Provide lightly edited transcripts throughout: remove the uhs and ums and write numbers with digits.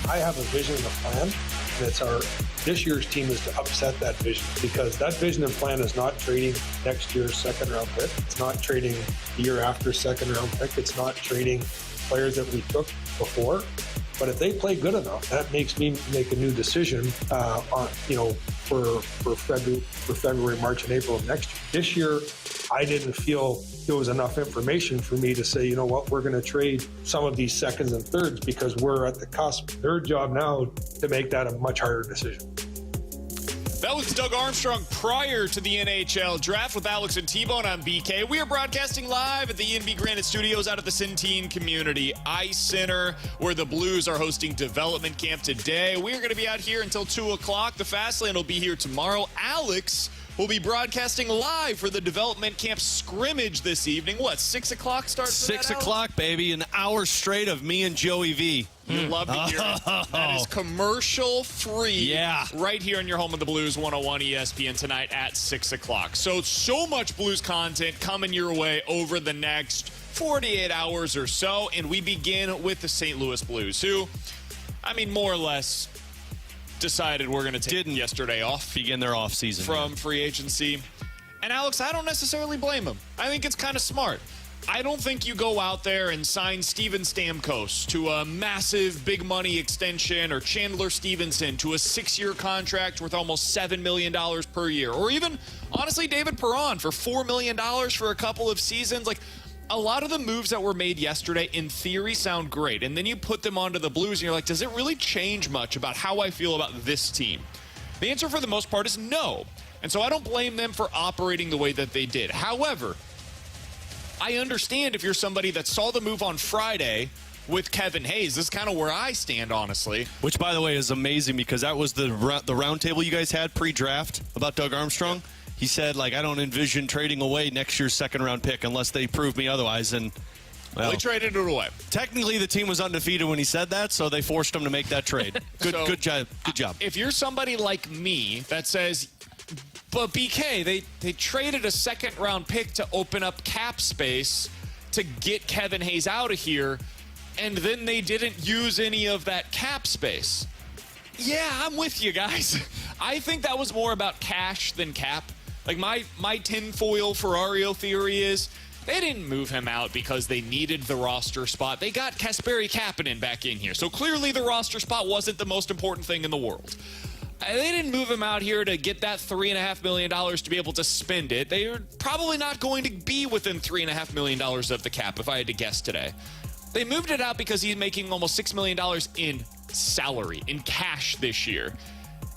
I have a vision and a plan, and this year's team is to upset that vision, because that vision and plan is not trading next year's second-round pick. It's not trading the year after second-round pick. It's not trading players that we took before. But if they play good enough, that makes me make a new decision for February, March, and April of next year. This year, I didn't feel there was enough information for me to say, you know what, we're going to trade some of these seconds and thirds because we're at the cusp. Their job now to make that a much harder decision. That was Doug Armstrong prior to the NHL draft with Alex and T-Bone on BK. We are broadcasting live at the ENB Granite Studios out at the Centene Community Ice Center, where the Blues are hosting development camp today. We are going to be out here until 2 o'clock. The Fastlane will be here tomorrow. Alex will be broadcasting live for the development camp scrimmage this evening. What, 6 o'clock start? 6 o'clock, baby. An hour straight of me and Joey V. You love to hear it. That is commercial free. Yeah. Right here on your home of the Blues, 101 ESPN tonight at 6 o'clock. So much Blues content coming your way over the next 48 hours or so. And we begin with the St. Louis Blues, who, more or less decided we're going to take yesterday off. Begin their off season. From free agency. And Alex, I don't necessarily blame him. I think it's kind of smart. I don't think you go out there and sign Steven Stamkos to a massive big money extension, or Chandler Stevenson to a 6-year contract worth almost $7 million per year, or even, honestly, David Perron for $4 million for a couple of seasons. Like, a lot of the moves that were made yesterday, in theory, sound great. And then you put them onto the Blues, and you're like, does it really change much about how I feel about this team? The answer, for the most part, is no. And so I don't blame them for operating the way that they did. However, I understand if you're somebody that saw the move on Friday with Kevin Hayes. This is kind of where I stand, honestly. Which, by the way, is amazing, because that was the roundtable you guys had pre-draft about Doug Armstrong. He said, I don't envision trading away next year's second-round pick unless they prove me otherwise. And, well, they traded it away. Technically, the team was undefeated when he said that, so they forced him to make that trade. Good job. Good job. If you're somebody like me that says, but BK, they traded a second-round pick to open up cap space to get Kevin Hayes out of here, and then they didn't use any of that cap space. Yeah, I'm with you guys. I think that was more about cash than cap. My tinfoil Ferrario theory is they didn't move him out because they needed the roster spot. They got Kasperi Kapanen back in here, so clearly the roster spot wasn't the most important thing in the world. They didn't move him out here to get that $3.5 million to be able to spend it. They're probably not going to be within $3.5 million of the cap, if I had to guess today. They moved it out because he's making almost $6 million in salary, in cash this year.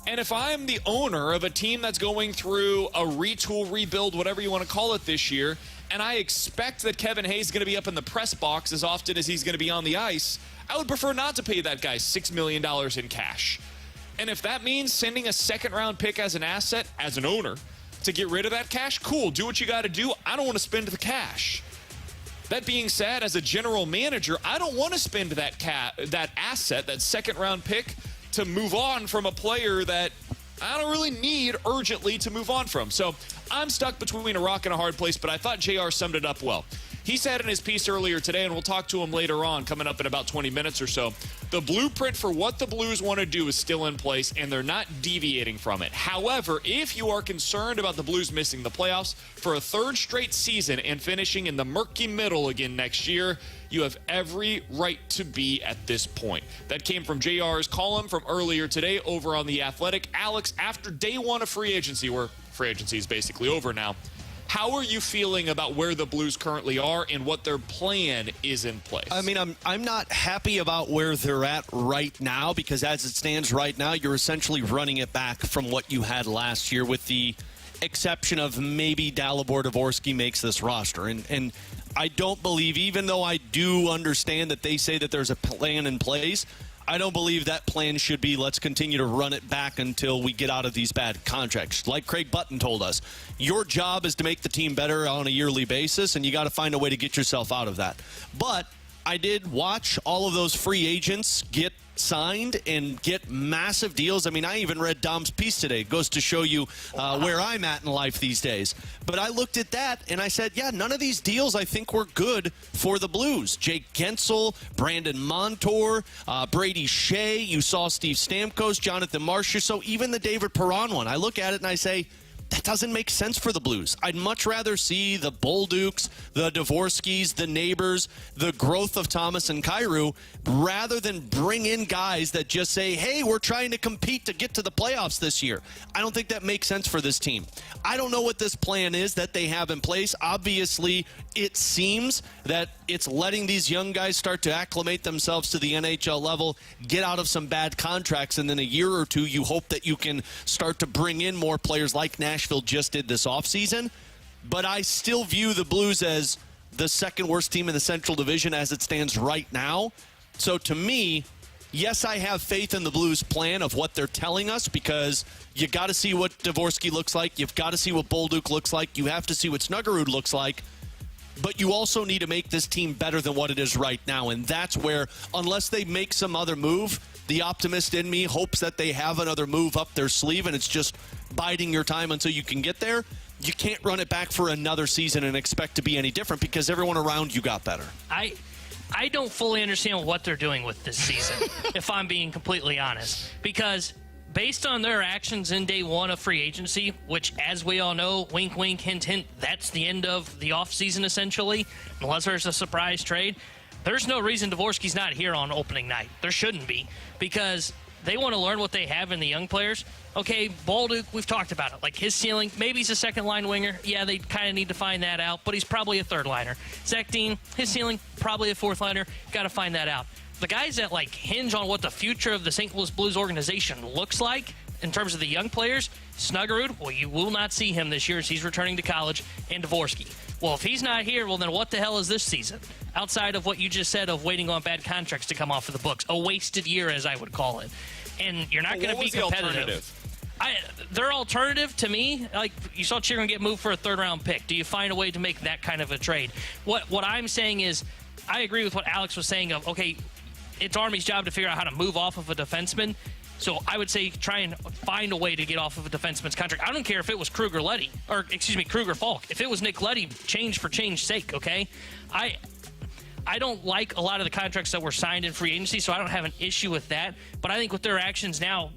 And if I'm the owner of a team that's going through a retool, rebuild, whatever you want to call it this year, and I expect that Kevin Hayes is going to be up in the press box as often as he's going to be on the ice, I would prefer not to pay that guy $6 million in cash. And if that means sending a second-round pick as an asset, as an owner, to get rid of that cash, cool, do what you got to do. I don't want to spend the cash. That being said, as a general manager, I don't want to spend that asset, that second-round pick, to move on from a player that I don't really need urgently to move on from. So I'm stuck between a rock and a hard place, but I thought JR summed it up well. He said in his piece earlier today, and we'll talk to him later on, coming up in about 20 minutes or so, the blueprint for what the Blues want to do is still in place, and they're not deviating from it. However, if you are concerned about the Blues missing the playoffs for a third straight season and finishing in the murky middle again next year, you have every right to be at this point. That came from JR's column from earlier today over on The Athletic. Alex, after day one of free agency, where free agency is basically over now, how are you feeling about where the Blues currently are and what their plan is in place? I'm not happy about where they're at right now, because as it stands right now, you're essentially running it back from what you had last year, with the exception of maybe Dalibor Dvorsky makes this roster. And I don't believe, even though I do understand that they say that there's a plan in place, I don't believe that plan should be, let's continue to run it back until we get out of these bad contracts. Like Craig Button told us, your job is to make the team better on a yearly basis, and you got to find a way to get yourself out of that. But I did watch all of those free agents get signed and get massive deals. I mean, I even read Dom's piece today. It goes to show you where I'm at in life these days. But I looked at that and I said, yeah, none of these deals I think were good for the Blues. Jake Gensel, Brandon Montour, Brady Shea, you saw Steve Stamkos, Jonathan Marchessault, so even the David Perron one. I look at it and I say, that doesn't make sense for the Blues. I'd much rather see the Boldukes, the Dvorskys, the Neighbors, the growth of Thomas and Kyrou, rather than bring in guys that just say, hey, we're trying to compete to get to the playoffs this year. I don't think that makes sense for this team. I don't know what this plan is that they have in place. Obviously, it seems that it's letting these young guys start to acclimate themselves to the NHL level, get out of some bad contracts, and then a year or two, you hope that you can start to bring in more players like Nashville just did this offseason. But I still view the Blues as the second worst team in the Central Division as it stands right now. So to me, yes, I have faith in the Blues' plan of what they're telling us, because you got to see what Dvorsky looks like. You've got to see what Bolduc looks like. You have to see what Snuggerud looks like. But you also need to make this team better than what it is right now. And that's where, unless they make some other move, the optimist in me hopes that they have another move up their sleeve and it's just biding your time until you can get there. You can't run it back for another season and expect to be any different because everyone around you got better. I don't fully understand what they're doing with this season, if I'm being completely honest. Because based on their actions in day one of free agency, which, as we all know, wink, wink, hint, hint, that's the end of the offseason, essentially, unless there's a surprise trade, there's no reason Dvorsky's not here on opening night. There shouldn't be, because they want to learn what they have in the young players. Okay, Bolduc, we've talked about it. Like, his ceiling, maybe he's a second-line winger. Yeah, they kind of need to find that out, but he's probably a third-liner. Zach Dean, his ceiling, probably a fourth-liner. Got to find that out. The guys that, like, hinge on what the future of the St. Louis Blues organization looks like in terms of the young players, Snuggerud, well, you will not see him this year as he's returning to college, and Dvorsky. Well, if he's not here, well, then what the hell is this season? Outside of what you just said of waiting on bad contracts to come off of the books. A wasted year, as I would call it. And you're not going to be competitive. Their alternative to me, like you saw Chiron get moved for a third-round pick. Do you find a way to make that kind of a trade? What I'm saying is, I agree with what Alex was saying of, okay, it's Army's job to figure out how to move off of a defenseman. So I would say try and find a way to get off of a defenseman's contract. I don't care if it was Kruger-Falk. If it was Nick Leddy, change for change's sake, okay? I don't like a lot of the contracts that were signed in free agency, so I don't have an issue with that. But I think with their actions now,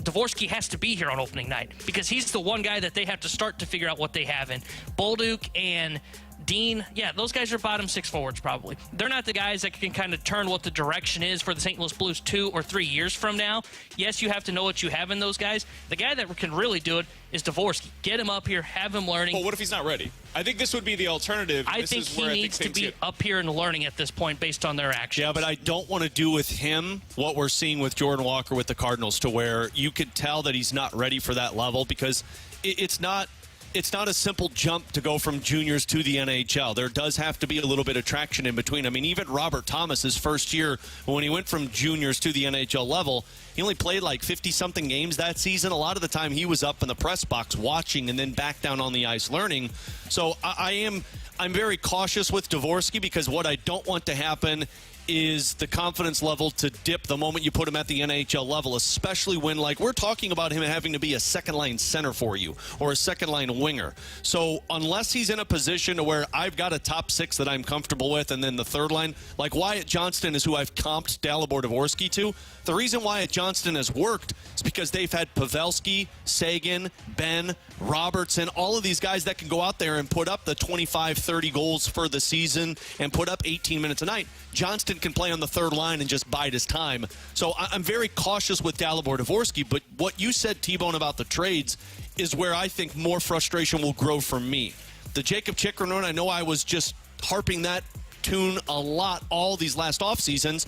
Dvorsky has to be here on opening night because he's the one guy that they have to start to figure out what they have in. Bolduc and Dean, yeah, those guys are bottom six forwards probably. They're not the guys that can kind of turn what the direction is for the St. Louis Blues 2 or 3 years from now. Yes, you have to know what you have in those guys. The guy that can really do it is Dvorsky. Get him up here, have him learning. Well, what if he's not ready? I think this would be the alternative. I think he needs to be up here and learning at this point based on their actions. Yeah, but I don't want to do with him what we're seeing with Jordan Walker with the Cardinals, to where you could tell that he's not ready for that level, because it's not a simple jump to go from juniors to the NHL. There does have to be a little bit of traction in between. I mean, even Robert Thomas, his first year, when he went from juniors to the NHL level, he only played like 50-something games that season. A lot of the time he was up in the press box watching and then back down on the ice learning. So I'm very cautious with Dvorsky, because what I don't want to happen is the confidence level to dip the moment you put him at the NHL level, especially when, like, we're talking about him having to be a second-line center for you or a second-line winger. So unless he's in a position to where I've got a top six that I'm comfortable with, and then the third line, like Wyatt Johnston is who I've comped Dalibor Dvorsky to. The reason Wyatt Johnston has worked is because they've had Pavelski, Sagan, Ben, Robertson, all of these guys that can go out there and put up the 25, 30 goals for the season and put up 18 minutes a night. Johnston can play on the third line and just bide his time. So I'm very cautious with Dalibor Dvorsky, but what you said, T-Bone, about the trades is where I think more frustration will grow for me. The Jacob Chychrun one, I know I was just harping that tune a lot all these last off seasons,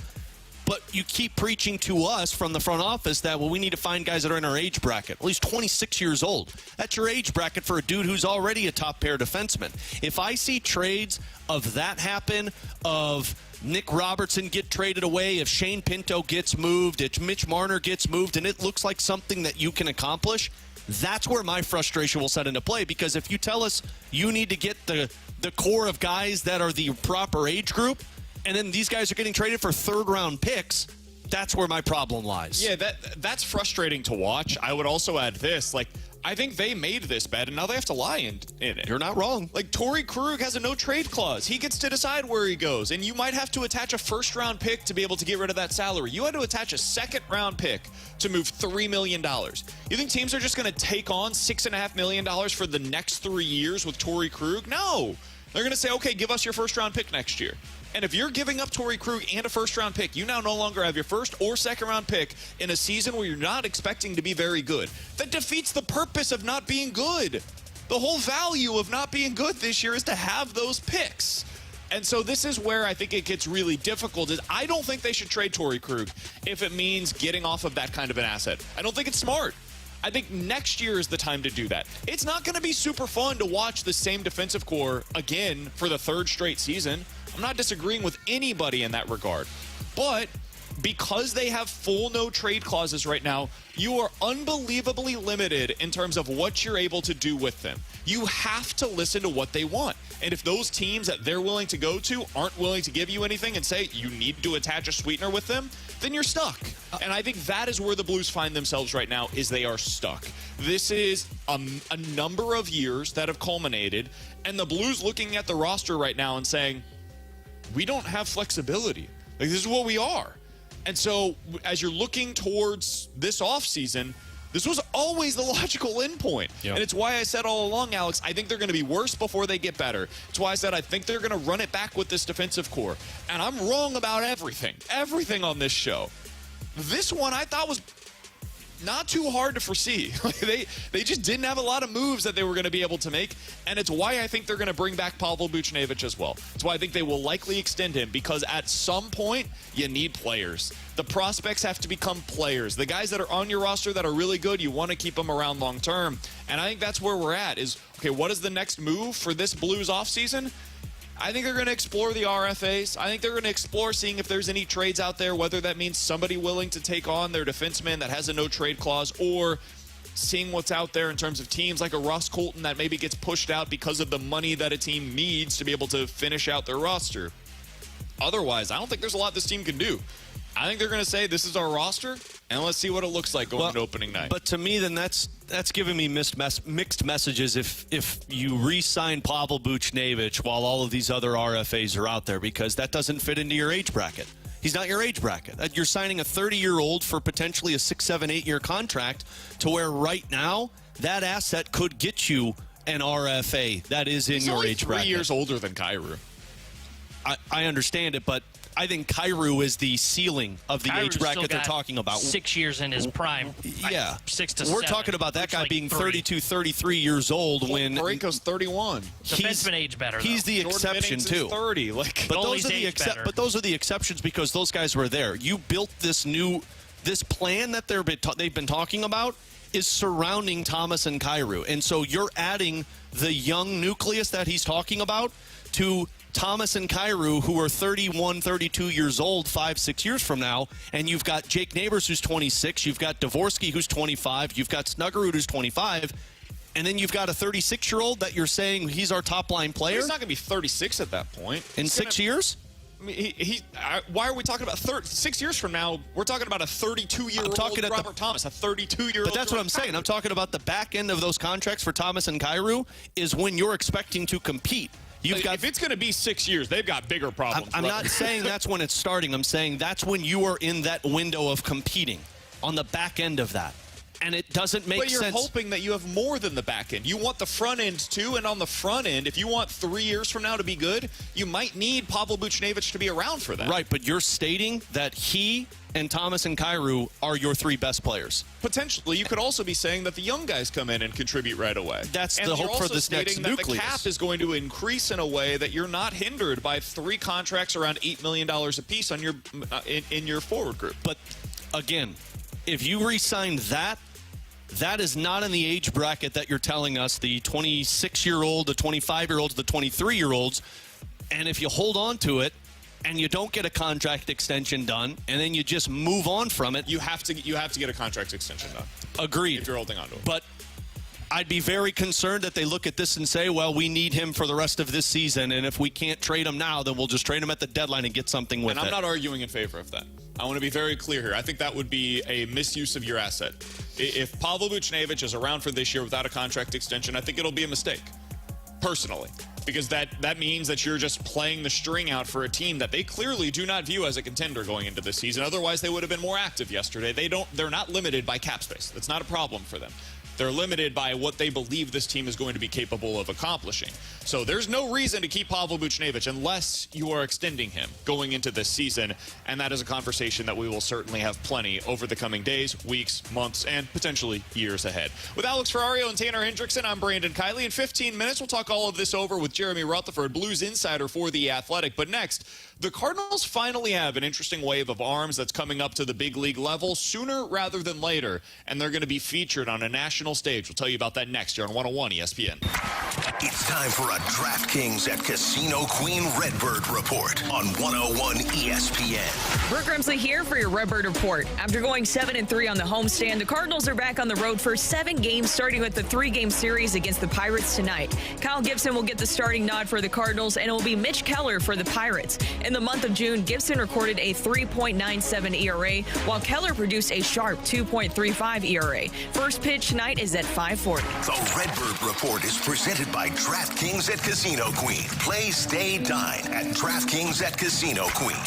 but you keep preaching to us from the front office that, well, we need to find guys that are in our age bracket. Well, he's 26 years old. That's your age bracket for a dude who's already a top pair defenseman. If I see trades of that happen, of Nick Robertson get traded away, if Shane Pinto gets moved, if Mitch Marner gets moved, and it looks like something that you can accomplish, that's where my frustration will set into play. Because if you tell us you need to get the core of guys that are the proper age group, and then these guys are getting traded for third-round picks. That's where my problem lies. Yeah, that's frustrating to watch. I would also add this, like, I think they made this bet, and now they have to lie in it. You're not wrong. Like, Torrey Krug has a no-trade clause. He gets to decide where he goes, and you might have to attach a first-round pick to be able to get rid of that salary. You had to attach a second-round pick to move $3 million. You think teams are just going to take on $6.5 million for the next 3 years with Torrey Krug? No. They're going to say, okay, give us your first-round pick next year. And if you're giving up Torrey Krug and a first-round pick, you now no longer have your first or second-round pick in a season where you're not expecting to be very good. That defeats the purpose of not being good. The whole value of not being good this year is to have those picks. And so this is where I think it gets really difficult. Is I don't think they should trade Torrey Krug if it means getting off of that kind of an asset. I don't think it's smart. I think next year is the time to do that. It's not going to be super fun to watch the same defensive core again for the third straight season. I'm not disagreeing with anybody in that regard. But because they have full no-trade clauses right now, you are unbelievably limited in terms of what you're able to do with them. You have to listen to what they want. And if those teams that they're willing to go to aren't willing to give you anything and say you need to attach a sweetener with them, then you're stuck. And I think that is where the Blues find themselves right now, is they are stuck. This is a number of years that have culminated, and the Blues looking at the roster right now and saying, we don't have flexibility. Like, this is what we are. And so as you're looking towards this offseason, this was always the logical endpoint. Yep. And it's why I said all along, Alex, I think they're going to be worse before they get better. It's why I said I think they're going to run it back with this defensive core. And I'm wrong about everything on this show. This one I thought was not too hard to foresee. They just didn't have a lot of moves that they were going to be able to make, and it's why I think they're going to bring back Pavel Buchinger as well. It's why I think they will likely extend him, because at some point, you need players. The prospects have to become players. The guys that are on your roster that are really good, you want to keep them around long term, and I think that's where we're at is, okay, what is the next move for this Blues offseason? I think they're going to explore the RFAs. I think they're going to explore seeing if there's any trades out there, whether that means somebody willing to take on their defenseman that has a no-trade clause, or seeing what's out there in terms of teams like a Ross Colton that maybe gets pushed out because of the money that a team needs to be able to finish out their roster. Otherwise, I don't think there's a lot this team can do. I think they're going to say, this is our roster, and let's see what it looks like going into opening night. But to me, then that's giving me mixed messages if you re-sign Pavel Buchinger while all of these other RFAs are out there, because that doesn't fit into your age bracket. He's not your age bracket. You're signing a 30-year-old for potentially a 6, 7, 8-year contract, to where right now that asset could get you an RFA that is in your age bracket. He's 3 years older than Kyrou. I understand it, but I think Kyrou is the ceiling of the age bracket they're talking about. 6 years in his prime. Yeah. 6 to 7. We're talking about that guy being 32, 33 years old when Parayko's 31. Defenseman age better, though. He's the exception, too. 30. But those are the exceptions, because those guys were there. You built this plan that they've been talking about is surrounding Thomas and Kyrou. And so you're adding the young nucleus that he's talking about to Thomas and Kyrou, who are 31, 32 years old 5, 6 years from now, and you've got Jake Neighbors, who's 26, you've got Dvorsky, who's 25, you've got Snuggerud, who's 25, and then you've got a 36-year-old that you're saying he's our top-line player? He's not going to be 36 at that point. In 6 years? I mean, why are we talking about 6 years from now? We're talking about a 32-year-old Robert Thomas, a 32-year-old. But that's what I'm saying. I'm talking about the back end of those contracts for Thomas and Kyrou is when you're expecting to compete. If it's going to be 6 years, they've got bigger problems. I'm not saying that's when it's starting. I'm saying that's when you are in that window of competing on the back end of that. And it doesn't make sense. But you're hoping that you have more than the back end. You want the front end, too. And on the front end, if you want 3 years from now to be good, you might need Pavel Buchinger to be around for that. Right, but you're stating that he and Thomas and Kyrou are your 3 best players. Potentially, you could also be saying that the young guys come in and contribute right away. That's the hope for this next nucleus. The cap is going to increase in a way that you're not hindered by 3 contracts around $8 million apiece on your in your forward group. But again, if you re-sign that is not in the age bracket that you're telling us, the 26-year-old, the 25-year-olds, the 23-year-olds. And if you hold on to it and you don't get a contract extension done, and then you just move on from it, you have to get a contract extension done. Agreed. If you're holding on to it. But I'd be very concerned that they look at this and say, well, we need him for the rest of this season, and if we can't trade him now, then we'll just trade him at the deadline and get something with it. And I'm not arguing in favor of that. I want to be very clear here. I think that would be a misuse of your asset. If Pavel Buchinger is around for this year without a contract extension, I think it'll be a mistake, personally. Because that means that you're just playing the string out for a team that they clearly do not view as a contender going into this season. Otherwise, they would have been more active yesterday. They're not limited by cap space. That's not a problem for them. They're limited by what they believe this team is going to be capable of accomplishing. So there's no reason to keep Pavel Buchinger unless you are extending him going into this season. And that is a conversation that we will certainly have plenty over the coming days, weeks, months, and potentially years ahead. With Alex Ferrario and Tanner Hendrickson, I'm Brandon Kiley. In 15 minutes, we'll talk all of this over with Jeremy Rutherford, Blues insider for The Athletic. But next, the Cardinals finally have an interesting wave of arms that's coming up to the big league level sooner rather than later. And they're going to be featured on a national stage. We'll tell you about that next year on 101 ESPN. It's time for a DraftKings at Casino Queen Redbird report on 101 ESPN. Brooke Grimsley here for your Redbird report. After going 7-3 on the homestand, the Cardinals are back on the road for 7 games, starting with the 3-game series against the Pirates tonight. Kyle Gibson will get the starting nod for the Cardinals, and it will be Mitch Keller for the Pirates. In the month of June, Gibson recorded a 3.97 ERA, while Keller produced a sharp 2.35 ERA. First pitch tonight is at 5:40. The Redbird report is presented by DraftKings at Casino Queen. Play, stay, dine at DraftKings at Casino Queen.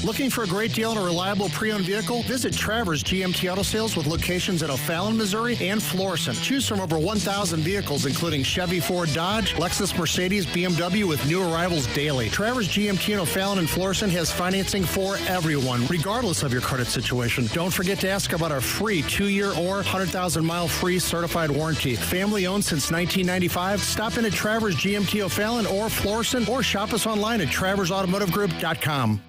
Looking for a great deal on a reliable pre-owned vehicle? Visit Travers GMT Auto Sales with locations in O'Fallon, Missouri and Florissant. Choose from over 1,000 vehicles, including Chevy, Ford, Dodge, Lexus, Mercedes, BMW with new arrivals daily. Travers GMT in O'Fallon and Florissant has financing for everyone, regardless of your credit situation. Don't forget to ask about our free 2-year or 100,000-mile free certified warranty. Family owned since 1995. Stop in at Travers GMT O'Fallon or Florissant or shop us online at TraversAutomotiveGroup.com.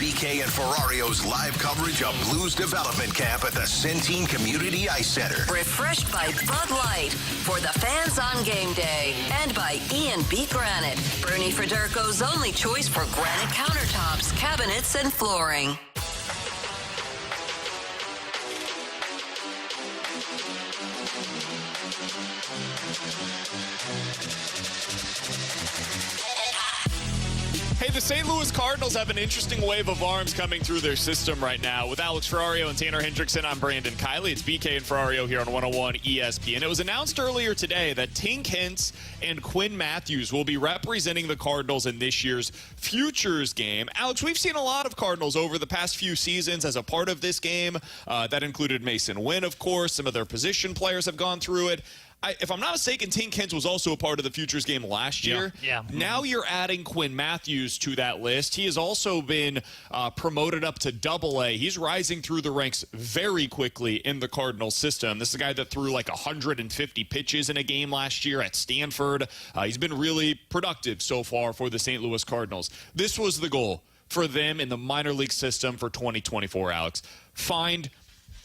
BK and Ferrario's live coverage of Blues development camp at the Centene Community Ice Center. Refreshed by Bud Light for the fans on game day. And by E&B Granite, Bernie Federko's only choice for granite countertops, cabinets, and flooring. Hey, the St. Louis Cardinals have an interesting wave of arms coming through their system right now. With Alex Ferrario and Tanner Hendrickson, I'm Brandon Kiley. It's BK and Ferrario here on 101 ESPN. It was announced earlier today that Tink Hintz and Quinn Matthews will be representing the Cardinals in this year's Futures game. Alex, we've seen a lot of Cardinals over the past few seasons as a part of this game. That included Mason Wynn, of course. Some of their position players have gone through it. If I'm not mistaken, Tink Hintz was also a part of the Futures game last year. Yeah. Now you're adding Quinn Matthews to that list. He has also been promoted up to Double-A. He's rising through the ranks very quickly in the Cardinals system. This is a guy that threw like 150 pitches in a game last year at Stanford. He's been really productive so far for the St. Louis Cardinals. This was the goal for them in the minor league system for 2024, Alex. Find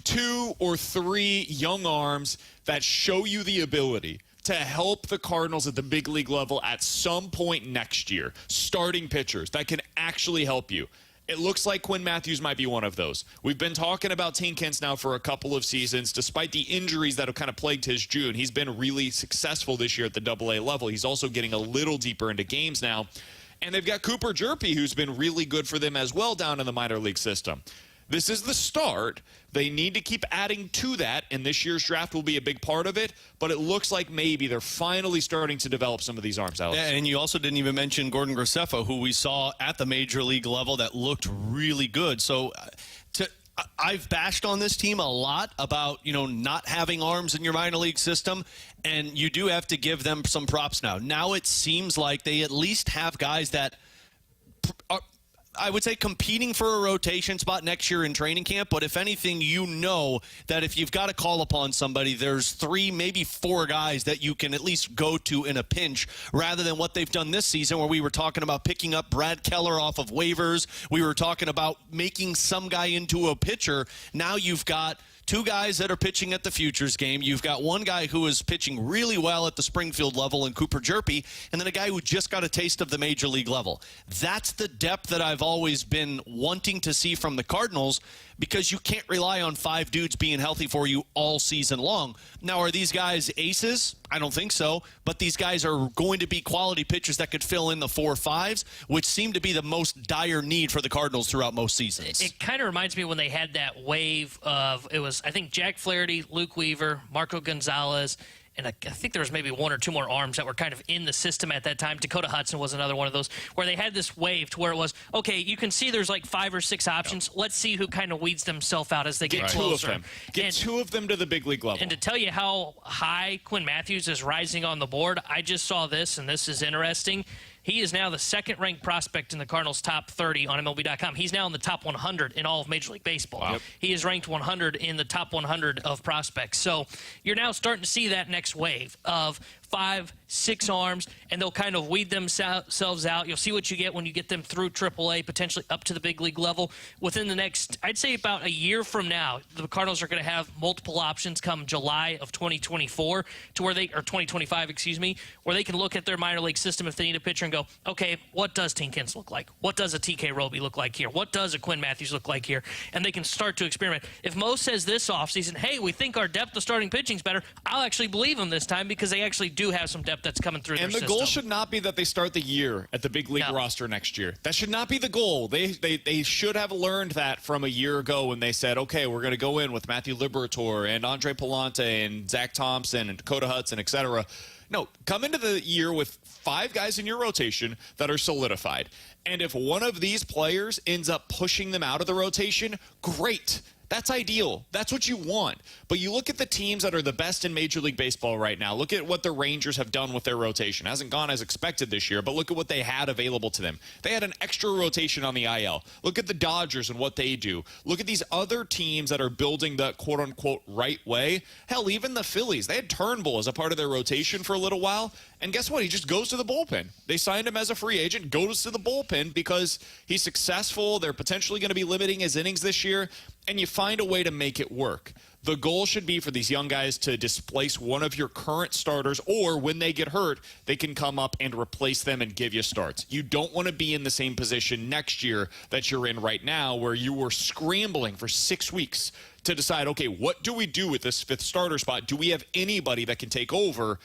2 or 3 young arms that show you the ability to help the Cardinals at the big league level at some point next year. Starting pitchers that can actually help you. It looks like Quinn Matthews might be one of those. We've been talking about Tink Hintz now for a couple of seasons. Despite the injuries that have kind of plagued his June, he's been really successful this year at the Double-A level. He's also getting a little deeper into games now. And they've got Cooper Jerpy, who's been really good for them as well down in the minor league system. This is the start. They need to keep adding to that, and this year's draft will be a big part of it, but it looks like maybe they're finally starting to develop some of these arms, Alex. Yeah, and you also didn't even mention Gordon Graceffo, who we saw at the major league level that looked really good. So I've bashed on this team a lot about, not having arms in your minor league system, and you do have to give them some props now. Now it seems like they at least have guys that are, I would say, competing for a rotation spot next year in training camp, but if anything, that if you've got to call upon somebody, there's 3, maybe 4 guys that you can at least go to in a pinch, rather than what they've done this season, where we were talking about picking up Brad Keller off of waivers. We were talking about making some guy into a pitcher. Now you've got 2 guys that are pitching at the Futures game. You've got 1 guy who is pitching really well at the Springfield level in Cooper Jerpy, and then a guy who just got a taste of the major league level. That's the depth that I've always been wanting to see from the Cardinals, because you can't rely on 5 dudes being healthy for you all season long. Now, are these guys aces? I don't think so, but these guys are going to be quality pitchers that could fill in the 4-5s, which seem to be the most dire need for the Cardinals throughout most seasons. It kind of reminds me when they had that wave of, it was, I think, Jack Flaherty, Luke Weaver, Marco Gonzalez, and I think there was maybe 1 or 2 more arms that were kind of in the system at that time. Dakota Hudson was another one of those, where they had this wave to where it was, okay, you can see there's like 5 or 6 options. Let's see who kind of weeds themselves out as they get closer. 2 of them. Get 2 of them to the big league level. And to tell you how high Quinn Matthews is rising on the board, I just saw this, and this is interesting. He is now the 2nd-ranked prospect in the Cardinals' top 30 on MLB.com. He's now in the top 100 in all of Major League Baseball. Wow. He is ranked 100 in the top 100 of prospects. So you're now starting to see that next wave of 5, 6 arms, and they'll kind of weed themselves out. You'll see what you get when you get them through AAA, potentially up to the big league level. Within the next, I'd say about a year from now, the Cardinals are going to have multiple options come July of 2024 to where they, or 2025, excuse me, where they can look at their minor league system if they need a pitcher and go, okay, what does Tink Hintz look like? What does a TK Roby look like here? What does a Quinn Matthews look like here? And they can start to experiment. If Mo says this offseason, hey, we think our depth of starting pitching is better, I'll actually believe him this time, because they actually do have some depth that's coming through their system. And the goal should not be that they start the year at the big league roster next year. That should not be the goal. They should have learned that from a year ago when they said, okay, we're going to go in with Matthew Liberatore and Andre Palante and Zach Thompson and Dakota Hudson, etc. No, come into the year with 5 guys in your rotation that are solidified. And if one of these players ends up pushing them out of the rotation, great. That's ideal. That's what you want. But you look at the teams that are the best in Major League Baseball right now. Look at what the Rangers have done with their rotation. It hasn't gone as expected this year, but look at what they had available to them. They had an extra rotation on the IL. Look at the Dodgers and what they do. Look at these other teams that are building the quote-unquote right way. Hell, even the Phillies. They had Turnbull as a part of their rotation for a little while, and guess what? He just goes to the bullpen. They signed him as a free agent, goes to the bullpen because he's successful. They're potentially going to be limiting his innings this year, and you find a way to make it work. The goal should be for these young guys to displace one of your current starters, or when they get hurt, they can come up and replace them and give you starts. You don't want to be in the same position next year that you're in right now, where you were scrambling for 6 weeks to decide, okay, what do we do with this fifth starter spot? Do we have anybody that can take over?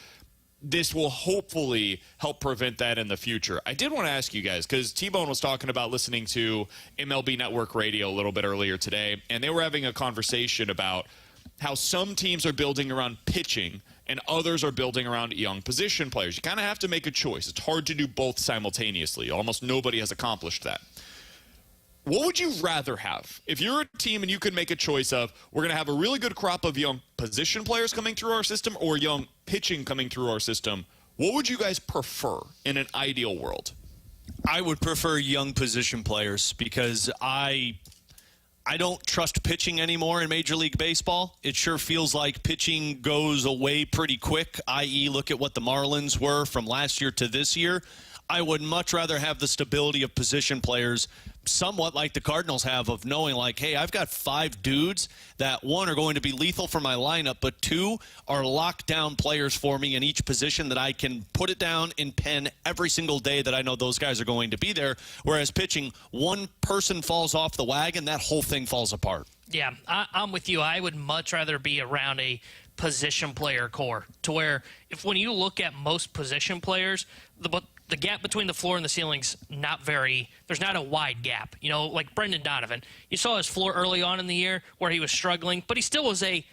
This will hopefully help prevent that in the future. I did want to ask you guys, because T-Bone was talking about listening to MLB Network Radio a little bit earlier today, and they were having a conversation about how some teams are building around pitching and others are building around young position players. You kind of have to make a choice. It's hard to do both simultaneously. Almost nobody has accomplished that. What would you rather have? If you're a team and you could make a choice of, we're going to have a really good crop of young position players coming through our system or young pitching coming through our system, what would you guys prefer in an ideal world? I would prefer young position players because I don't trust pitching anymore in Major League Baseball. It sure feels like pitching goes away pretty quick, i.e. look at what the Marlins were from last year to this year. I would much rather have the stability of position players, somewhat like the Cardinals have, of knowing like, hey, I've got 5 dudes that, one, are going to be lethal for my lineup, but 2 are lockdown players for me in each position that I can put it down in pen every single day that I know those guys are going to be there. Whereas pitching, one person falls off the wagon, that whole thing falls apart. Yeah, I'm with you. I would much rather be around a position player core, to where when you look at most position players, the gap between the floor and the ceiling's there's not a wide gap. You know, like Brendan Donovan, you saw his floor early on in the year where he was struggling, but he still was a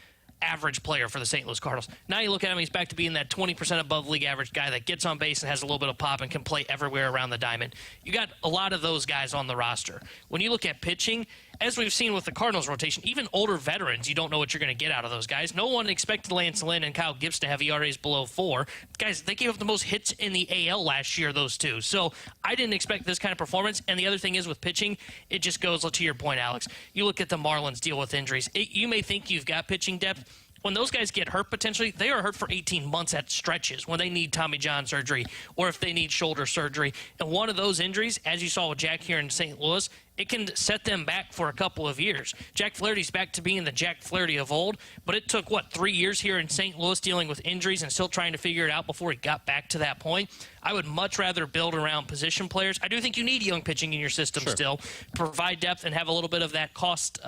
average player for the St. Louis Cardinals. Now you look at him, he's back to being that 20% above league average guy that gets on base and has a little bit of pop and can play everywhere around the diamond. You got a lot of those guys on the roster. When you look at pitching, as we've seen with the Cardinals rotation, even older veterans, you don't know what you're going to get out of those guys. No one expected Lance Lynn and Kyle Gibbs to have ERAs below 4. Guys, they gave up the most hits in the AL last year, those two. So I didn't expect this kind of performance. And the other thing is with pitching, it just goes to your point, Alex. You look at the Marlins deal with injuries. You may think you've got pitching depth. When those guys get hurt, potentially, they are hurt for 18 months at stretches when they need Tommy John surgery or if they need shoulder surgery. And one of those injuries, as you saw with Jack here in St. Louis, it can set them back for a couple of years. Jack Flaherty's back to being the Jack Flaherty of old, but it took, 3 years here in St. Louis dealing with injuries and still trying to figure it out before he got back to that point. I would much rather build around position players. I do think you need young pitching in your system still, provide depth and have a little bit of that cost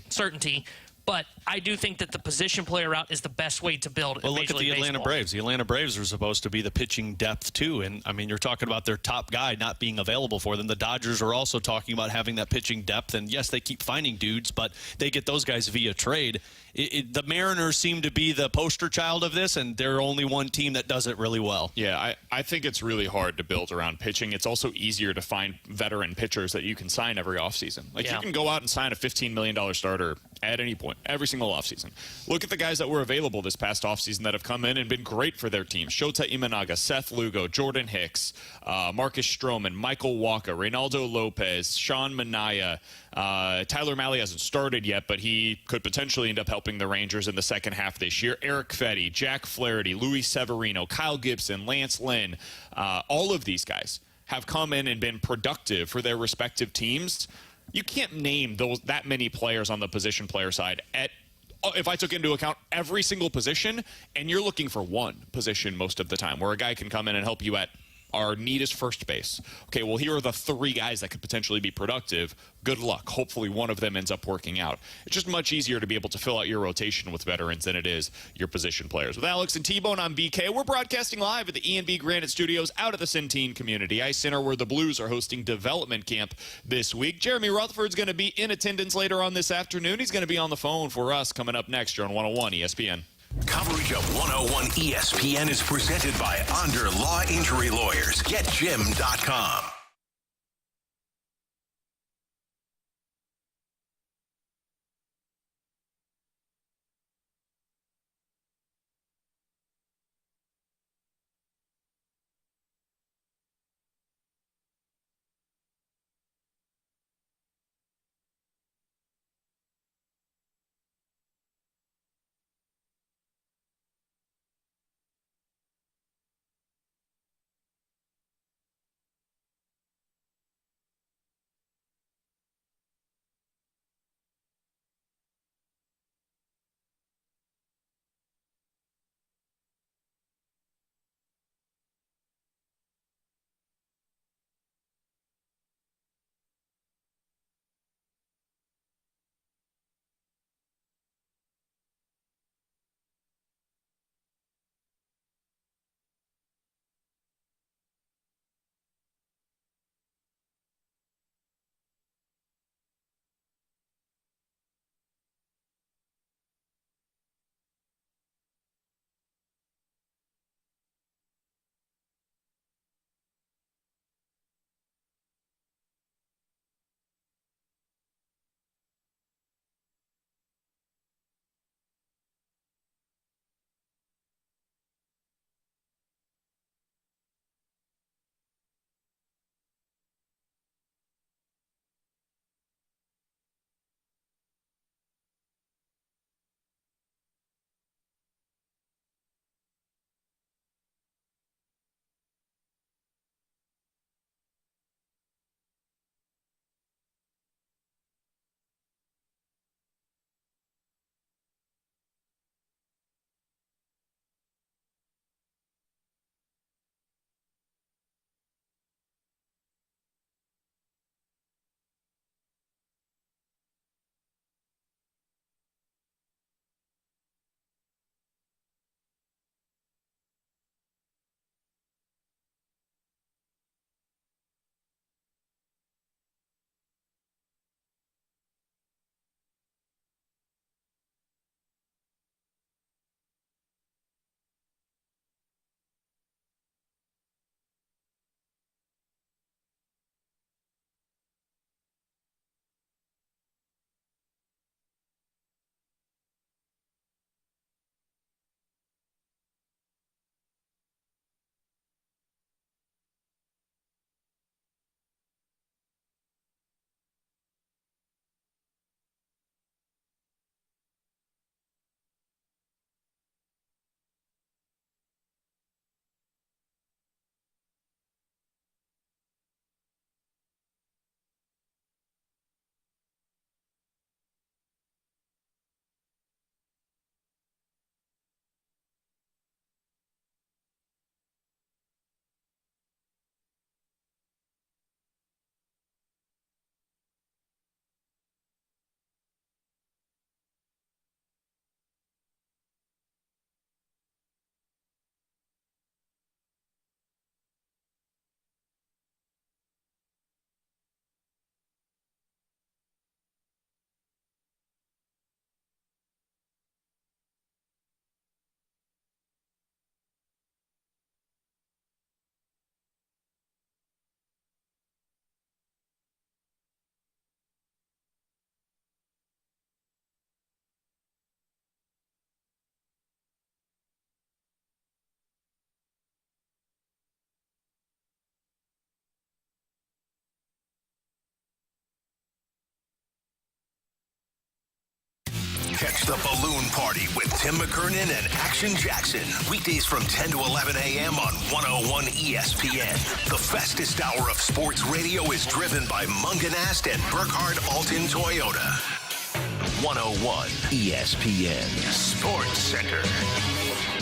certainty. But I do think that the position player route is the best way to build. Well, look at the Atlanta Braves. The Atlanta Braves are supposed to be the pitching depth, too. And, I mean, you're talking about their top guy not being available for them. The Dodgers are also talking about having that pitching depth. And, yes, they keep finding dudes, but they get those guys via trade. The Mariners seem to be the poster child of this, and they're only one team that does it really well. Yeah, I think it's really hard to build around pitching. It's also easier to find veteran pitchers that you can sign every offseason. You can go out and sign a $15 million starter at any point, every single offseason. Look at the guys that were available this past offseason that have come in and been great for their teams. Shota Imanaga, Seth Lugo, Jordan Hicks, Marcus Stroman, Michael Wacha, Reynaldo Lopez, Sean Manaea. Tyler Mahle hasn't started yet, but he could potentially end up helping the Rangers in the second half this year. Eric Fetty, Jack Flaherty, Luis Severino, Kyle Gibson, Lance Lynn, all of these guys have come in and been productive for their respective teams. You can't name that many players on the position player side if I took into account every single position, and you're looking for one position most of the time where a guy can come in and help you at our need is first base. Okay, well, here are the 3 guys that could potentially be productive. Good luck. Hopefully one of them ends up working out. It's just much easier to be able to fill out your rotation with veterans than it is your position players. With Alex and T-Bone, I'm BK. We're broadcasting live at the E&B Granite Studios out at the Centene Community Ice Center, where the Blues are hosting development camp this week. Jeremy Rutherford's going to be in attendance later on this afternoon. He's going to be on the phone for us coming up next here on 101 ESPN. Coverage of 101 ESPN is presented by Onder Law Injury Lawyers. GetJim.com. Catch the Balloon Party with Tim McKernan and Action Jackson. Weekdays from 10 to 11 a.m. on 101 ESPN. The fastest hour of sports radio is driven by Munganast and Burkhardt Alton Toyota. 101 ESPN Sports Center.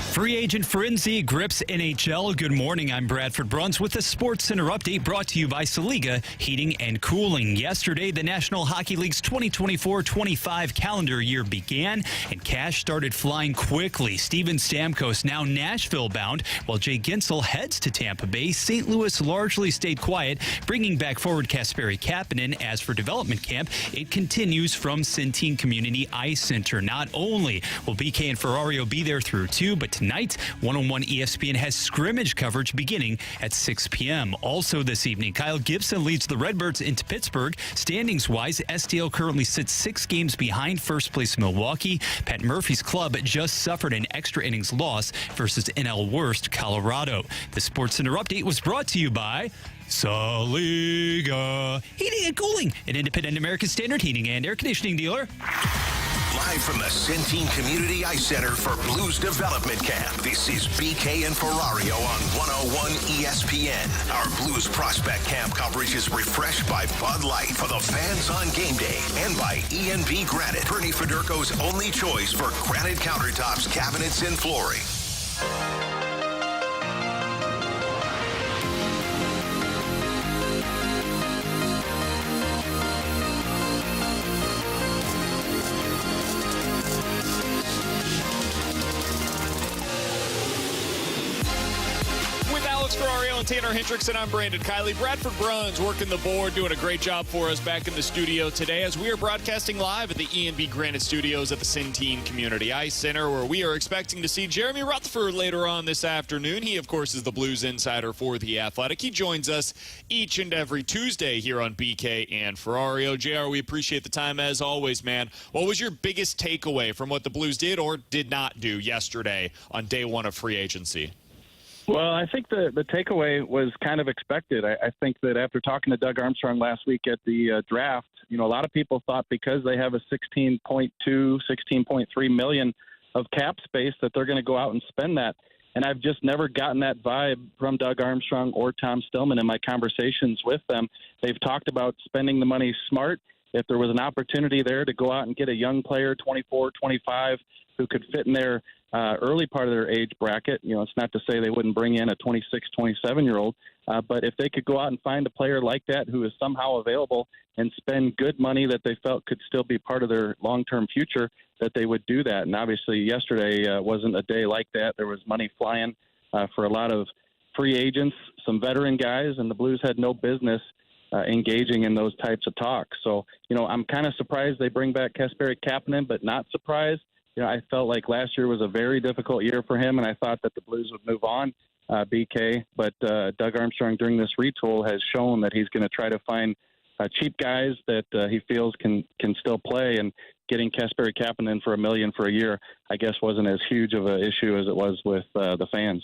Free agent frenzy grips NHL. Good morning. I'm Bradford Bruns with the Sports Center update brought to you by Saliga Heating and Cooling. Yesterday, the National Hockey League's 2024-25 calendar year began, and cash started flying quickly. Steven Stamkos now Nashville bound, while Jay Gensel heads to Tampa Bay. St. Louis largely stayed quiet, bringing back forward Kasperi Kapanen. As for development camp, it continues from Centene Community Ice Center. Not only will BK and Ferrario be there through 2, but tonight, 101 ESPN has scrimmage coverage beginning at 6 p.m. Also this evening, Kyle Gibson leads the Redbirds into Pittsburgh. Standings-wise, STL currently sits 6 games behind first place Milwaukee. Pat Murphy's club just suffered an extra innings loss versus NL worst Colorado. The Sports Center update was brought to you by Saliga Heating and Cooling, an independent American Standard heating and air conditioning dealer. Live from the Centene Community Ice Center for Blues Development Camp, this is BK and Ferrario on 101 ESPN. Our Blues Prospect Camp coverage is refreshed by Bud Light for the fans on game day and by E&B Granite, Bernie Federko's only choice for granite countertops, cabinets, and flooring. Ferrario and Tanner Hendrickson. I'm Brandon Kiley. Bradford Bruns working the board, doing a great job for us back in the studio today as we are broadcasting live at the E&B Granite Studios at the Centene Community Ice Center, where we are expecting to see Jeremy Rutherford later on this afternoon. He, of course, is the Blues insider for The Athletic. He joins us each and every Tuesday here on BK and Ferrario. JR, we appreciate the time as always, man. What was your biggest takeaway from what the Blues did or did not do yesterday on day one of free agency? Well, I think the takeaway was kind of expected. I think that after talking to Doug Armstrong last week at the draft, a lot of people thought because they have a $16.3 million of cap space that they're going to go out and spend that. And I've just never gotten that vibe from Doug Armstrong or Tom Stillman in my conversations with them. They've talked about spending the money smart. If there was an opportunity there to go out and get a young player, 24, 25, who could fit in their early part of their age bracket, it's not to say they wouldn't bring in a 26, 27-year-old, but if they could go out and find a player like that who is somehow available and spend good money that they felt could still be part of their long-term future, that they would do that. And obviously yesterday wasn't a day like that. There was money flying for a lot of free agents, some veteran guys, and the Blues had no business engaging in those types of talks. So, I'm kind of surprised they bring back Kasperi Kapanen, but not surprised. I felt like last year was a very difficult year for him, and I thought that the Blues would move on, BK. But Doug Armstrong during this retool has shown that he's going to try to find cheap guys that he feels can still play, and getting Kasperi Kapanen for $1 million for a year, I guess, wasn't as huge of an issue as it was with the fans.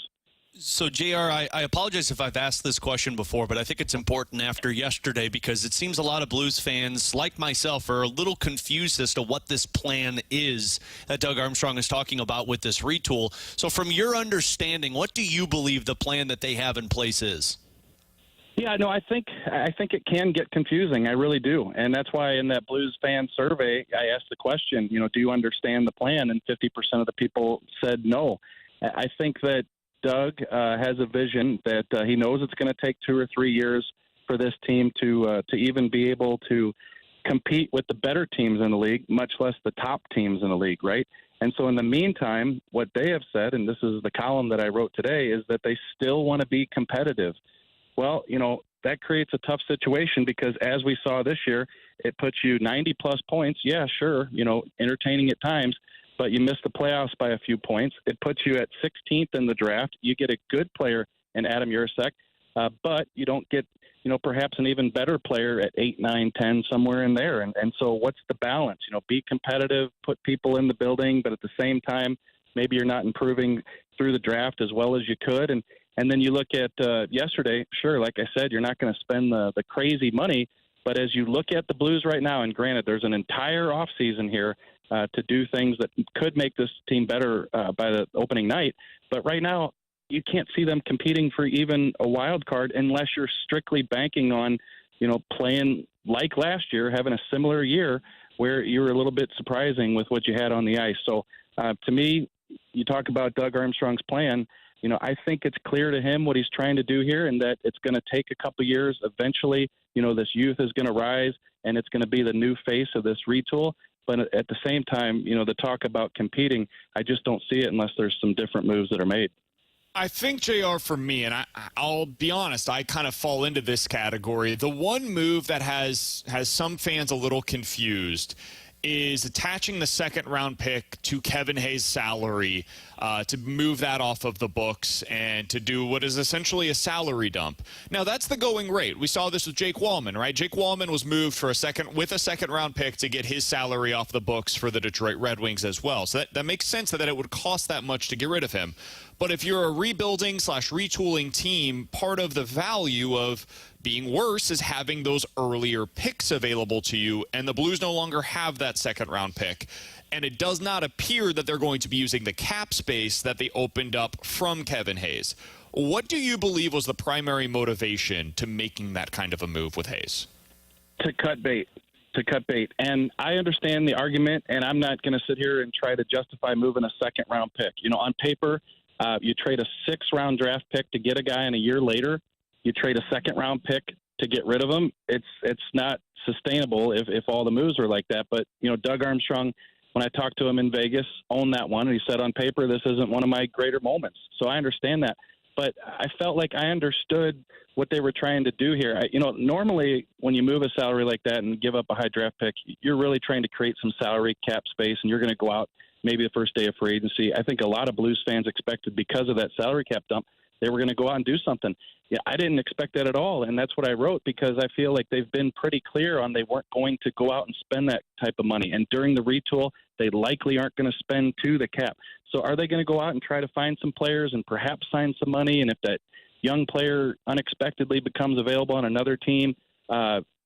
So, JR, I apologize if I've asked this question before, but I think it's important after yesterday because it seems a lot of Blues fans, like myself, are a little confused as to what this plan is that Doug Armstrong is talking about with this retool. So from your understanding, what do you believe the plan that they have in place is? Yeah, no, I think it can get confusing. I really do. And that's why in that Blues fan survey, I asked the question, do you understand the plan? And 50% of the people said no. I think that Doug has a vision that he knows it's going to take 2 or 3 years for this team to even be able to compete with the better teams in the league, much less the top teams in the league, right? And so in the meantime, what they have said, and this is the column that I wrote today, is that they still want to be competitive. Well, that creates a tough situation because as we saw this year, it puts you 90-plus points. Yeah, sure, entertaining at times. But you miss the playoffs by a few points. It puts you at 16th in the draft. You get a good player in Adam Urasek, but you don't get, perhaps an even better player at 8, 9, 10, somewhere in there. And so what's the balance? Be competitive, put people in the building, but at the same time, maybe you're not improving through the draft as well as you could. And then you look at yesterday, sure, like I said, you're not going to spend the crazy money. But as you look at the Blues right now, and granted, there's an entire offseason here to do things that could make this team better by the opening night. But right now, you can't see them competing for even a wild card unless you're strictly banking on, playing like last year, having a similar year where you were a little bit surprising with what you had on the ice. So to me, you talk about Doug Armstrong's plan. I think it's clear to him what he's trying to do here, and that it's going to take a couple years. Eventually, this youth is going to rise, and it's going to be the new face of this retool. But at the same time, the talk about competing, I just don't see it unless there's some different moves that are made. I think, JR, for me, and I'll be honest, I kind of fall into this category. The one move that has some fans a little confused is attaching the second-round pick to Kevin Hayes' salary to move that off of the books and to do what is essentially a salary dump. Now, that's the going rate. We saw this with Jake Wallman, right? Jake Wallman was moved for a second-round pick to get his salary off the books for the Detroit Red Wings as well. So that makes sense that it would cost that much to get rid of him. But if you're a rebuilding/retooling team, part of the value of being worse is having those earlier picks available to you, and the Blues no longer have that second-round pick. And it does not appear that they're going to be using the cap space that they opened up from Kevin Hayes. What do you believe was the primary motivation to making that kind of a move with Hayes? To cut bait. And I understand the argument, and I'm not going to sit here and try to justify moving a second-round pick. On paper, you trade a sixth-round draft pick to get a guy, and a year later, you trade a second-round pick to get rid of him. It's not sustainable if all the moves are like that. But, Doug Armstrong, when I talked to him in Vegas, owned that one, and he said on paper, this isn't one of my greater moments. So I understand that. But I felt like I understood what they were trying to do here. Normally when you move a salary like that and give up a high draft pick, you're really trying to create some salary cap space, and you're going to go out maybe the first day of free agency. I think a lot of Blues fans expected, because of that salary cap dump, they were going to go out and do something. Yeah, I didn't expect that at all, and that's what I wrote, because I feel like they've been pretty clear on they weren't going to go out and spend that type of money. And during the retool, they likely aren't going to spend to the cap. So are they going to go out and try to find some players and perhaps sign some money? And if that young player unexpectedly becomes available on another team,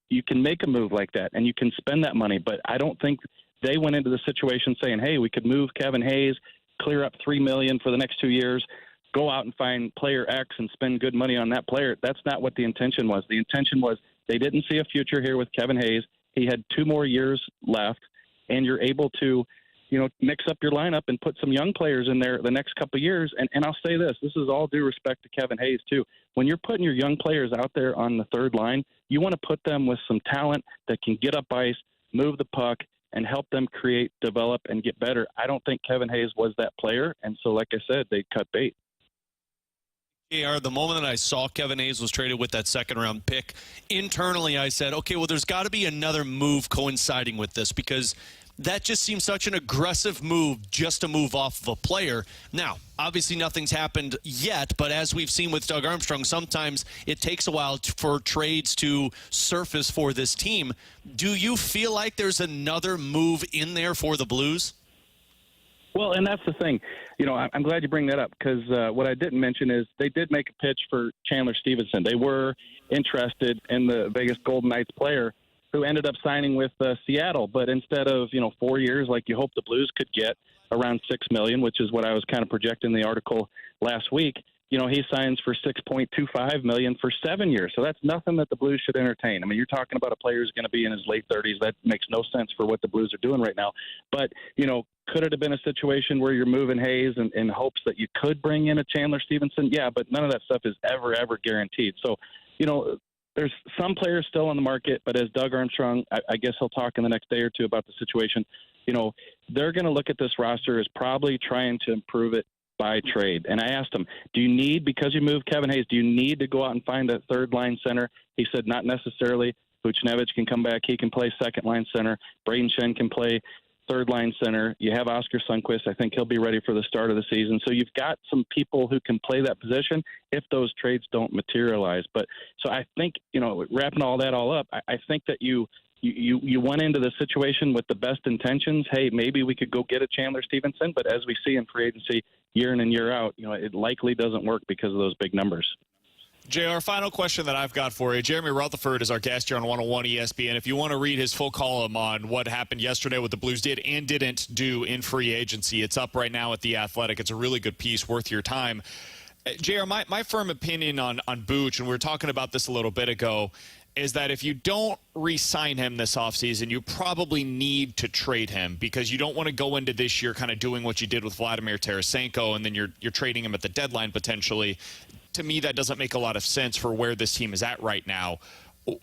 you can make a move like that, and you can spend that money. But I don't think they went into the situation saying, hey, we could move Kevin Hayes, clear up $3 million for the next 2 years, go out and find player X and spend good money on that player. That's not what the intention was. The intention was they didn't see a future here with Kevin Hayes. He had 2 more years left, and you're able to, mix up your lineup and put some young players in there the next couple of years. And I'll say this is all due respect to Kevin Hayes, too. When you're putting your young players out there on the third line, you want to put them with some talent that can get up ice, move the puck, and help them create, develop, and get better. I don't think Kevin Hayes was that player. And so, like I said, they cut bait. The moment that I saw Kevin Hayes was traded with that second-round pick, internally I said, okay, well, there's got to be another move coinciding with this, because that just seems such an aggressive move just to move off of a player. Now, obviously nothing's happened yet, but as we've seen with Doug Armstrong, sometimes it takes a while for trades to surface for this team. Do you feel like there's another move in there for the Blues? Well, and that's the thing. I'm glad you bring that up, because what I didn't mention is they did make a pitch for Chandler Stevenson. They were interested in the Vegas Golden Knights player who ended up signing with Seattle. But instead of, 4 years like you hope the Blues could get, around $6 million, which is what I was kind of projecting in the article last week, he signs for $6.25 million for 7 years. So that's nothing that the Blues should entertain. I mean, you're talking about a player who's going to be in his late 30s. That makes no sense for what the Blues are doing right now. But, could it have been a situation where you're moving Hayes in hopes that you could bring in a Chandler Stevenson? Yeah, but none of that stuff is ever guaranteed. So, there's some players still on the market, but as Doug Armstrong, I guess he'll talk in the next day or two about the situation, they're going to look at this roster as probably trying to improve it by trade. And I asked him, because you moved Kevin Hayes, do you need to go out and find a third-line center? He said not necessarily. Buchinger can come back. He can play second-line center. Braden Shen can play third-line center. You have Oscar Sundqvist. I think he'll be ready for the start of the season. So you've got some people who can play that position if those trades don't materialize. But so I think, wrapping all that up, I think that you went into the situation with the best intentions. Hey, maybe we could go get a Chandler Stevenson. But as we see in free agency year in and year out, it likely doesn't work because of those big numbers. JR, final question that I've got for you. Jeremy Rutherford is our guest here on 101 ESPN. If you want to read his full column on what happened yesterday, what the Blues did and didn't do in free agency, it's up right now at The Athletic. It's a really good piece, worth your time. JR, my firm opinion on Buch, and we were talking about this a little bit ago, is that if you don't re-sign him this offseason, you probably need to trade him because you don't want to go into this year kind of doing what you did with Vladimir Tarasenko, and then you're trading him at the deadline potentially. To me, that doesn't make a lot of sense for where this team is at right now.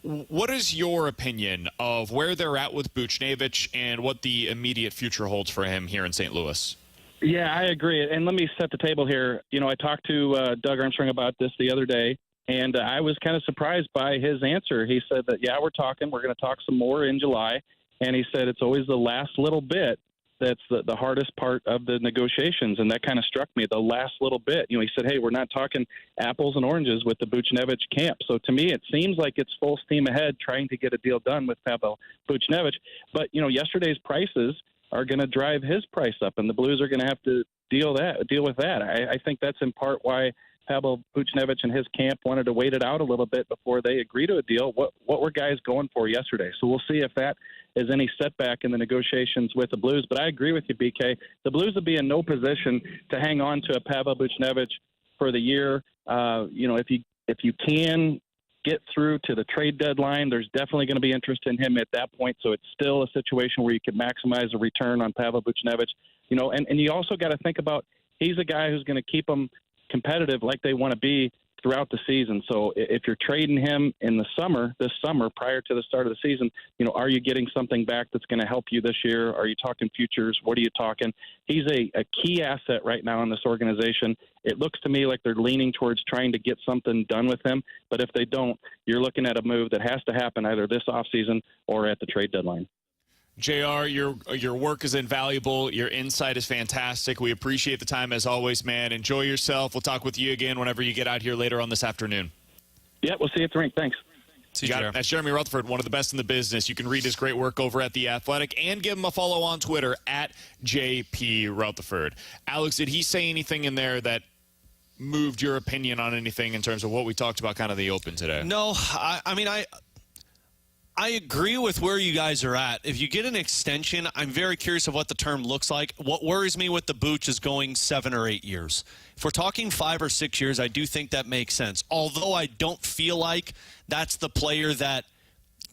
What is your opinion of where they're at with Buchinger and what the immediate future holds for him here in St. Louis? Yeah, I agree. And let me set the table here. You know, I talked to Doug Armstrong about this the other day, and I was kind of surprised by his answer. He said that, yeah, we're going to talk some more in July. And he said it's always the last little bit that's the hardest part of the negotiations, and that kind of struck me, the last little bit. You know, he said, hey, we're not talking apples and oranges with the Buchinger camp. So to me, it seems like it's full steam ahead trying to get a deal done with Pavel Buchinger. But, you know, yesterday's prices are going to drive his price up, and the Blues are going to have to deal with that. I think that's in part why Pavel Buchinger and his camp wanted to wait it out a little bit before they agree to a deal. What were guys going for yesterday? So we'll see if that is any setback in the negotiations with the Blues. But I agree with you, BK. The Blues will be in no position to hang on to a Pavel Buchinger for the year. You know, if you can get through to the trade deadline, there's definitely going to be interest in him at that point. So it's still a situation where you could maximize a return on Pavel Buchinger. You know, and you also got to think about he's a guy who's going to keep them competitive like they want to be throughout the season. So if you're trading him in this summer, prior to the start of the season, you know, are you getting something back that's going to help you this year? Are you talking futures? What are you talking? He's a key asset right now in this organization. It looks to me like they're leaning towards trying to get something done with him. But if they don't, you're looking at a move that has to happen either this offseason or at the trade deadline. JR, your work is invaluable. Your insight is fantastic. We appreciate the time as always, man. Enjoy yourself. We'll talk with you again whenever you get out here later on this afternoon. Yeah, we'll see you at the rink. Thanks. You got it. That's Jeremy Rutherford, one of the best in the business. You can read his great work over at The Athletic and give him a follow on Twitter at JP Rutherford. Alex, did he say anything in there that moved your opinion on anything in terms of what we talked about kind of the open today? No, I agree with where you guys are at. If you get an extension, I'm very curious of what the term looks like. What worries me with the Buch is going 7 or 8 years. If we're talking 5 or 6 years, I do think that makes sense. Although I don't feel like that's the player that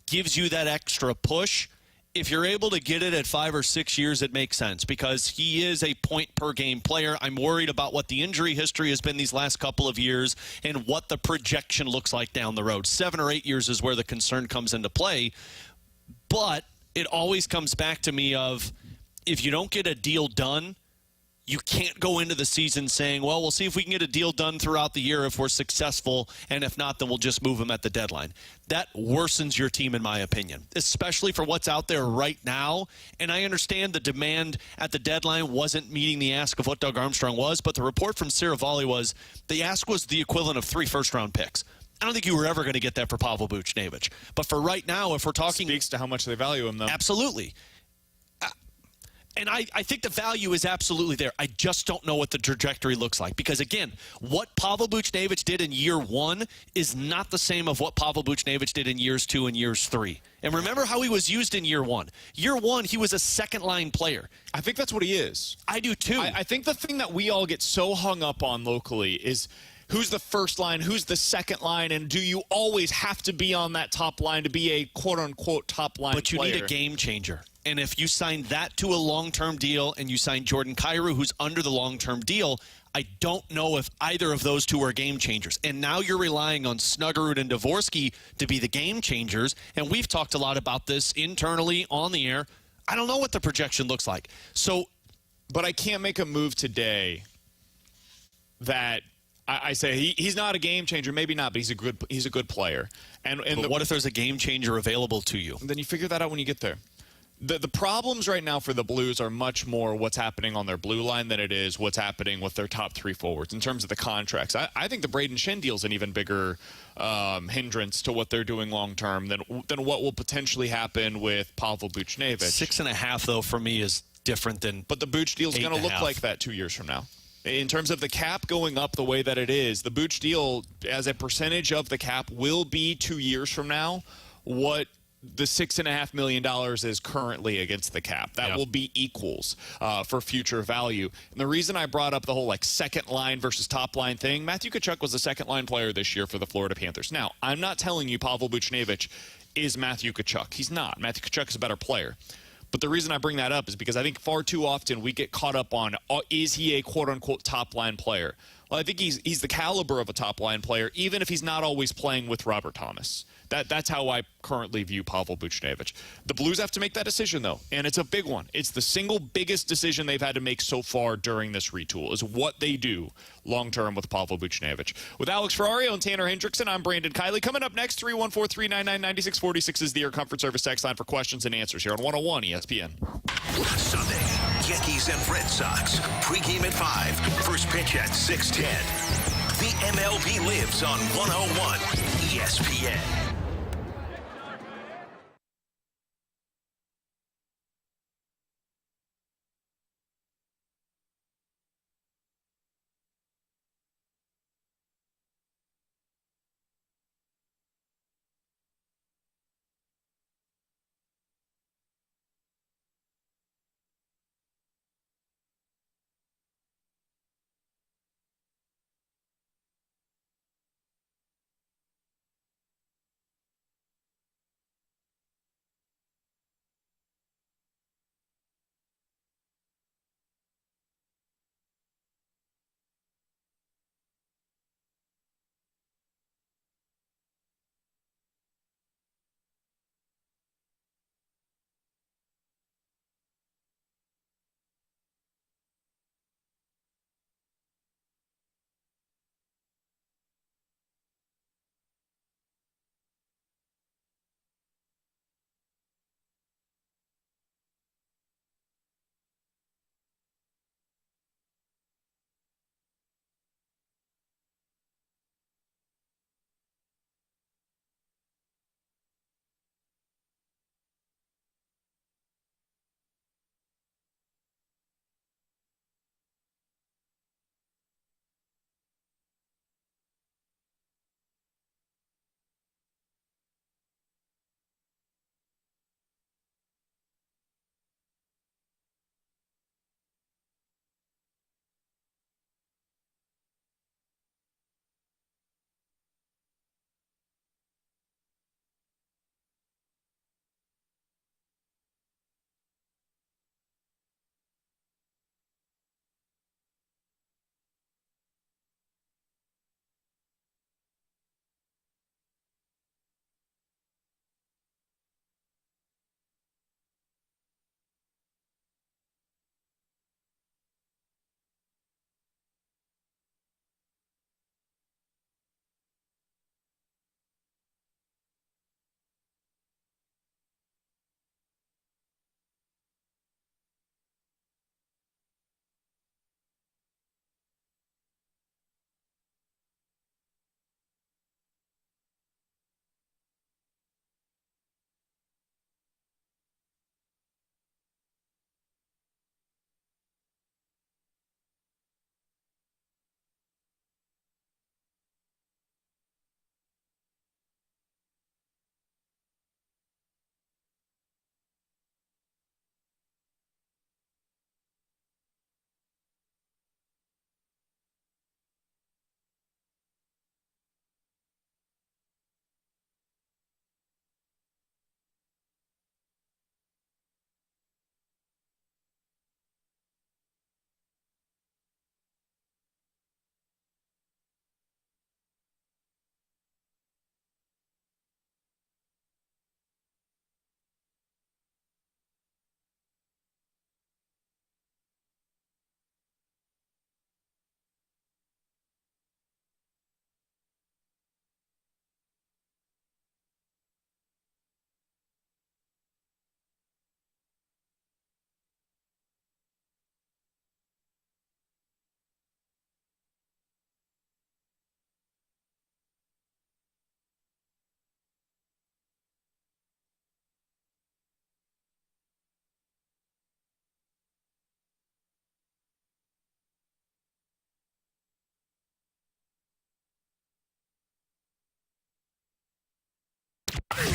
gives you that extra push. If you're able to get it at 5 or 6 years, it makes sense because he is a point-per-game player. I'm worried about what the injury history has been these last couple of years and what the projection looks like down the road. 7 or 8 years is where the concern comes into play. But it always comes back to me of if you don't get a deal done, you can't go into the season saying, well, we'll see if we can get a deal done throughout the year if we're successful, and if not, then we'll just move him at the deadline. That worsens your team, in my opinion, especially for what's out there right now. And I understand the demand at the deadline wasn't meeting the ask of what Doug Armstrong was, but the report from Saravalli was the ask was the equivalent of 3 first-round picks. I don't think you were ever going to get that for Pavel Buchinger. But for right now, if we're talking... Speaks to how much they value him, though. Absolutely. And I think the value is absolutely there. I just don't know what the trajectory looks like. Because, again, what Pavel Buchinger did in year 1 is not the same of what Pavel Buchinger did in years 2 and years 3. And remember how he was used in year 1. Year 1, he was a second-line player. I think that's what he is. I do, too. I think the thing that we all get so hung up on locally is who's the first line, who's the second line, and do you always have to be on that top line to be a quote-unquote top-line player? But you need a game changer. And if you sign that to a long-term deal and you sign Jordan Kyrou, who's under the long-term deal, I don't know if either of those two are game changers. And now you're relying on Snuggerud and Dvorsky to be the game changers. And we've talked a lot about this internally on the air. I don't know what the projection looks like. So, but I can't make a move today that I say he's not a game changer. Maybe not, but he's a good player. And what if there's a game changer available to you? Then you figure that out when you get there. The problems right now for the Blues are much more what's happening on their blue line than it is what's happening with their top 3 forwards in terms of the contracts. I think the Braden Shen deal is an even bigger hindrance to what they're doing long term than what will potentially happen with Pavel Buchinger. 6.5, though, for me is different than. But the Buch deal is going to look like that 2 years from now. In terms of the cap going up the way that it is, the Buch deal as a percentage of the cap will be 2 years from now what the $6.5 million is currently against the cap. That will be equals for future value. And the reason I brought up the whole second line versus top line thing, Matthew Tkachuk was a second line player this year for the Florida Panthers. Now, I'm not telling you Pavel Buchnevich is Matthew Tkachuk. He's not. Matthew Tkachuk is a better player. But the reason I bring that up is because I think far too often we get caught up on, is he a quote-unquote top-line player? Well, I think he's the caliber of a top-line player, even if he's not always playing with Robert Thomas. That's how I currently view Pavel Buchnevich. The Blues have to make that decision, though, and it's a big one. It's the single biggest decision they've had to make so far during this retool, is what they do long-term with Pavel Buchnevich. With Alex Ferrario and Tanner Hendrickson, I'm Brandon Kiley. Coming up next, 314-399-9646 is the Air Comfort Service text line for questions and answers here on 101 ESPN. Sunday, Yankees and Red Sox. Pre-game at 5, first pitch at 6:10. The MLB lives on 101 ESPN.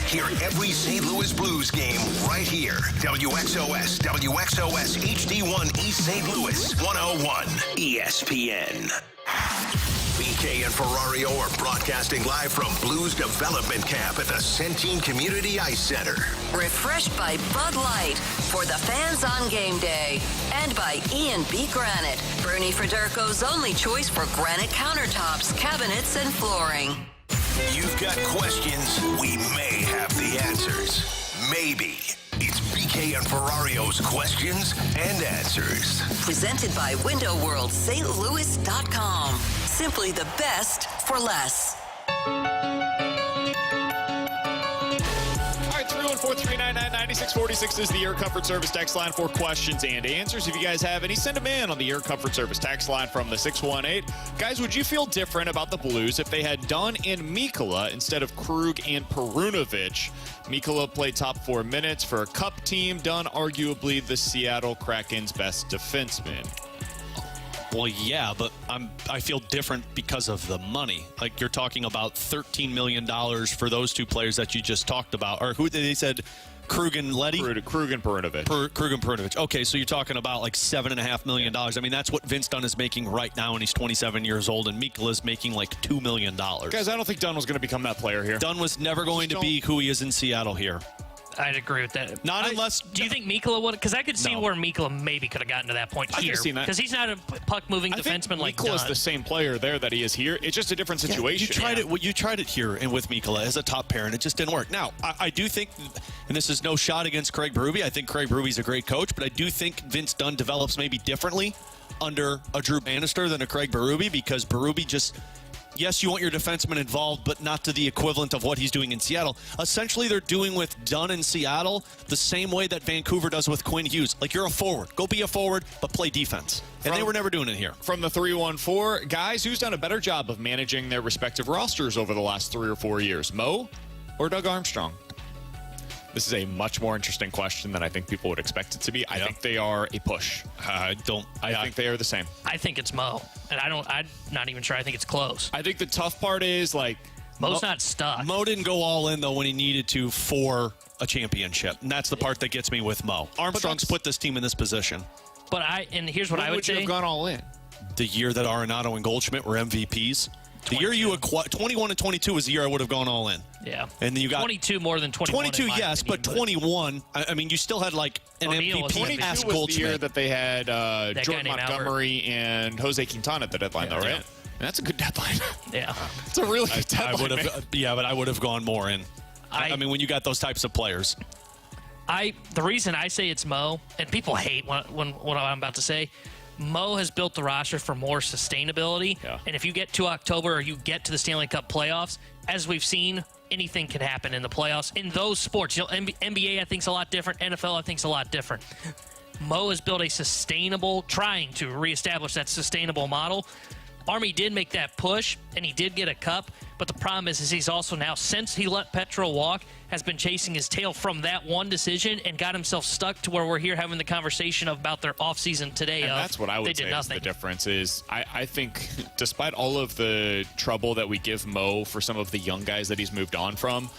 Hear every St. Louis Blues game right here. WXOS HD1 East St. Louis, 101 ESPN. BK and Ferrario are broadcasting live from Blues Development Camp at the Centene Community Ice Center. Refreshed by Bud Light for the fans on game day. And by E&B Granite, Bernie Federko's only choice for granite countertops, cabinets, and flooring. You've got questions, we may have the answers. Maybe. It's BK and Ferrario's Questions and Answers. Presented by Window World St. Louis.com. Simply the best for less. All right, 314-399-9646 is the Air Comfort Service text line for questions and answers. If you guys have any, send them in on the Air Comfort Service text line from the 618. Guys, would you feel different about the Blues if they had Dunn and Mikkola instead of Krug and Perunovic? Mikkola played top 4 minutes for a cup team. Dunn, arguably the Seattle Kraken's best defenseman. Well, yeah, but I feel different because of the money. Like, you're talking about $13 million for those two players that you just talked about. Or who they said, Krug and Leddy? Krug and Perunovic. Krug and Perunovic. Okay, so you're talking about like $7.5 million. I mean, that's what Vince Dunn is making right now, and he's 27 years old, and Mikkola's making like $2 million. Guys, I don't think Dunn was going to become that player here. Dunn was never going to be who he is in Seattle here. I'd agree with that. Not unless. Do you think Mikkola would? Because I could see where Mikkola maybe could have gotten to that point here. Because he's not a puck-moving defenseman like Dunn. Mikkola's the same player there that he is here. It's just a different situation. You tried it here and with Mikkola as a top pair, and it just didn't work. Now, I do think, and this is no shot against Craig Berube. I think Craig Berube's a great coach, but I do think Vince Dunn develops maybe differently under a Drew Bannister than a Craig Berube, because Berube just. Yes, you want your defenseman involved, but not to the equivalent of what he's doing in Seattle. Essentially, they're doing with Dunn in Seattle the same way that Vancouver does with Quinn Hughes. Like, you're a forward. Go be a forward, but play defense. And they were never doing it here. From the 314, guys, who's done a better job of managing their respective rosters over the last 3 or 4 years, Mo or Doug Armstrong? This is a much more interesting question than I think people would expect it to be. I think they are a push. I think they are the same. I think it's Mo, and I'm not even sure I think it's close. I think the tough part is, like, Mo's not stuck. Mo didn't go all in, though, when he needed to for a championship, and that's the part that gets me with Mo. Armstrong's put this team in this position. But here's what I would say. Would you have gone all in? The year that Arenado and Goldschmidt were MVPs. The year you acquired 21 and 22 was the year I would have gone all in. Yeah. And then you got 22 more than 21. 22, yes, but 21. I mean, you still had like an MVP. 22 was the year that they had Jordan Montgomery and Jose Quintana at the deadline, though, right? Yeah. And that's a good deadline. Yeah. It's a really good deadline. But I would have gone more in. I mean, when you got those types of players. The reason I say it's Mo, and people hate what I'm about to say, Mo has built the roster for more sustainability. Yeah. And if you get to October or you get to the Stanley Cup playoffs, as we've seen, anything can happen in the playoffs. In those sports, NBA I think is a lot different. NFL I think is a lot different. Mo has built trying to reestablish that sustainable model. Army did make that push, and he did get a cup. But the problem is he's also now, since he let Petro walk, has been chasing his tail from that one decision and got himself stuck to where we're here having the conversation about their offseason today. And that's what I would say is the difference is I think despite all of the trouble that we give Mo for some of the young guys that he's moved on from,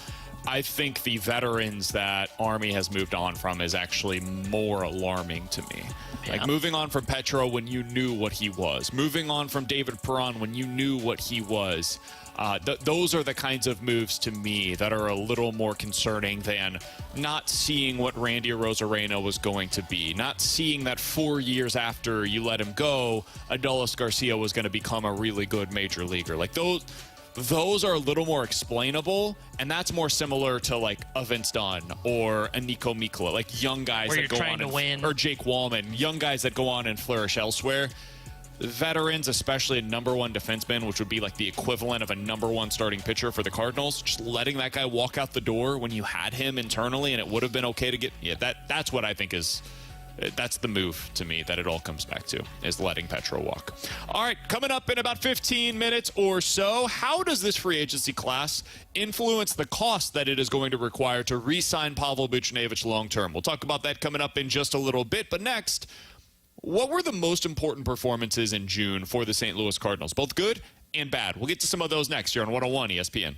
I think the veterans that Army has moved on from is actually more alarming to me. Yeah. Like moving on from Petro when you knew what he was. Moving on from David Perron when you knew what he was. Those are the kinds of moves to me that are a little more concerning than not seeing what Randy Arozarena was going to be. Not seeing that 4 years after you let him go, Adolis Garcia was going to become a really good major leaguer. Like those are a little more explainable, and that's more similar to like a Vince Dunn or a Nico Mikkola, like young guys that go on and win, or Jake Wallman, young guys that go on and flourish elsewhere. Veterans, especially a number one defenseman, which would be like the equivalent of a number one starting pitcher for the Cardinals, just letting that guy walk out the door when you had him internally and it would have been okay to get. Yeah, that's what I think is. That's the move to me that it all comes back to, is letting Petro walk. All right, coming up in about 15 minutes or so, how does this free agency class influence the cost that it is going to require to re-sign Pavel Buchnevich long-term? We'll talk about that coming up in just a little bit, but next, what were the most important performances in June for the St. Louis Cardinals, both good and bad? We'll get to some of those next here on 101 ESPN.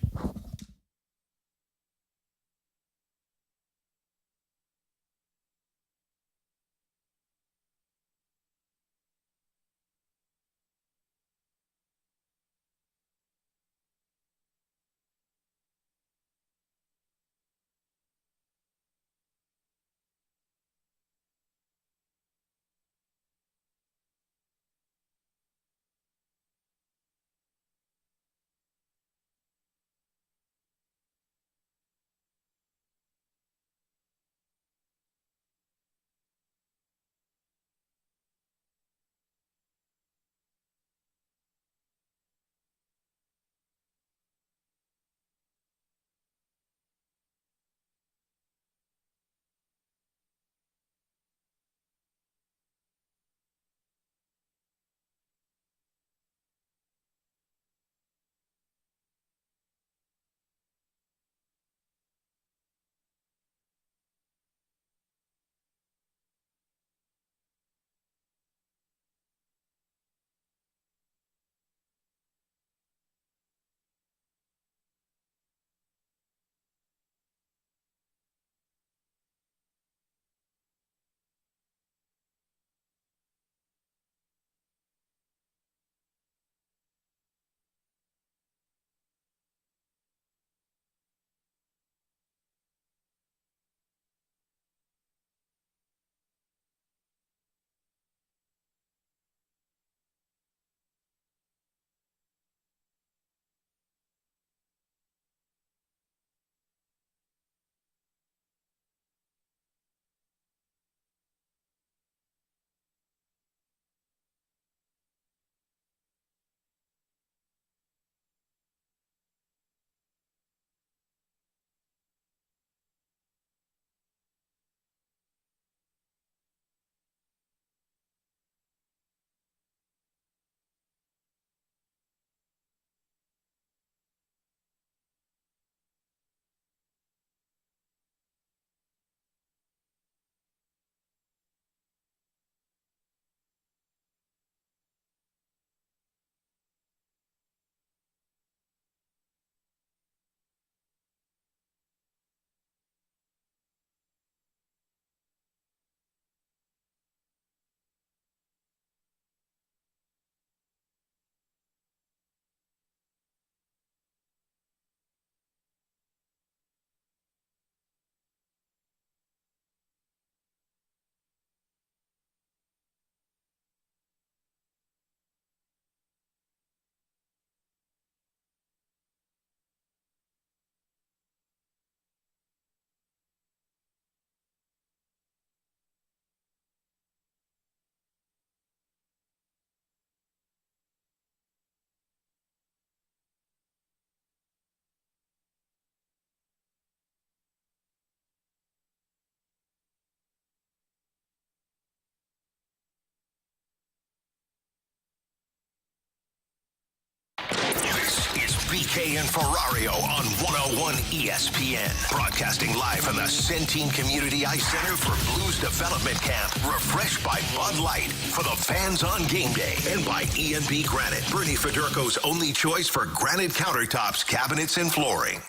BK and Ferrario on 101 ESPN. Broadcasting live from the Centene Community Ice Center for Blues Development Camp. Refreshed by Bud Light for the fans on game day. And by E&B Granite, Bernie Federko's only choice for granite countertops, cabinets, and flooring.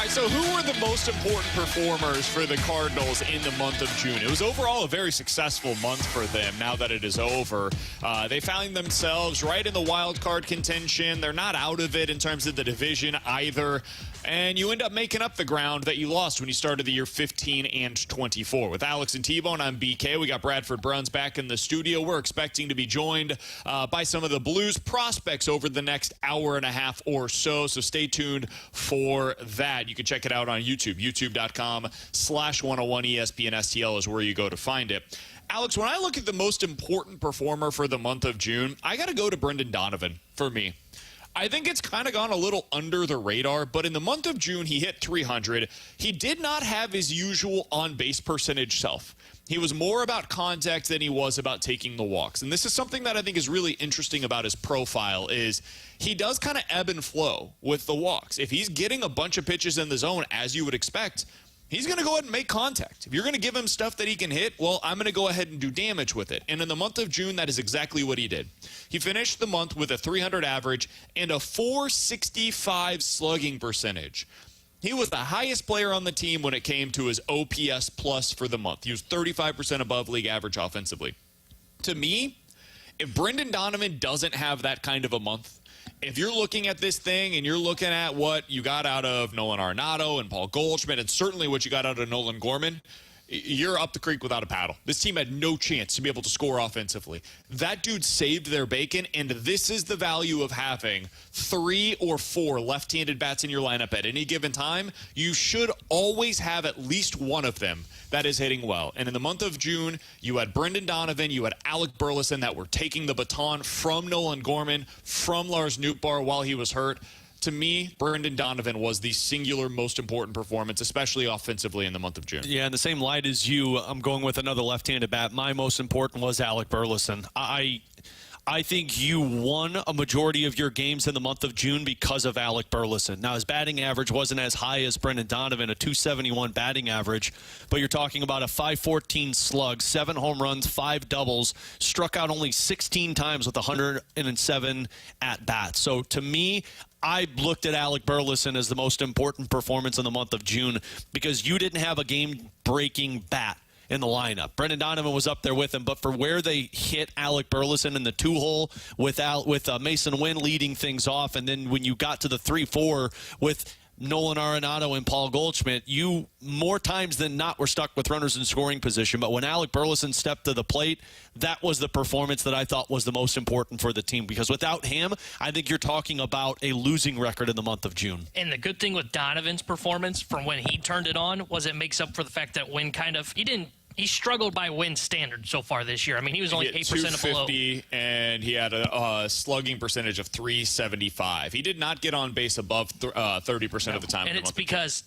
So who were the most important performers for the Cardinals in the month of June? It was overall a very successful month for them now that it is over. They found themselves right in the wild card contention. They're not out of it in terms of the division either. And you end up making up the ground that you lost when you started the year 15-24. With Alex and T-Bone, I'm BK. We got Bradford Bruns back in the studio. We're expecting to be joined by some of the Blues prospects over the next hour and a half or so. So stay tuned for that. You can check it out on YouTube. YouTube.com/101ESPN STL is where you go to find it. Alex, when I look at the most important performer for the month of June, I got to go to Brendan Donovan for me. I think it's kind of gone a little under the radar, but in the month of June, he hit 300. He did not have his usual on-base percentage self. He was more about contact than he was about taking the walks. And this is something that I think is really interesting about his profile is he does kind of ebb and flow with the walks. If he's getting a bunch of pitches in the zone, as you would expect, he's going to go ahead and make contact. If you're going to give him stuff that he can hit, well, I'm going to go ahead and do damage with it. And in the month of June, that is exactly what he did. He finished the month with a 300 average and a 465 slugging percentage. He was the highest player on the team when it came to his OPS plus for the month. He was 35% above league average offensively. To me, if Brendan Donovan doesn't have that kind of a month, if you're looking at this thing and you're looking at what you got out of Nolan Arenado and Paul Goldschmidt and certainly what you got out of Nolan Gorman, you're up the creek without a paddle. This team had no chance to be able to score offensively. That dude saved their bacon, and this is the value of having 3 or 4 left-handed bats in your lineup at any given time. You should always have at least one of them that is hitting well. And in the month of June, you had Brendan Donovan, you had Alec Burleson that were taking the baton from Nolan Gorman, from Lars Nootbaar while he was hurt. To me, Brendan Donovan was the singular most important performance, especially offensively in the month of June. Yeah, in the same light as you, I'm going with another left-handed bat. My most important was Alec Burleson. I think you won a majority of your games in the month of June because of Alec Burleson. Now, his batting average wasn't as high as Brendan Donovan, a 271 batting average, but you're talking about a 514 slug, 7 home runs, 5 doubles, struck out only 16 times with 107 at-bats. So to me, I looked at Alec Burleson as the most important performance in the month of June because you didn't have a game-breaking bat in the lineup. Brendan Donovan was up there with him, but for where they hit Alec Burleson in the 2-hole with Mason Wynn leading things off, and then when you got to the 3-4 with Nolan Arenado and Paul Goldschmidt, you more times than not were stuck with runners in scoring position. But when Alec Burleson stepped to the plate, that was the performance that I thought was the most important for the team. Because without him, I think you're talking about a losing record in the month of June. And the good thing with Donovan's performance from when he turned it on was it makes up for the fact that Wynn he struggled by Wynn standard so far this year. I mean, he was only 8% below. And he had a slugging percentage of 375. He did not get on base above 30% of the time. And it's because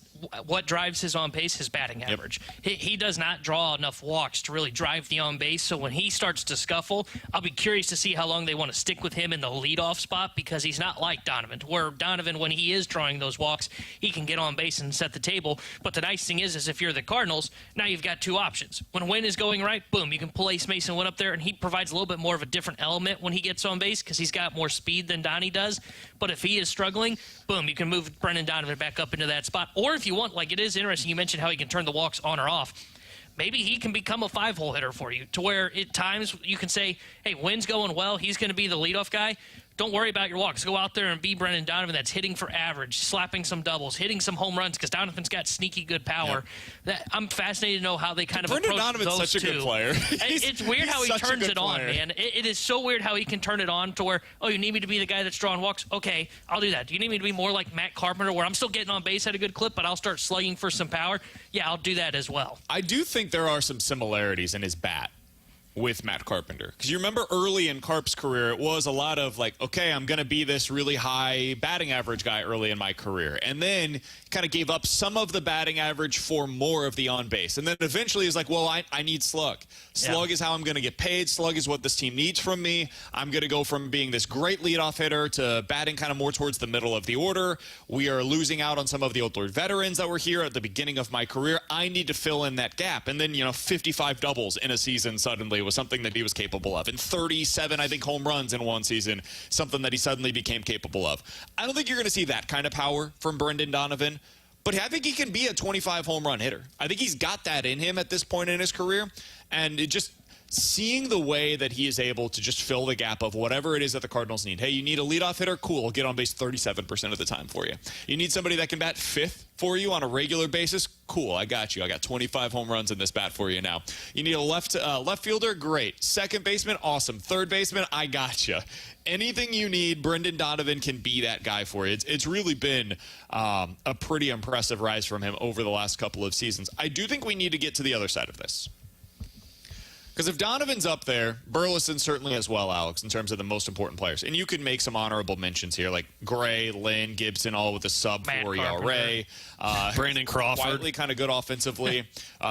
what drives his on base? His batting average. He does not draw enough walks to really drive the on base. So when he starts to scuffle, I'll be curious to see how long they want to stick with him in the leadoff spot because he's not like Donovan, where Donovan, when he is drawing those walks, he can get on base and set the table. But the nice thing is if you're the Cardinals, now you've got 2 options. When Wynn is going right, boom, you can place Mason Wynn up there, and he provides a little bit more of a different element when he gets on base because he's got more speed than Donnie does. But if he is struggling, boom, you can move Brendan Donovan back up into that spot. Or if you want, like it is interesting, you mentioned how he can turn the walks on or off. Maybe he can become a 5-hole hitter for you to where at times you can say, hey, Wynn's going well, he's going to be the leadoff guy. Don't worry about your walks. Go out there and be Brendan Donovan that's hitting for average, slapping some doubles, hitting some home runs because Donovan's got sneaky good power. I'm fascinated to know how they kind of approach Donovan's those such a good player. It's weird how he turns it on, man. It is so weird how he can turn it on to where, oh, you need me to be the guy that's drawing walks? Okay, I'll do that. Do you need me to be more like Matt Carpenter where I'm still getting on base at a good clip, but I'll start slugging for some power? Yeah, I'll do that as well. I do think there are some similarities in his bat with Matt Carpenter. Because you remember early in Carp's career, it was a lot of like, okay, I'm going to be this really high batting average guy early in my career. And then kind of gave up some of the batting average for more of the on base. And then eventually he's like, well, I need slug. Slug is how I'm going to get paid. Slug is what this team needs from me. I'm going to go from being this great leadoff hitter to batting kind of more towards the middle of the order. We are losing out on some of the older veterans that were here at the beginning of my career. I need to fill in that gap. And then, 55 doubles in a season suddenly was something that he was capable of. And 37, I think, home runs in one season, something that he suddenly became capable of. I don't think you're going to see that kind of power from Brendan Donovan, but I think he can be a 25 home run hitter. I think he's got that in him at this point in his career. And it just seeing the way that he is able to just fill the gap of whatever it is that the Cardinals need. Hey, you need a leadoff hitter? Cool. I'll get on base 37% of the time for you. You need somebody that can bat fifth for you on a regular basis? Cool. I got you. I got 25 home runs in this bat for you now. You need a left fielder? Great. Second baseman? Awesome. Third baseman? I got you. Anything you need, Brendan Donovan can be that guy for you. It's really been a pretty impressive rise from him over the last couple of seasons. I do think we need to get to the other side of this. Because if Donovan's up there, Burleson certainly as well, Alex, in terms of the most important players. And you could make some honorable mentions here, like Gray, Lynn, Gibson, all with a sub-4 ERA. Brandon Crawford. Quietly kind of good offensively.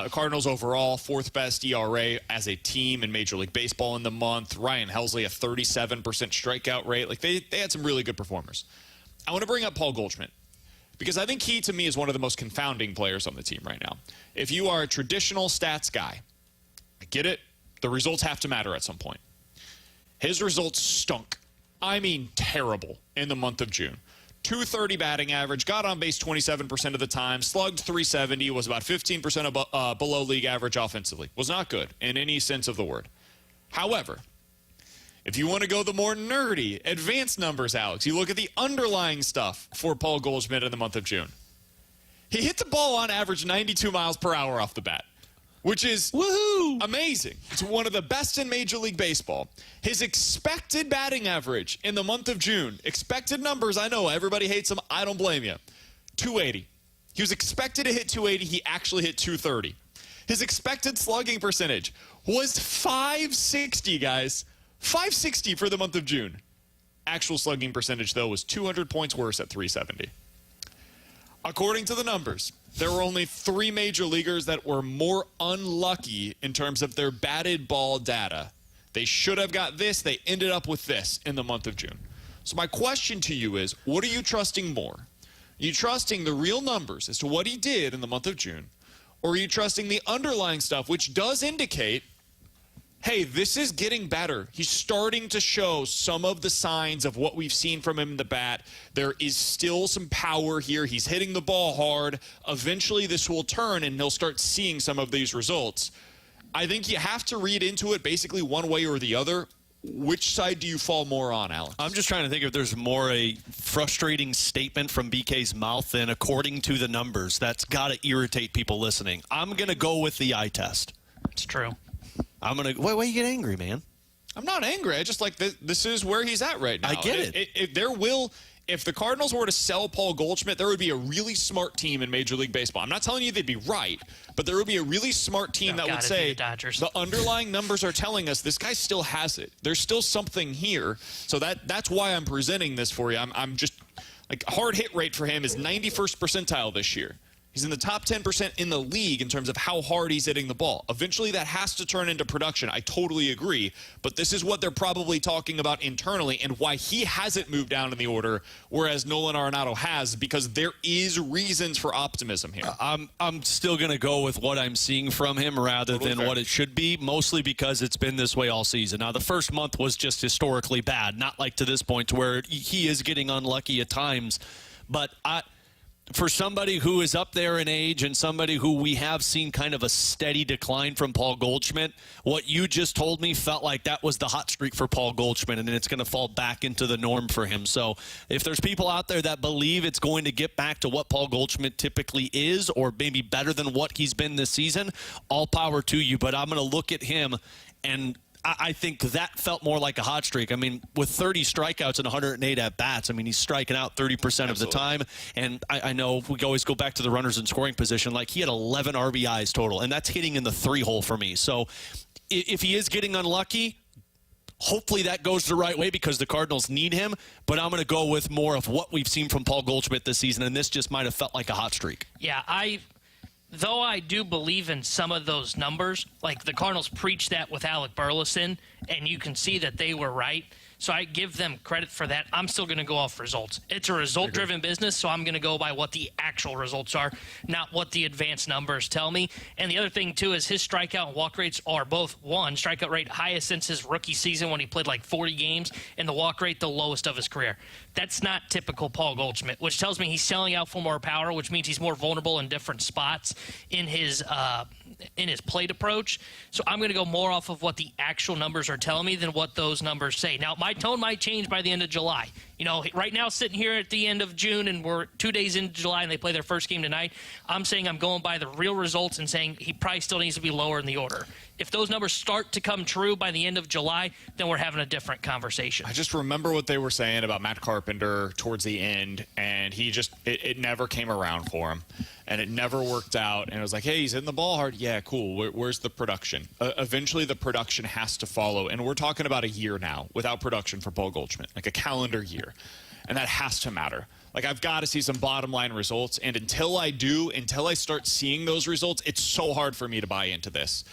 Cardinals overall, fourth best ERA as a team in Major League Baseball in the month. Ryan Helsley, a 37% strikeout rate. Like they had some really good performers. I want to bring up Paul Goldschmidt, because I think he, to me, is one of the most confounding players on the team right now. If you are a traditional stats guy, I get it. The results have to matter at some point. His results stunk. I mean, terrible in the month of June. 230 batting average, got on base 27% of the time, slugged 370, was about 15% below league average offensively. Was not good in any sense of the word. However, if you want to go the more nerdy, advanced numbers, Alex, you look at the underlying stuff for Paul Goldschmidt in the month of June. He hit the ball on average 92 miles per hour off the bat, which is amazing. It's one of the best in Major League Baseball. His expected batting average in the month of June, expected numbers, I know everybody hates them. I don't blame you. 280. He was expected to hit 280. He actually hit 230. His expected slugging percentage was 560, guys. 560 for the month of June. Actual slugging percentage, though, was 200 points worse at 370. According to the numbers, there were only 3 major leaguers that were more unlucky in terms of their batted ball data. They should have got this. They ended up with this in the month of June. So my question to you is, what are you trusting more? Are you trusting the real numbers as to what he did in the month of June? Or are you trusting the underlying stuff, which does indicate, hey, this is getting better. He's starting to show some of the signs of what we've seen from him in the bat. There is still some power here. He's hitting the ball hard. Eventually this will turn and he'll start seeing some of these results. I think you have to read into it basically one way or the other. Which side do you fall more on, Alex? I'm just trying to think if there's more a frustrating statement from BK's mouth than according to the numbers. That's got to irritate people listening. I'm going to go with the eye test. It's true. I'm going to... Why you get angry, man? I'm not angry. I just like this is where he's at right now. I get it. If the Cardinals were to sell Paul Goldschmidt, there would be a really smart team in Major League Baseball. I'm not telling you they'd be right, but there would be a really smart team that would say the underlying numbers are telling us this guy still has it. There's still something here. So that's why I'm presenting this for you. I'm just like hard hit rate for him is 91st percentile this year. He's in the top 10% in the league in terms of how hard he's hitting the ball. Eventually, that has to turn into production. I totally agree. But this is what they're probably talking about internally and why he hasn't moved down in the order, whereas Nolan Arenado has, because there is reasons for optimism here. I'm still going to go with what I'm seeing from him rather than what it should be, mostly because it's been this way all season. Now, the first month was just historically bad, not like to this point to where he is getting unlucky at times. But for somebody who is up there in age and somebody who we have seen kind of a steady decline from Paul Goldschmidt, what you just told me felt like that was the hot streak for Paul Goldschmidt, and then it's going to fall back into the norm for him. So if there's people out there that believe it's going to get back to what Paul Goldschmidt typically is, or maybe better than what he's been this season, all power to you. But I'm going to look at him, and I think that felt more like a hot streak. I mean, with 30 strikeouts and 108 at-bats, I mean, he's striking out 30% of the time. And I know we always go back to the runners in scoring position. Like, he had 11 RBIs total, and that's hitting in the 3-hole for me. So if he is getting unlucky, hopefully that goes the right way because the Cardinals need him. But I'm going to go with more of what we've seen from Paul Goldschmidt this season, and this just might have felt like a hot streak. Yeah, though I do believe in some of those numbers, like the Cardinals preached that with Alec Burleson, and you can see that they were right. So I give them credit for that. I'm still going to go off results. It's a result-driven business, so I'm going to go by what the actual results are, not what the advanced numbers tell me. And the other thing, too, is his strikeout and walk rates are both, one, strikeout rate highest since his rookie season when he played like 40 games, and the walk rate the lowest of his career. That's not typical Paul Goldschmidt, which tells me he's selling out for more power, which means he's more vulnerable in different spots in his plate approach. So I'm going to go more off of what the actual numbers are telling me than what those numbers say. Now, my tone might change by the end of July. You know, right now, sitting here at the end of June, and we're 2 days into July, and they play their first game tonight, I'm saying I'm going by the real results and saying he probably still needs to be lower in the order. If those numbers start to come true by the end of July, then we're having a different conversation. I just remember what they were saying about Matt Carpenter towards the end, and he just it never came around for him, and it never worked out. And it was like, hey, he's hitting the ball hard. Yeah, cool. Where's the production? Eventually, the production has to follow, and we're talking about a year now without production for Paul Goldschmidt, like a calendar year, and that has to matter. Like, I've got to see some bottom line results, and until I start seeing those results, it's so hard for me to buy into this.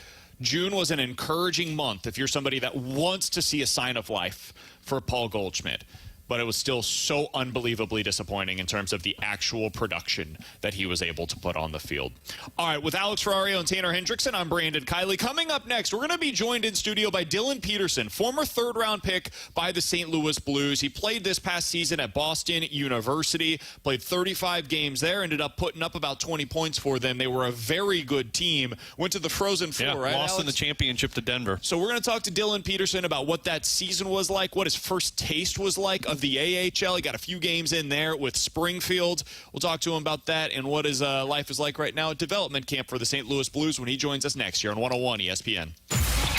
June was an encouraging month if you're somebody that wants to see a sign of life for Paul Goldschmidt. But it was still so unbelievably disappointing in terms of the actual production that he was able to put on the field. All right, with Alex Ferrario and Tanner Hendrickson, I'm Brandon Kiley. Coming up next, we're going to be joined in studio by Dylan Peterson, former third-round pick by the St. Louis Blues. He played this past season at Boston University, played 35 games there, ended up putting up about 20 points for them. They were a very good team. Went to the Frozen Four, right, lost Alex? in the championship to Denver. So we're going to talk to Dylan Peterson about what that season was like, what his first taste was like of the AHL. He got a few games in there with Springfield. We'll talk to him about that and what his life is like right now at development camp for the St. Louis Blues when he joins us next year on 101 ESPN.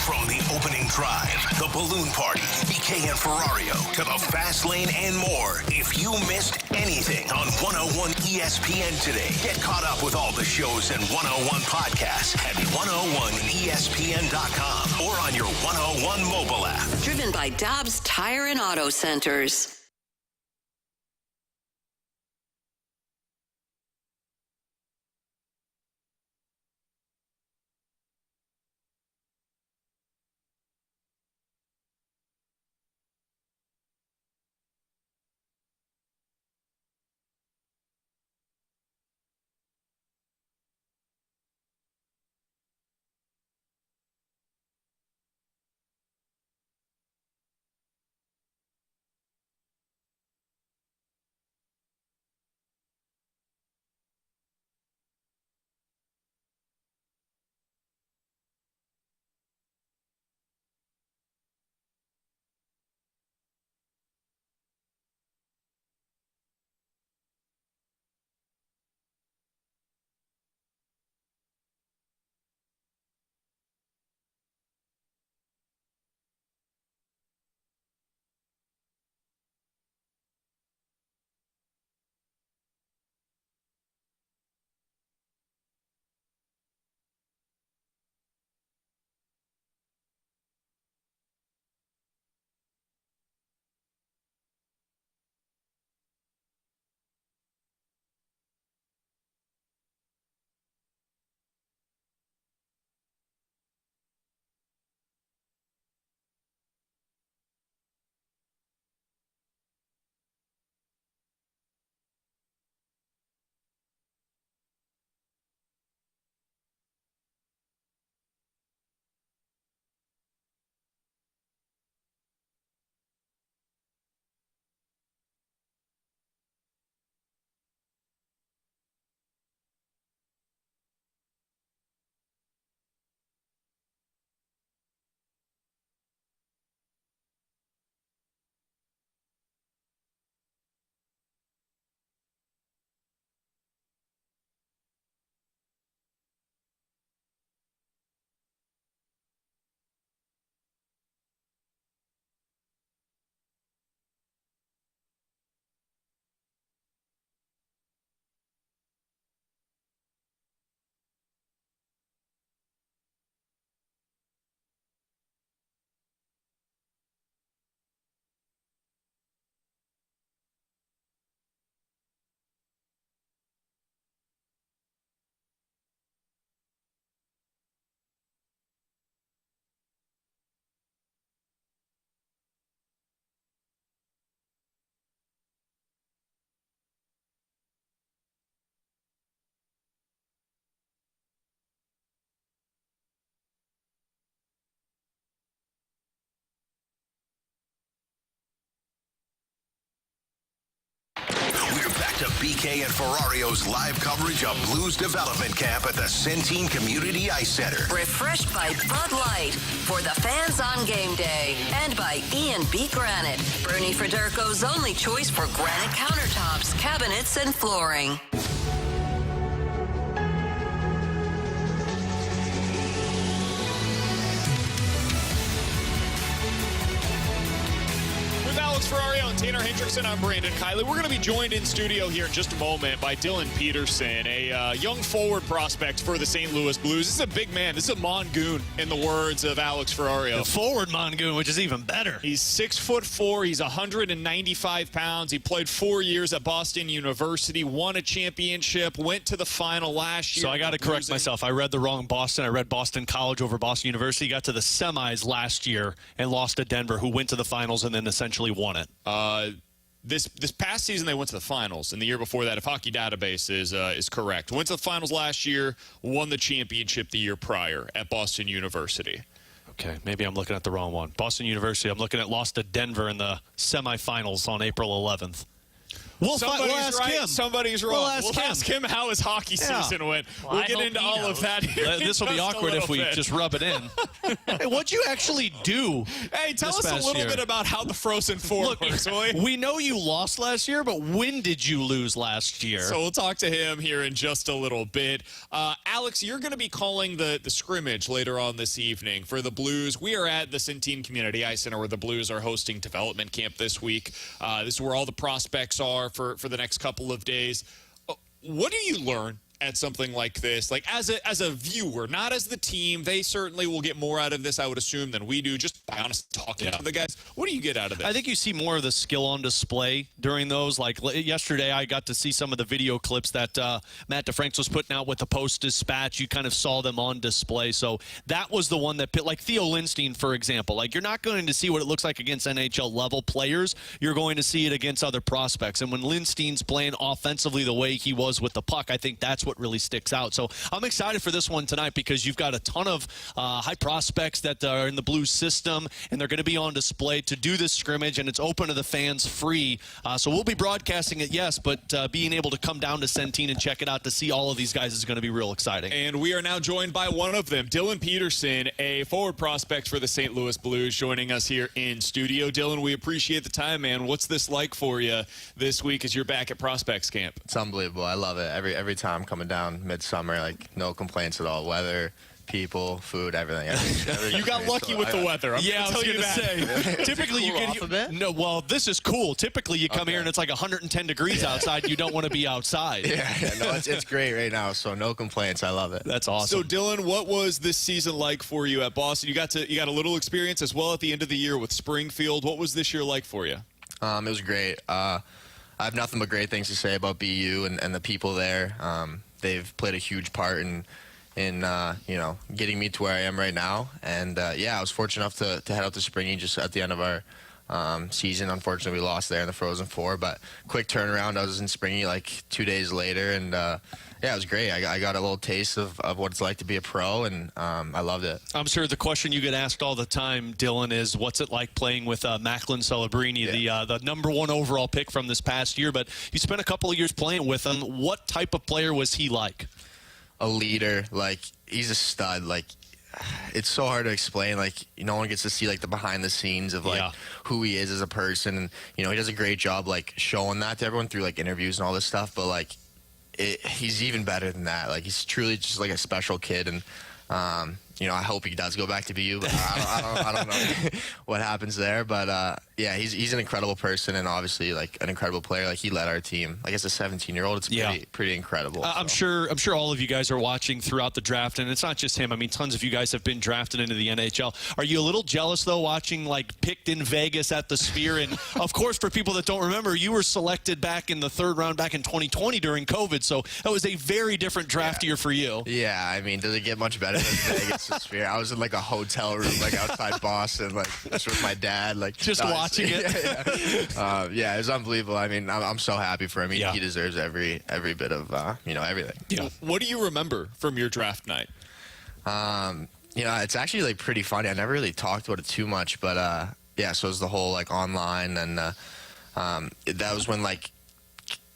From the opening drive, the balloon party, BK and Ferrario, to the fast lane and more. If you missed anything on 101 ESPN today, get caught up with all the shows and 101 podcasts at 101ESPN.com or on your 101 mobile app. Driven by Dobbs Tire and Auto Centers. BK and Ferrario's live coverage of Blues development camp at the Centene Community Ice Center. Refreshed by Bud Light for the fans on game day. And by E&B Granite, Bernie Federko's only choice for granite countertops, cabinets, and flooring. Alex Ferrario and Tanner Hendrickson. I'm Brandon Kiley. We're going to be joined in studio here in just a moment by Dylan Peterson, a young forward prospect for the St. Louis Blues. This is a big man. This is a mongoon, in the words of Alex Ferrario. A forward mongoon, which is even better. He's 6'4". He's 195 pounds. He played 4 years at Boston University, won a championship, went to the final last year. So I got to correct myself. I read the wrong Boston. I read Boston College over Boston University. Got to the semis last year and lost to Denver, who went to the finals and then essentially won it. This past season they went to the finals, and the year before that, if Hockey Database is correct, went to the finals last year, won the championship the year prior at Boston University. Okay, maybe I'm looking at the wrong one. Boston University, I'm looking at lost to Denver in the semifinals on April 11th. We'll ask right, him. Somebody's wrong. We'll ask him how his hockey season went. We'll get into all of that here. This will be awkward if we just rub it in. Hey, what'd you actually do? Hey, tell us a little bit about how the Frozen Four works, will you? We know you lost last year, but when did you lose last year? So we'll talk to him here in just a little bit. Alex, you're going to be calling the scrimmage later on this evening for the Blues. We are at the Centene Community Ice Center where the Blues are hosting development camp this week. This is where all the prospects are for the next couple of days. What do you learn at something like this? Like as a viewer, not as the team. They certainly will get more out of this, I would assume, than we do, just by honest talking to the guys. What do you get out of this? I think you see more of the skill on display during those. Like yesterday, I got to see some of the video clips that Matt DeFranks was putting out with the Post-Dispatch. You kind of saw them on display. So that was the one that, like Theo Lindstein, for example. Like you're not going to see what it looks like against NHL-level players. You're going to see it against other prospects. And when Lindstein's playing offensively the way he was with the puck, I think that's what really sticks out. So I'm excited for this one tonight because you've got a ton of high prospects that are in the Blues system, and they're going to be on display to do this scrimmage, and it's open to the fans free. So we'll be broadcasting it, yes, but being able to come down to Centene and check it out to see all of these guys is going to be real exciting. And we are now joined by one of them, Dylan Peterson, a forward prospect for the St. Louis Blues, joining us here in studio. Dylan, we appreciate the time, man. What's this like for you this week as you're back at Prospects Camp? It's unbelievable. I love it. Every time coming down midsummer, like no complaints at all. Weather, people, food, everything. You got lucky with the weather. I was going to say. Typically, you get no. Well, this is cool. Typically, you come here and it's like 110 degrees outside. You don't want to be outside. No, it's great right now. So no complaints. I love it. That's awesome. So Dylan, what was this season like for you at Boston? You got a little experience as well at the end of the year with Springfield. What was this year like for you? It was great. I have nothing but great things to say about BU and the people there. They've played a huge part in getting me to where I am right now. And I was fortunate enough to head out to Springy just at the end of our season. Unfortunately, we lost there in the Frozen Four, but quick turnaround. I was in Springy like 2 days later, and it was great. I got a little taste of what it's like to be a pro, and I loved it. I'm sure the question you get asked all the time, Dylan, is what's it like playing with Macklin Celebrini, the number one overall pick from this past year, but you spent a couple of years playing with him. What type of player was he like? A leader. Like, he's a stud. Like, it's so hard to explain. Like, no one gets to see like the behind the scenes of like who he is as a person, and he does a great job like showing that to everyone through like interviews and all this stuff. But like, he's even better than that. Like, he's truly just like a special kid, and I hope he does go back to BU, but I don't know what happens there. But he's an incredible person, and obviously like an incredible player. Like, he led our team. Like, as a 17-year-old, it's pretty incredible. I'm sure all of you guys are watching throughout the draft, and it's not just him. I mean, tons of you guys have been drafted into the NHL. Are you a little jealous though, watching like picked in Vegas at the Sphere? And of course, for people that don't remember, you were selected back in the third round back in 2020 during COVID, so that was a very different draft year for you. Yeah, I mean, does it get much better than Vegas? Sphere. I was in like a hotel room, like outside Boston, like just with my dad, like just watching it. It was unbelievable. I mean, I'm so happy for him. He deserves every bit of everything. Yeah. What do you remember from your draft night? It's actually like pretty funny. I never really talked about it too much, but so it was the whole like online, and that was when like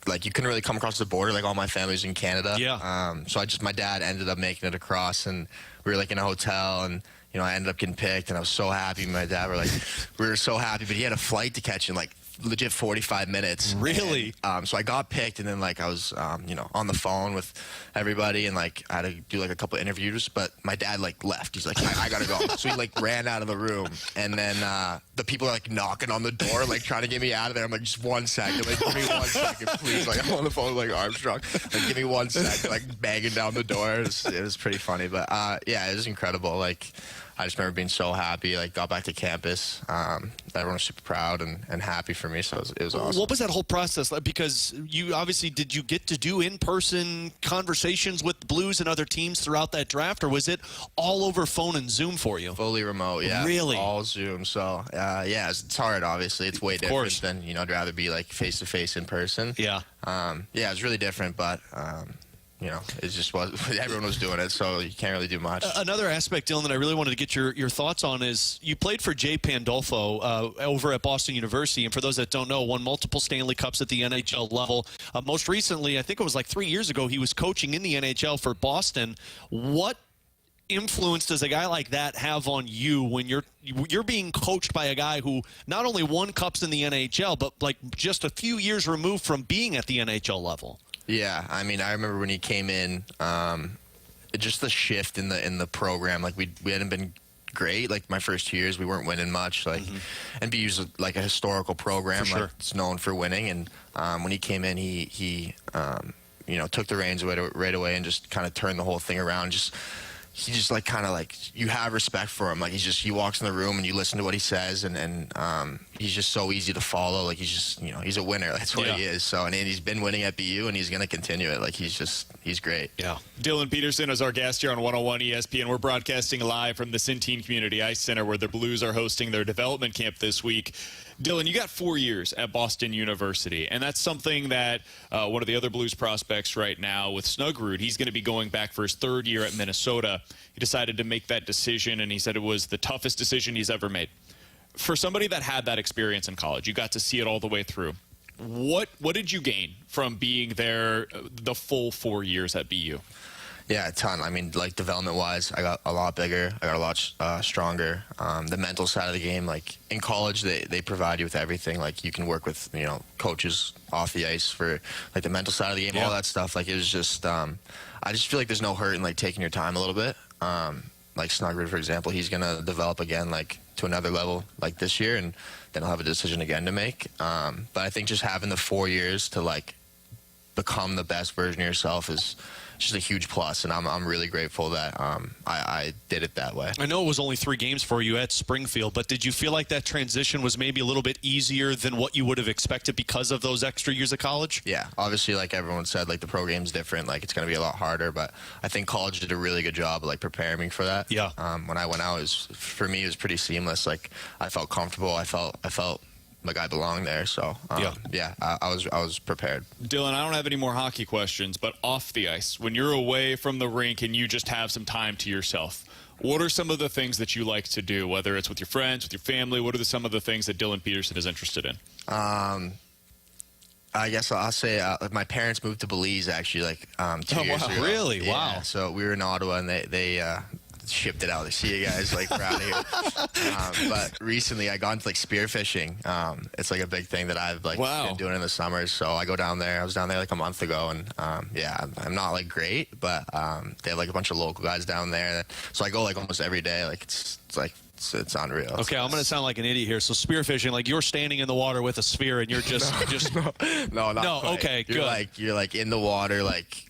like you couldn't really come across the border. Like all my family's in Canada. Yeah. So my dad ended up making it across, and we were like in a hotel, and I ended up getting picked, and I was so happy. My dad we were so happy, but he had a flight to catch in like legit 45 minutes. Really? And, so I got picked, and then like I was on the phone with everybody, and like I had to do like a couple interviews, but my dad like left. He's like, I gotta go. So he like ran out of the room, and then the people are like knocking on the door, like trying to get me out of there. I'm like, just 1 second, like give me 1 second, please. Like I'm on the phone with like Armstrong, like give me 1 second, like banging down the door. It was pretty funny, but yeah, it was incredible. Like I just remember being so happy. Like got back to campus, everyone was super proud and happy for me. So it was awesome. What was that whole process like? Because you obviously, did you get to do in-person conversations with the Blues and other teams throughout that draft, or was it all over phone and Zoom for you? Fully remote, yeah. Really? All Zoom. So yeah, it's hard. Obviously, it's way different than I'd rather be like face to face in person. Yeah. Yeah, it's really different, but. It just was. Everyone was doing it, so you can't really do much. Another aspect, Dylan, that I really wanted to get your thoughts on is you played for Jay Pandolfo over at Boston University, and for those that don't know, won multiple Stanley Cups at the NHL level. Most recently, I think it was like 3 years ago, he was coaching in the NHL for Boston. What influence does a guy like that have on you when you're being coached by a guy who not only won cups in the NHL, but like just a few years removed from being at the NHL level? Yeah, I mean, I remember when he came in, just the shift in the program. Like we hadn't been great. Like my first 2 years, we weren't winning much. Like NBU's like a historical program. For sure. Like, it's known for winning. And when he came in, he took the reins right away and just kind of turned the whole thing around. He just like kind of like you have respect for him. Like he walks in the room and you listen to what he says, and he's just so easy to follow. Like he's a winner. That's what he is. So and he's been winning at BU, and he's gonna continue it. Like he's great. Yeah. Dylan Peterson is our guest here on 101 ESPN. We're broadcasting live from the Centene Community Ice Center, where the Blues are hosting their development camp this week. Dylan, you got 4 years at Boston University, and that's something that one of the other Blues prospects right now with Snuggerud, he's going to be going back for his third year at Minnesota. He decided to make that decision, and he said it was the toughest decision he's ever made. For somebody that had that experience in college, you got to see it all the way through. What did you gain from being there the full 4 years at BU? Yeah, a ton. I mean, like development-wise, I got a lot bigger. I got a lot stronger. The mental side of the game, like in college, they provide you with everything. Like you can work with coaches off the ice for like the mental side of the game, all that stuff. Like it was just, I just feel like there's no hurt in like taking your time a little bit. Like Snuggerud, for example, he's gonna develop again like to another level like this year, and then he'll have a decision again to make. But I think just having the 4 years to like become the best version of yourself is just a huge plus, and I'm really grateful that I did it that way. I know it was only 3 games for you at Springfield, but did you feel like that transition was maybe a little bit easier than what you would have expected because of those extra years of college? Yeah, obviously, like everyone said, like the pro game's different. Like it's going to be a lot harder, but I think college did a really good job of like preparing me for that. Yeah. When I went out, for me, it was pretty seamless. Like I felt comfortable. I felt like I belong there, so I was prepared. Dylan, I don't have any more hockey questions, but off the ice, when you're away from the rink and you just have some time to yourself, what are some of the things that you like to do, whether it's with your friends, with your family? What are some of the things that Dylan Peterson is interested in? I guess I'll say my parents moved to Belize actually like 2 years ago. Really? Yeah, wow. So we were in Ottawa, and they shipped it out. They see you guys like we're out of here. But recently I got into like spearfishing. It's like a big thing that I've like been doing in the summers. So I go down there. I was down there like a month ago, and I'm not like great, but they have like a bunch of local guys down there. So I go like almost every day. Like it's it's unreal. Okay, I'm going to sound like an idiot here. So spearfishing, like you're standing in the water with a spear and you're just no, not quite. Okay, good. You're like in the water, like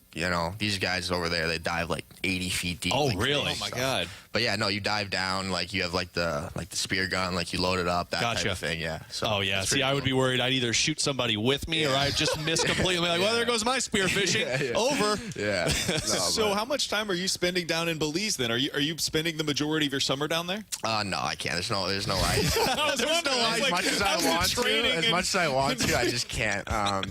these guys over there, they dive like 80 feet deep. Oh, like, really? Oh my God. But yeah, no, you dive down, like you have like the spear gun, like you load it up, that type of thing. Yeah. So I would be worried I'd either shoot somebody with me or I'd just miss completely. Like, well, there goes my spearfishing. Over. Yeah. No, so how much time are you spending down in Belize then? Are you spending the majority of your summer down there? No, I can't. There's no ice. There's no ice. As much as I want to, I just can't. I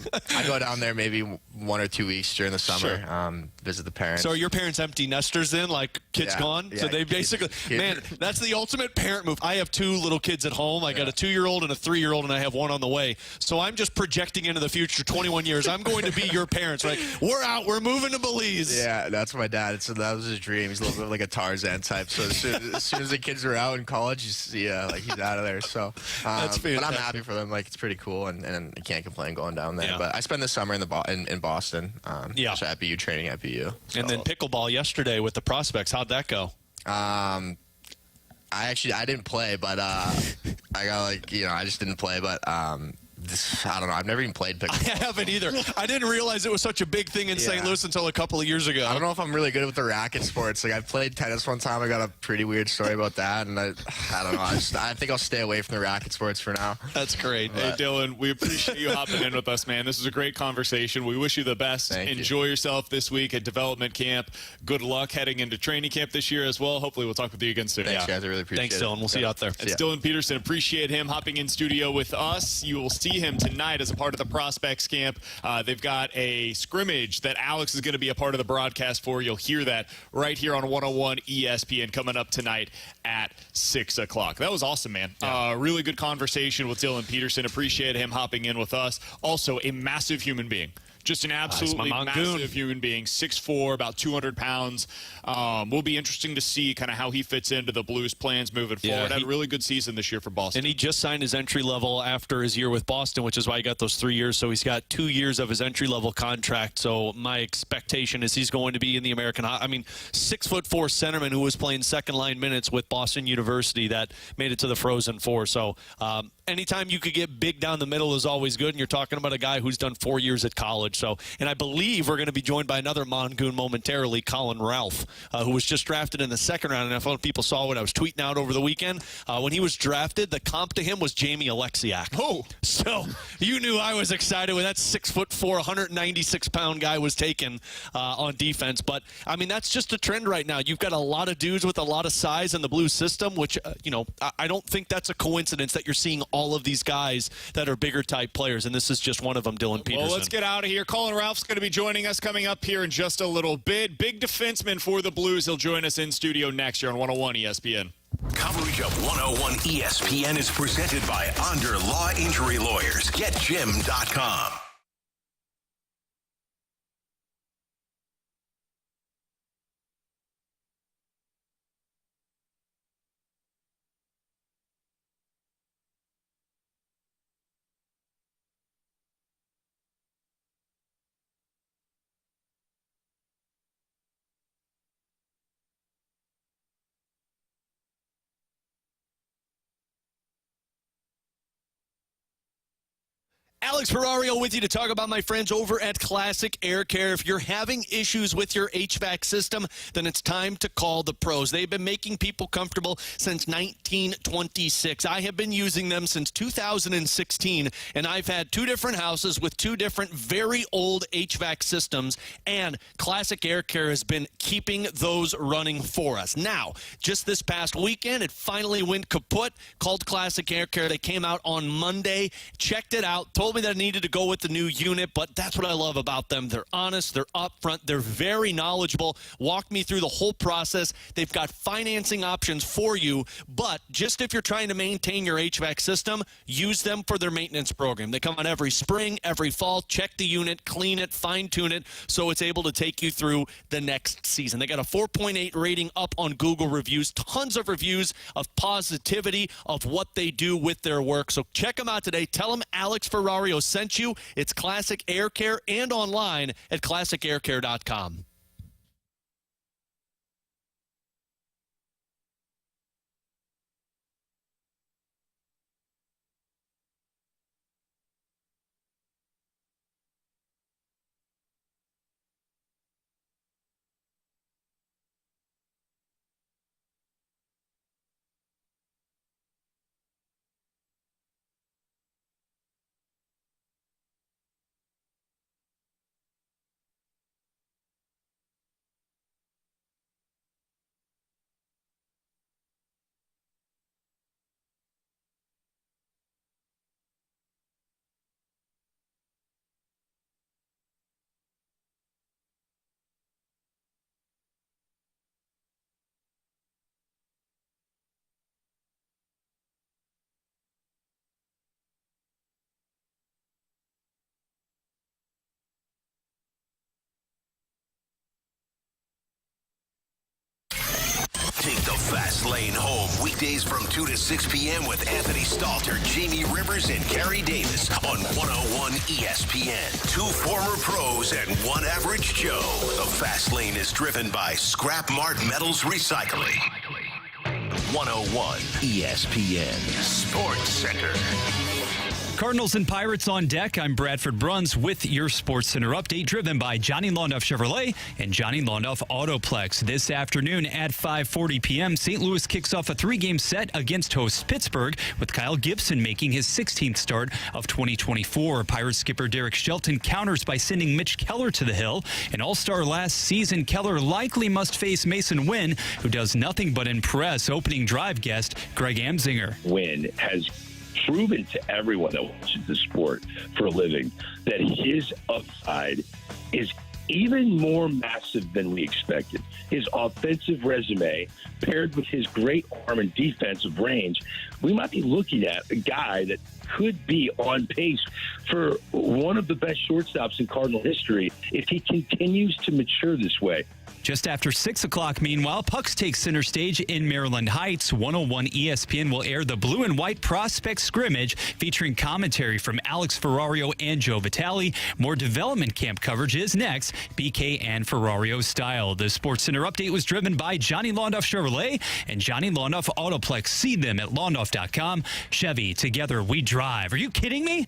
go down there maybe 1 or 2 weeks during the summer, over, visit the parents. So are your parents empty nesters then? Like kids gone? So they basically, man, that's the ultimate parent move. I have 2 little kids at home. I got a 2-year-old and a 3-year-old, and I have one on the way. So I'm just projecting into the future, 21 years. I'm going to be your parents. Like, we're out. We're moving to Belize. Yeah, that's my dad. So that was his dream. He's a little bit like a Tarzan type. So as soon as the kids are out in college, you see, like he's out of there. So that's fantastic. But I'm happy for them. Like it's pretty cool, and I can't complain going down there. But I spent the summer in Boston. So at BU, training at BU. So. And then pickleball yesterday with the prospects. How'd that go? I didn't play, but I just didn't play, but I don't know. I've never even played pickleball. I haven't either. I didn't realize it was such a big thing in St. Louis until a couple of years ago. I don't know if I'm really good with the racket sports. Like I played tennis one time. I got a pretty weird story about that, and I don't know. I think I'll stay away from the racket sports for now. That's great. Hey, Dylan, we appreciate you hopping in with us, man. This is a great conversation. We wish you the best. Enjoy yourself this week at development camp. Good luck heading into training camp this year as well. Hopefully we'll talk with you again soon. Thanks, guys. I really appreciate it. Thanks, Dylan. We'll see you out there. It's Dylan Peterson. Appreciate him hopping in studio with us. You will see him tonight as a part of the prospects camp. They've got a scrimmage that Alex is going to be a part of the broadcast for. You'll hear that right here on 101 ESPN coming up tonight at 6 o'clock. That was awesome, man. Really good conversation with Dylan Peterson. Appreciate him hopping in with us. Also, a massive human being. Just an absolutely massive human being, 6'4", about 200 pounds. Will be interesting to see kind of how he fits into the Blues' plans moving forward. Had a really good season this year for Boston. And he just signed his entry level after his year with Boston, which is why he got those 3 years. So he's got 2 years of his entry level contract. So my expectation is he's going to be in the American. I mean, 6'4" centerman who was playing second line minutes with Boston University that made it to the Frozen Four. So anytime you could get big down the middle is always good. And you're talking about a guy who's done 4 years at college. So, and I believe we're going to be joined by another Mongoon momentarily, Colin Ralph, who was just drafted in the second round. And I thought people saw what I was tweeting out over the weekend. When he was drafted, the comp to him was Jamie Alexiak. Oh, so you knew I was excited when that 6'4", 196-pound guy was taken on defense. But I mean, that's just a trend right now. You've got a lot of dudes with a lot of size in the Blues system, which I don't think that's a coincidence that you're seeing all of these guys that are bigger type players, and this is just one of them, Dylan Peterson. Well, let's get out of here. Colin Ralph's going to be joining us coming up here in just a little bit. Big defenseman for the Blues. He'll join us in studio next year on 101 ESPN. Coverage of 101 ESPN is presented by Onder Law Injury Lawyers. GetJim.com. Alex Ferrario with you to talk about my friends over at Classic Air Care. If you're having issues with your HVAC system, then it's time to call the pros. They've been making people comfortable since 1926. I have been using them since 2016, and I've had 2 different houses with 2 different very old HVAC systems, and Classic Air Care has been keeping those running for us. Now, just this past weekend, it finally went kaput. Called Classic Air Care. They came out on Monday, checked it out, told me that I needed to go with the new unit, but that's what I love about them. They're honest, they're upfront, they're very knowledgeable, walked me through the whole process. They've got financing options for you, but just if you're trying to maintain your HVAC system, use them for their maintenance program. They come on every spring, every fall, check the unit, clean it, fine-tune it, so it's able to take you through the next season. They got a 4.8 rating up on Google reviews, tons of reviews of positivity of what they do with their work. So check them out today. Tell them Alex Ferrario sent you. It's Classic Air Care and online at classicaircare.com. Fast Lane Home, weekdays from 2 to 6 p.m. with Anthony Stalter, Jamie Rivers, and Carrie Davis on 101 ESPN. Two former pros and one average Joe. The Fast Lane is driven by Scrap Mart Metals Recycling. 101 ESPN Sports Center. Cardinals and Pirates on deck. I'm Bradford Bruns with your Sports Center update, driven by Johnny Londoff Chevrolet and Johnny Londoff Autoplex. This afternoon at 5:40 p.m., St. Louis kicks off a 3-game set against host Pittsburgh, with Kyle Gibson making his 16th start of 2024. Pirates skipper Derek Shelton counters by sending Mitch Keller to the hill. An all-star last season, Keller likely must face Mason Wynn, who does nothing but impress opening drive guest Greg Amsinger. Wynn has proven to everyone that watches the sport for a living that his upside is even more massive than we expected. His offensive resume, paired with his great arm and defensive range, we might be looking at a guy that could be on pace for one of the best shortstops in Cardinal history if he continues to mature this way. Just after 6 o'clock, meanwhile, Pucks take center stage in Maryland Heights. 101 ESPN will air the blue and white prospect scrimmage, featuring commentary from Alex Ferrario and Joe Vitale. More development camp coverage is next, BK and Ferrario style. The Sports Center update was driven by Johnny Londoff Chevrolet and Johnny Londoff Autoplex. See them at londoff.com. Chevy, together we drive. Are you kidding me?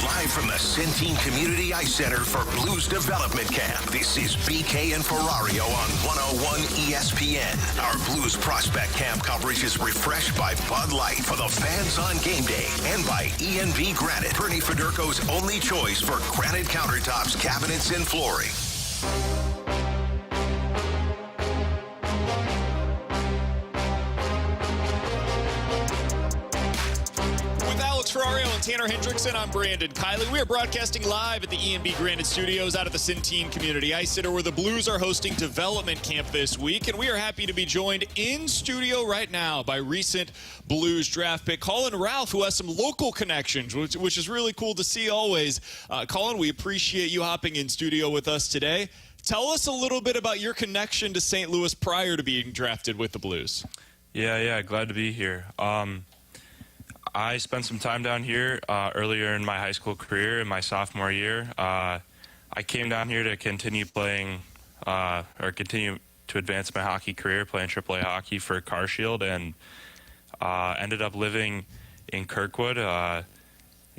Live from the Centene Community Ice Center for Blues Development Camp, this is BK and Ferrario on 101 ESPN. Our Blues Prospect Camp coverage is refreshed by Bud Light for the fans on game day and by E&B Granite, Bernie Federko's only choice for granite countertops, cabinets, and flooring. Ferrario and Tanner Hendrickson. I'm Brandon Kiley. We are broadcasting live at the E&B Granite Studios out of the Centene Community Ice Center, where the Blues are hosting development camp this week. And we are happy to be joined in studio right now by recent Blues draft pick Colin Ralph, who has some local connections, which is really cool to see always. Colin, we appreciate you hopping in studio with us today. Tell us a little bit about your connection to St. Louis prior to being drafted with the Blues. Yeah, glad to be here. I spent some time down here earlier in my high school career in my sophomore year. I came down here to continue playing or continue to advance my hockey career, playing AAA hockey for CarShield, and ended up living in Kirkwood. Kind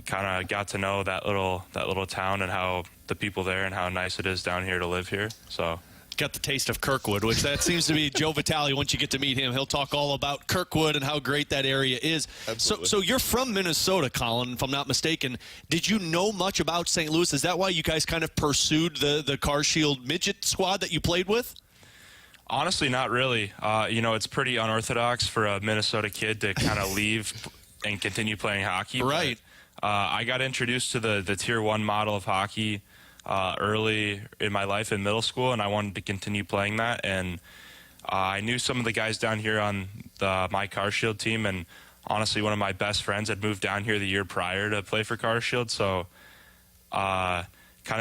of got to know that little town and how the people there and how nice it is down here to live here. So. Got the taste of Kirkwood, which that seems to be Joe Vitale. Once you get to meet him, he'll talk all about Kirkwood and how great that area is. So you're from Minnesota, Colin, if I'm not mistaken. Did you know much about St. Louis? Is that why you guys kind of pursued the CarShield midget squad that you played with? Honestly, not really. It's pretty unorthodox for a Minnesota kid to kind of leave and continue playing hockey. Right. But, I got introduced to the Tier 1 model of hockey early in my life in middle school, and I wanted to continue playing that. And I knew some of the guys down here on my CarShield team, and honestly, one of my best friends had moved down here the year prior to play for CarShield, so kind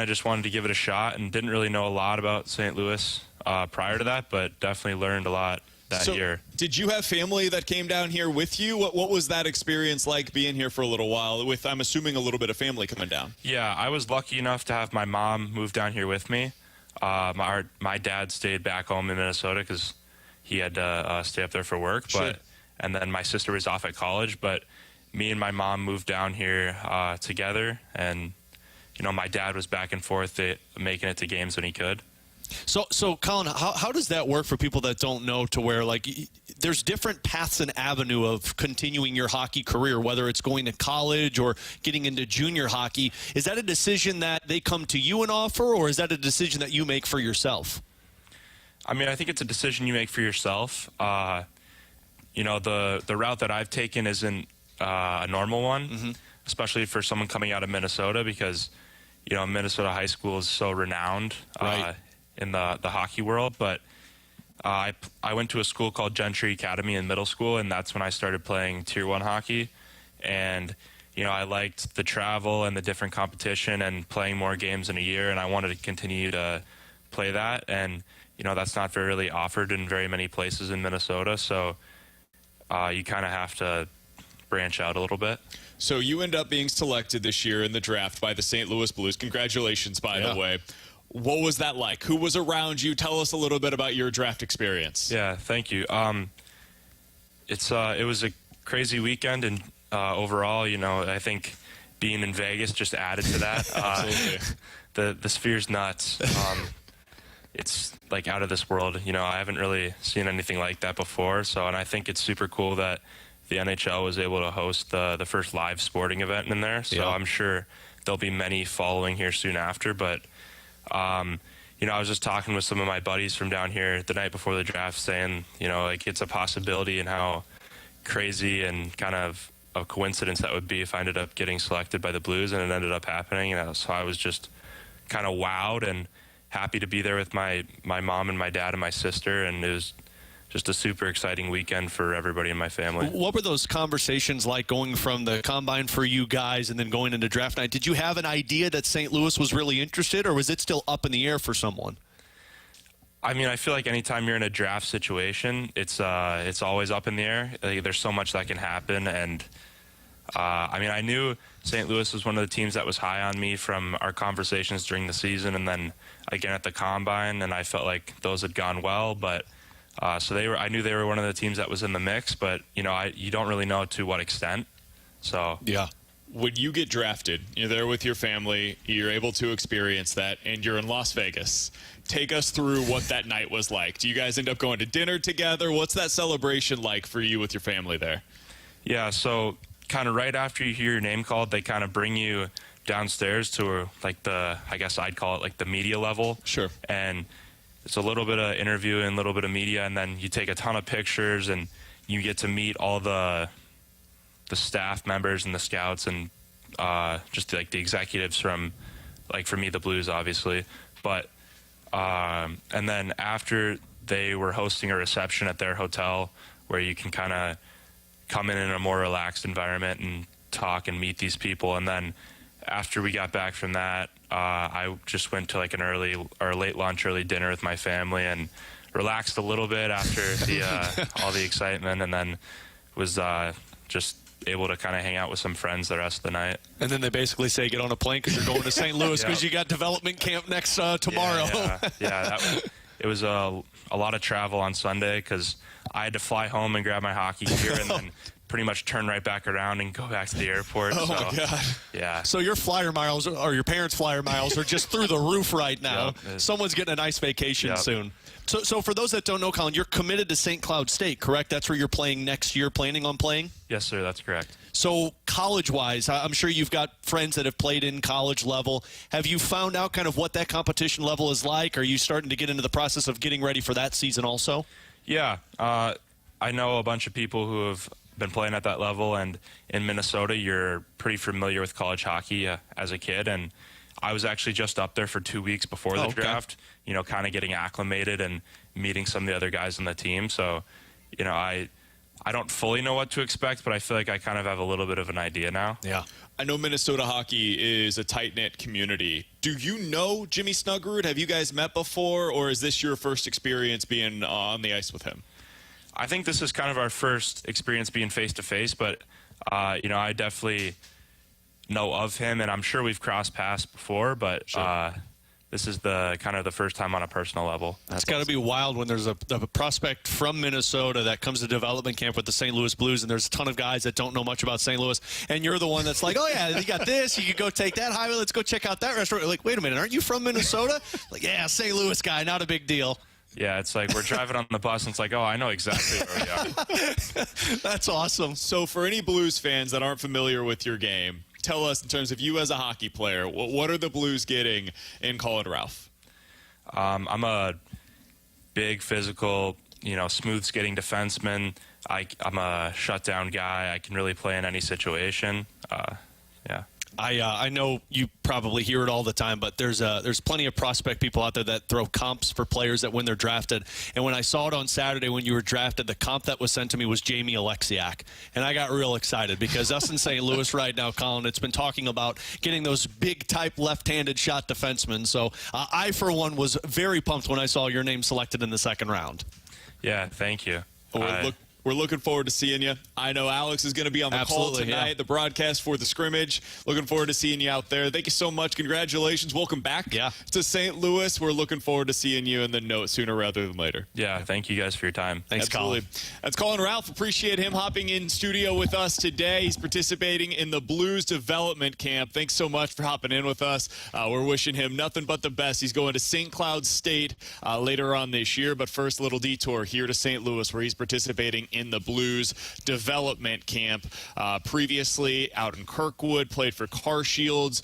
of just wanted to give it a shot and didn't really know a lot about St. Louis prior to that, but definitely learned a lot that year. Did you have family that came down here with you? What was that experience like being here for a little while with, I'm assuming, a little bit of family coming down? Yeah, I was lucky enough to have my mom move down here with me. My dad stayed back home in Minnesota because he had to stay up there for work. Sure. And then my sister was off at college. But me and my mom moved down here together. And, my dad was back and forth making it to games when he could. So Colin, how does that work for people that don't know, to where, like, there's different paths and avenue of continuing your hockey career, whether it's going to college or getting into junior hockey. Is that a decision that they come to you and offer, or is that a decision that you make for yourself? I mean, I think it's a decision you make for yourself. The route that I've taken isn't a normal one, especially for someone coming out of Minnesota, because, Minnesota high school is so renowned. Right. In the hockey world, but I went to a school called Gentry Academy in middle school, and that's when I started playing Tier 1 hockey. And, I liked the travel and the different competition and playing more games in a year, and I wanted to continue to play that. And, that's not really offered in very many places in Minnesota. So you kind of have to branch out a little bit. So you end up being selected this year in the draft by the St. Louis Blues. Congratulations, by the way. What was that like? Who was around you? Tell us a little bit about your draft experience. Yeah, thank you. It was a crazy weekend, and overall, I think being in Vegas just added to that. Absolutely. The Sphere's nuts. It's like out of this world. I haven't really seen anything like that before. And I think it's super cool that the NHL was able to host the first live sporting event in there. So I'm sure there'll be many following here soon after. But, I was just talking with some of my buddies from down here the night before the draft saying, it's a possibility and how crazy and kind of a coincidence that would be if I ended up getting selected by the Blues and it ended up happening. So I was just kind of wowed and happy to be there with my mom and my dad and my sister, and it was just a super exciting weekend for everybody in my family. What were those conversations like going from the combine for you guys and then going into draft night? Did you have an idea that St. Louis was really interested, or was it still up in the air for someone? I mean, I feel like anytime you're in a draft situation, it's always up in the air. There's so much that can happen, and I knew St. Louis was one of the teams that was high on me from our conversations during the season, and then again at the combine, and I felt like those had gone well. But I knew they were one of the teams that was in the mix, but you don't really know to what extent. So yeah. When you get drafted, you're there with your family, you're able to experience that, and you're in Las Vegas. Take us through what that night was like. Do you guys end up going to dinner together? What's that celebration like for you with your family there? Yeah, so kind of right after you hear your name called, they kind of bring you downstairs to I guess I'd call it like the media level. Sure. And it's a little bit of interview and a little bit of media, and then you take a ton of pictures and you get to meet all the staff members and the scouts and just like the executives from, like for me, the Blues, obviously. But and then after, they were hosting a reception at their hotel where you can kind of come in a more relaxed environment and talk and meet these people. And then after we got back from that, I just went to like an early or late lunch, early dinner with my family and relaxed a little bit after all the excitement, and then was just able to kind of hang out with some friends the rest of the night. And then they basically say get on a plane because you're going to St. Louis because you got development camp next tomorrow. It was a lot of travel on Sunday because I had to fly home and grab my hockey gear and then pretty much turn right back around and go back to the airport. Oh, my God. Yeah. So your flyer miles or your parents' flyer miles are just through the roof right now. Yep. Someone's getting a nice vacation soon. So for those that don't know, Colin, you're committed to St. Cloud State, correct? That's where you're playing next year, planning on playing? Yes, sir. That's correct. So college-wise, I'm sure you've got friends that have played in college level. Have you found out kind of what that competition level is like? Are you starting to get into the process of getting ready for that season also? Yeah. I know a bunch of people who have been playing at that level, and in Minnesota, you're pretty familiar with college hockey as a kid, and I was actually just up there for 2 weeks before the draft, kind of getting acclimated and meeting some of the other guys on the team. So, I don't fully know what to expect, but I feel like I kind of have a little bit of an idea now. Yeah. I know Minnesota hockey is a tight-knit community. Do you know Jimmy Snuggerud? Have you guys met before, or is this your first experience being on the ice with him? I think this is kind of our first experience being face-to-face, but, I definitely know of him, and I'm sure we've crossed paths before, but this is the first time on a personal level. It's got to be wild when there's a prospect from Minnesota that comes to development camp with the St. Louis Blues, and there's a ton of guys that don't know much about St. Louis, and you're the one that's like, oh, yeah, you got this. You can go take that highway. Let's go check out that restaurant. You're like, wait a minute, aren't you from Minnesota? Like, yeah, St. Louis guy, not a big deal. Yeah, it's like we're driving on the bus, and it's like, oh, I know exactly where we are. That's awesome. So for any Blues fans that aren't familiar with your game, tell us, in terms of you as a hockey player, what are the Blues getting in Colin Ralph? I'm a big, physical, smooth skating defenseman. I'm a shutdown guy. I can really play in any situation. Yeah. I know you probably hear it all the time, but there's plenty of prospect people out there that throw comps for players that when they're drafted. And when I saw it on Saturday when you were drafted, the comp that was sent to me was Jamie Alexiak. And I got real excited because us in St. Louis right now, Colin, it's been talking about getting those big-type left-handed shot defensemen. So I, for one, was very pumped when I saw your name selected in the second round. Yeah, thank you. We're looking forward to seeing you. I know Alex is going to be on the call tonight, the broadcast for the scrimmage. Looking forward to seeing you out there. Thank you so much. Congratulations. Welcome back to St. Louis. We're looking forward to seeing you in the note sooner rather than later. Yeah, thank you guys for your time. Thanks, Colin. That's Colin Ralph. Appreciate him hopping in studio with us today. He's participating in the Blues Development Camp. Thanks so much for hopping in with us. We're wishing him nothing but the best. He's going to St. Cloud State later on this year, but first, a little detour here to St. Louis where he's participating in the Blues Development Camp. Previously out in Kirkwood, played for Car Shields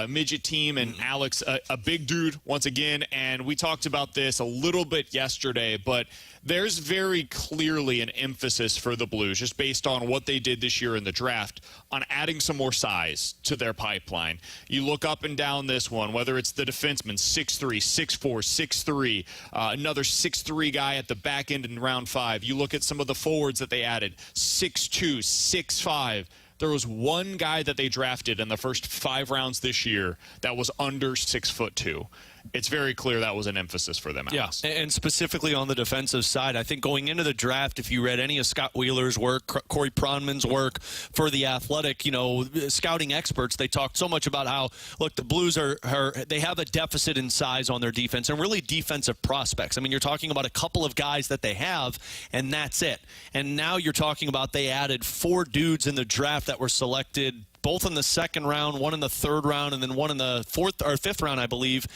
midget team, and Alex, a big dude once again. And we talked about this a little bit yesterday, but there's very clearly an emphasis for the Blues, just based on what they did this year in the draft, on adding some more size to their pipeline. You look up and down this one, whether it's the defenseman, 6'3", 6'4", 6'3", another 6'3" guy at the back end in round 5. You look at some of the forwards that they added, 6'2", 6'5". There was one guy that they drafted in the first 5 rounds this year that was under 6'2". It's very clear that was an emphasis for them. Alex. Yeah, and specifically on the defensive side, I think going into the draft, if you read any of Scott Wheeler's work, Corey Pronman's work for The Athletic, scouting experts, they talked so much about how, look, the Blues they have a deficit in size on their defense and really defensive prospects. I mean, you're talking about a couple of guys that they have, and that's it. And now you're talking about they added 4 dudes in the draft that were selected both in the second round, one in the third round, and then one in the 4th or 5th round, I believe.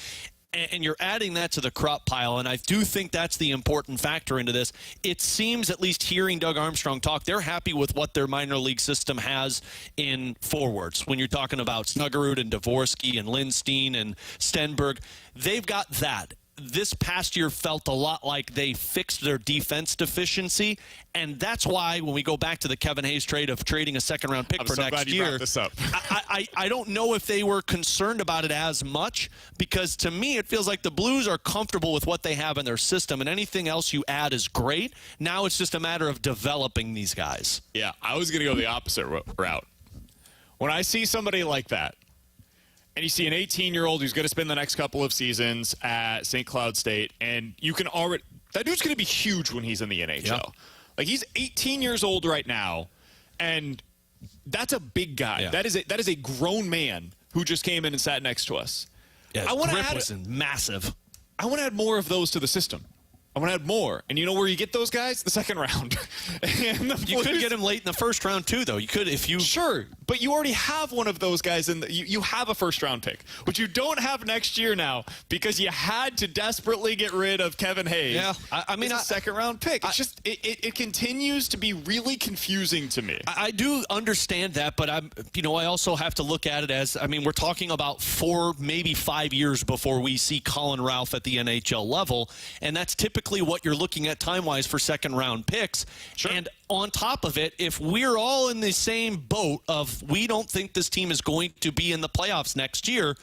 And you're adding that to the crop pile, and I do think that's the important factor into this. It seems, at least hearing Doug Armstrong talk, they're happy with what their minor league system has in forwards. When you're talking about Snuggerud and Dvorsky and Lindstein and Stenberg, they've got that. This past year felt a lot like they fixed their defense deficiency, and that's why when we go back to the Kevin Hayes trade of trading a second-round pick for next year, I don't know if they were concerned about it as much, because to me it feels like the Blues are comfortable with what they have in their system, and anything else you add is great. Now it's just a matter of developing these guys. Yeah, I was going to go the opposite route. When I see somebody like that, and you see an 18-year-old who's going to spend the next couple of seasons at St. Cloud State, and you can already – that dude's going to be huge when he's in the NHL. Yep. Like, he's 18 years old right now, and that's a big guy. Yeah. That is a grown man who just came in and sat next to us. Yeah, his grip was massive. I want to add more of those to the system. I want to add more. And you know where you get those guys? The second round. You could get him late in the first round, too, though. You could if you... Sure, but you already have one of those guys. You have a first-round pick, which you don't have next year now because you had to desperately get rid of Kevin Hayes. Yeah, I mean... a second-round pick. It's it continues to be really confusing to me. I do understand that, but I also have to look at it as, we're talking about 4, maybe 5 years before we see Colin Ralph at the NHL level, and that's typically what you're looking at time-wise for second-round picks. Sure. And on top of it, if we're all in the same boat of we don't think this team is going to be in the playoffs next year,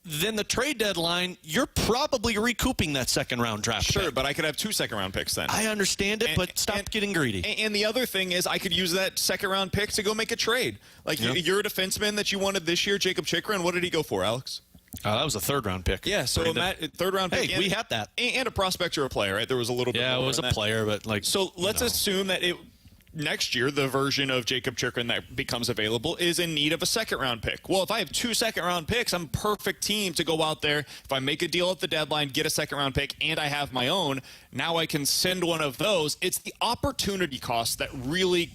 then the trade deadline, you're probably recouping that second-round draft pick. Sure, but I could have 2 second-round picks then. I understand it, but stop getting greedy. And the other thing is I could use that second-round pick to go make a trade. Like, you're a defenseman that you wanted this year, Jacob Chikrin. What did he go for, Alex? That was a third-round pick. Yeah, so third-round pick. Hey, we had that. And a prospect or a player, right? There was a little bit more. Yeah, it was a player, but So let's assume that next year, the version of Jacob Chikrin that becomes available is in need of a second-round pick. Well, if I have 2 second-round picks, I'm a perfect team to go out there. If I make a deal at the deadline, get a second-round pick, and I have my own, now I can send one of those. It's the opportunity cost that really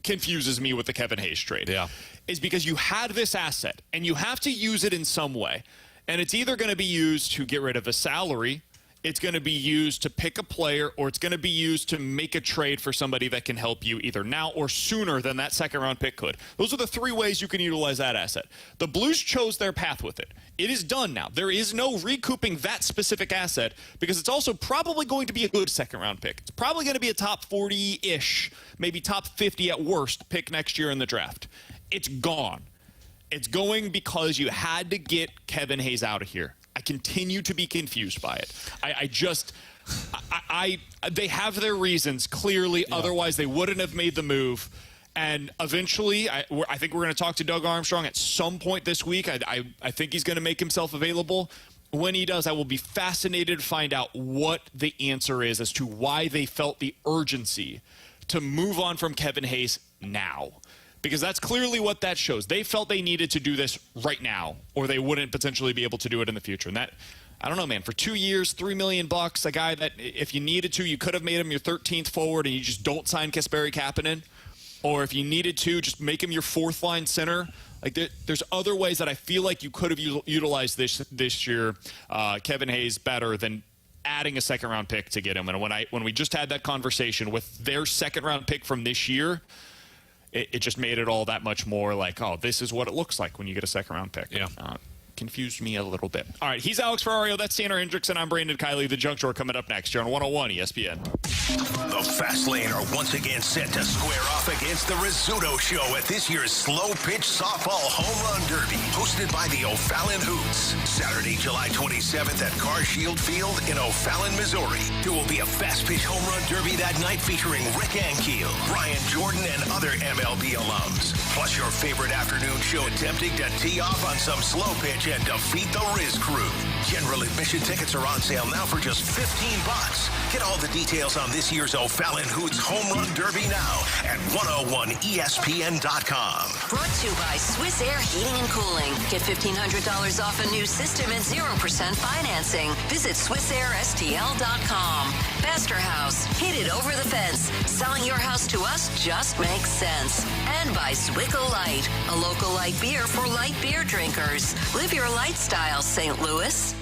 confuses me with the Kevin Hayes trade. Yeah. Is because you had this asset, and you have to use it in some way. And it's either going to be used to get rid of a salary, it's going to be used to pick a player, or it's going to be used to make a trade for somebody that can help you either now or sooner than that second-round pick could. Those are the 3 ways you can utilize that asset. The Blues chose their path with it. It is done now. There is no recouping that specific asset because it's also probably going to be a good second-round pick. It's probably going to be a top 40-ish, maybe top 50 at worst pick next year in the draft. It's gone. It's going because you had to get Kevin Hayes out of here. I continue to be confused by it. They have their reasons, clearly. Yeah. Otherwise, they wouldn't have made the move. And eventually, I think we're going to talk to Doug Armstrong at some point this week. I think he's going to make himself available. When he does, I will be fascinated to find out what the answer is as to why they felt the urgency to move on from Kevin Hayes now. Because that's clearly what that shows. They felt they needed to do this right now, or they wouldn't potentially be able to do it in the future. And that, I don't know, man, for 2 years, $3 million, a guy that if you needed to, you could have made him your 13th forward and you just don't sign Kasperi Kapanen. Or if you needed to, just make him your fourth line center. Like there's other ways that I feel like you could have utilized this year, Kevin Hayes, better than adding a second-round pick to get him. And when we just had that conversation with their second-round pick from this year, it just made it all that much more like, oh, this is what it looks like when you get a second-round pick. Yeah. Confused me a little bit. All right, he's Alex Ferrario. That's Tanner Hendrickson. I'm Brandon Kiley. The Junk Drawer coming up next here on 101 ESPN. The Fast Lane are once again set to square off against the Rizzuto Show at this year's Slow Pitch Softball Home Run Derby, hosted by the O'Fallon Hoots. Saturday, July 27th at Car Shield Field in O'Fallon, Missouri. There will be a fast pitch home run derby that night featuring Rick Ankiel, Brian Jordan, and other MLB alums. Plus your favorite afternoon show attempting to tee off on some slow pitch and defeat the Riz crew. General admission tickets are on sale now for just $15. Get all the details on this year's O'Fallon Hoots Home Run Derby now at 101ESPN.com. Brought to you by Swiss Air Heating and Cooling. Get $1,500 off a new system and 0% financing. Visit SwissAirSTL.com. Pastor House. Hit it over the fence. Selling your house to us just makes sense. And by Zwickle Light, a local light beer for light beer drinkers. Live your lifestyle, St. Louis.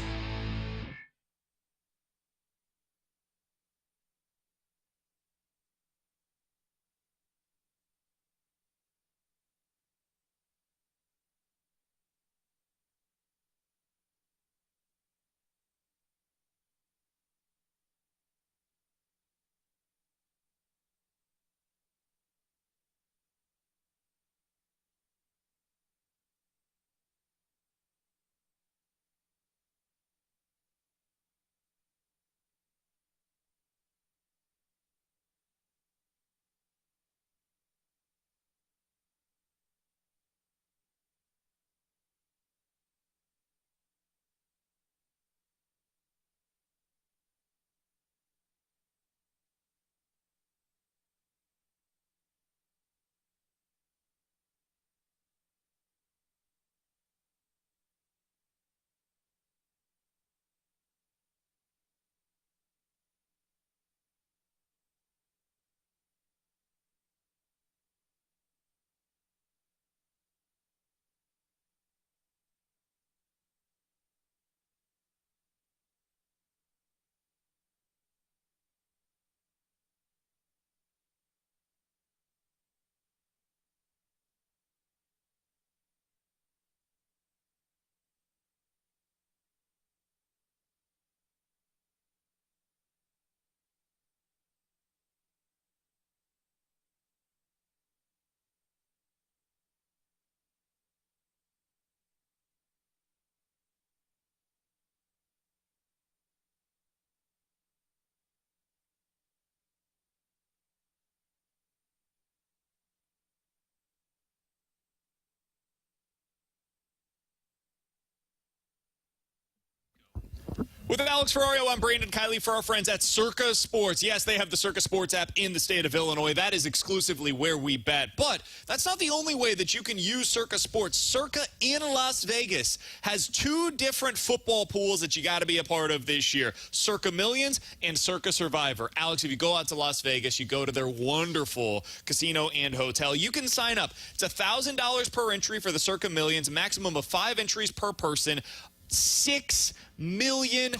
With Alex Ferrario, I'm Brandon Kiley for our friends at Circa Sports. Yes, they have the Circa Sports app in the state of Illinois. That is exclusively where we bet. But that's not the only way that you can use Circa Sports. Circa in Las Vegas has two different football pools that you got to be a part of this year. Circa Millions and Circa Survivor. Alex, if you go out to Las Vegas, you go to their wonderful casino and hotel, you can sign up. It's $1,000 per entry for the Circa Millions, maximum of 5 entries per person. $6 million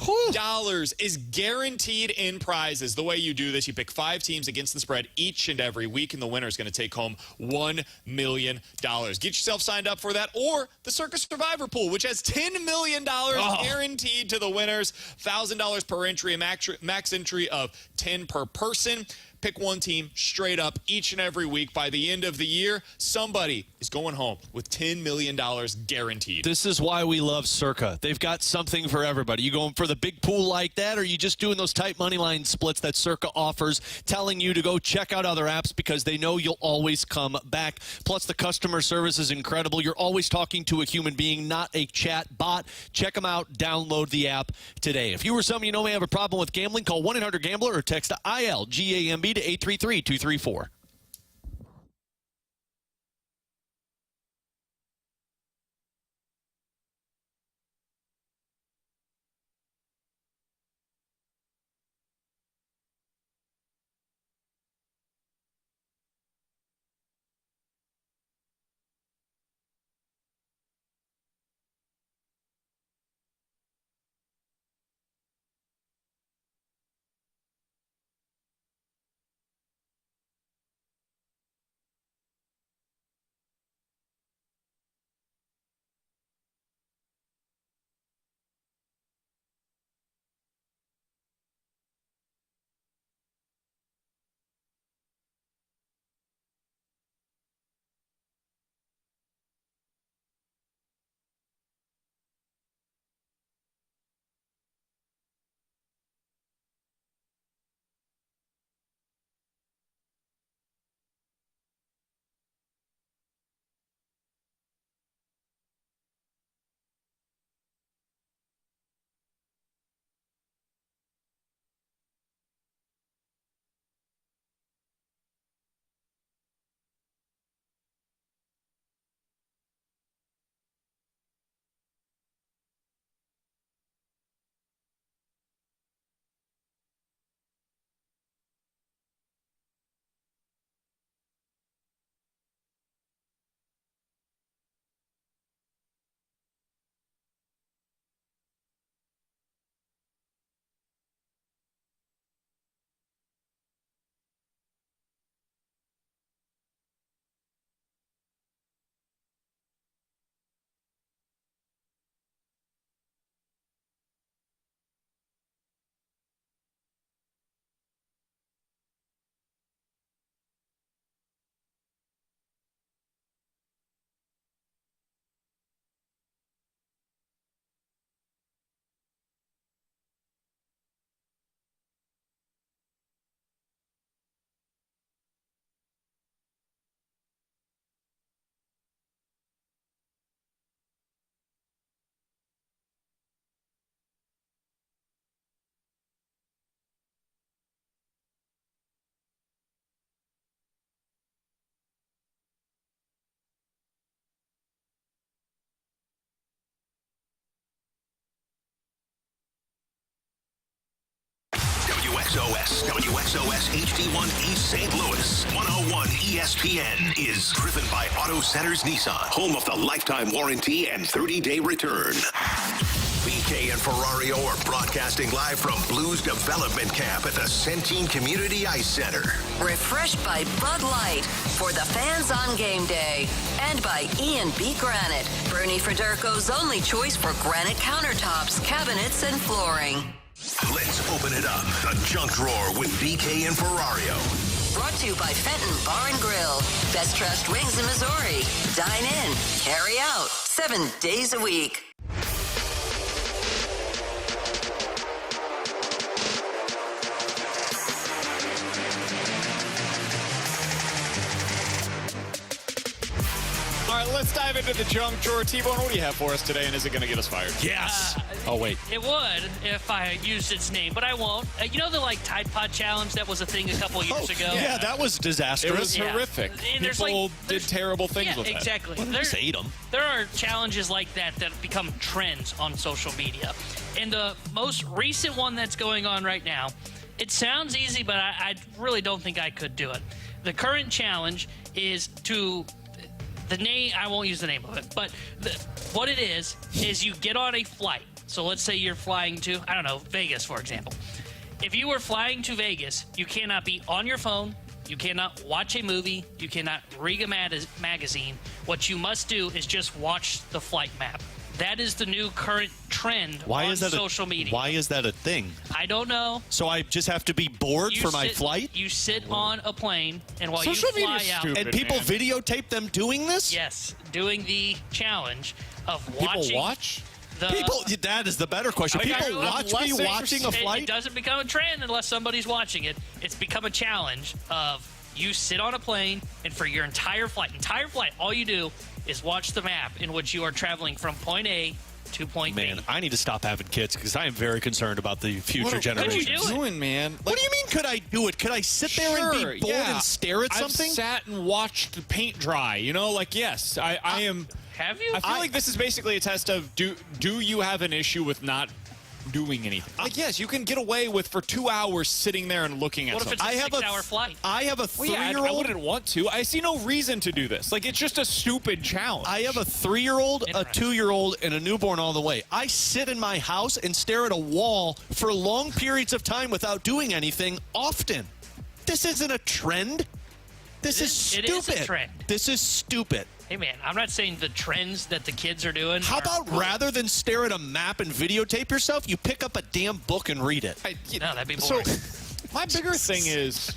is guaranteed in prizes. The way you do this, you pick 5 teams against the spread each and every week, and the winner is going to take home $1 million. Get yourself signed up for that, or the Circus Survivor Pool, which has $10 million guaranteed to the winners. $1,000 per entry, a max entry of 10 per person. Pick one team straight up each and every week. By the end of the year, somebody is going home with $10 million guaranteed. This is why we love Circa. They've got something for everybody. You going for the big pool like that, or are you just doing those tight money line splits that Circa offers, telling you to go check out other apps because they know you'll always come back. Plus, the customer service is incredible. You're always talking to a human being, not a chat bot. Check them out. Download the app today. If you or someone you know may have a problem with gambling, call 1-800-GAMBLER or text ILGAMB to 833-234. WXOS HD1 East St. Louis. 101 ESPN is driven by Auto Centers Nissan, home of the lifetime warranty and 30-day return. BK and Ferrario are broadcasting live from Blues Development Camp at the Centene Community Ice Center. Refreshed by Bud Light for the fans on game day. And by E&B Granite, Bernie Federko's only choice for granite countertops, cabinets, and flooring. Let's open it up. The Junk Drawer with BK and Ferrario. Brought to you by Fenton Bar and Grill. Best trust wings in Missouri. Dine in, carry out, 7 days a week. All right, let's dive into the junk drawer. T-Bone, what do you have for us today, and is it going to get us fired? Yes. Oh, wait. It would if I used its name, but I won't. You know the Tide Pod Challenge that was a thing a couple years ago? Yeah, that was disastrous. It was horrific. And People did terrible things with it. Exactly. Just ate them. There are challenges like that that become trends on social media. And the most recent one that's going on right now, it sounds easy, but I really don't think I could do it. The current challenge is to... The name, I won't use the name of it, but what it is you get on a flight. So let's say you're flying to, I don't know, Vegas, for example. If you were flying to Vegas, you cannot be on your phone. You cannot watch a movie. You cannot read a magazine. What you must do is just watch the flight map. That is the new current trend on social media. Why is that a thing? I don't know. So I just have to be bored for my flight? You sit on a plane, and while Social you fly out... and people videotape them doing this? Yes, doing the challenge of watching... People watch? That is the better question. People watch me watching a flight? It doesn't become a trend unless somebody's watching it. It's become a challenge of you sit on a plane, and for your entire flight, all you do is watch the map in which you are traveling from point A to point B. Man, I need to stop having kids because I am very concerned about the future generations. What are you doing, man? What do you mean, could I do it? Could I sit there and be bored and stare at something? I've sat and watched the paint dry. Yes, I am. Have you? I feel like this is basically a test of do you have an issue with not doing anything? Yes, you can get away with for 2 hours sitting there and looking at something. What if it's a 6-hour flight? I have a 3-year-old. I wouldn't want to. I see no reason to do this. It's just a stupid challenge. I have a 3-year-old, a 2-year-old, and a newborn all the way. I sit in my house and stare at a wall for long periods of time without doing anything often. This isn't a trend. This is stupid. It is a trend. This is stupid. Hey, man, I'm not saying the trends that the kids are doing. How about rather than stare at a map and videotape yourself, you pick up a damn book and read it? No, that'd be boring. My bigger thing is,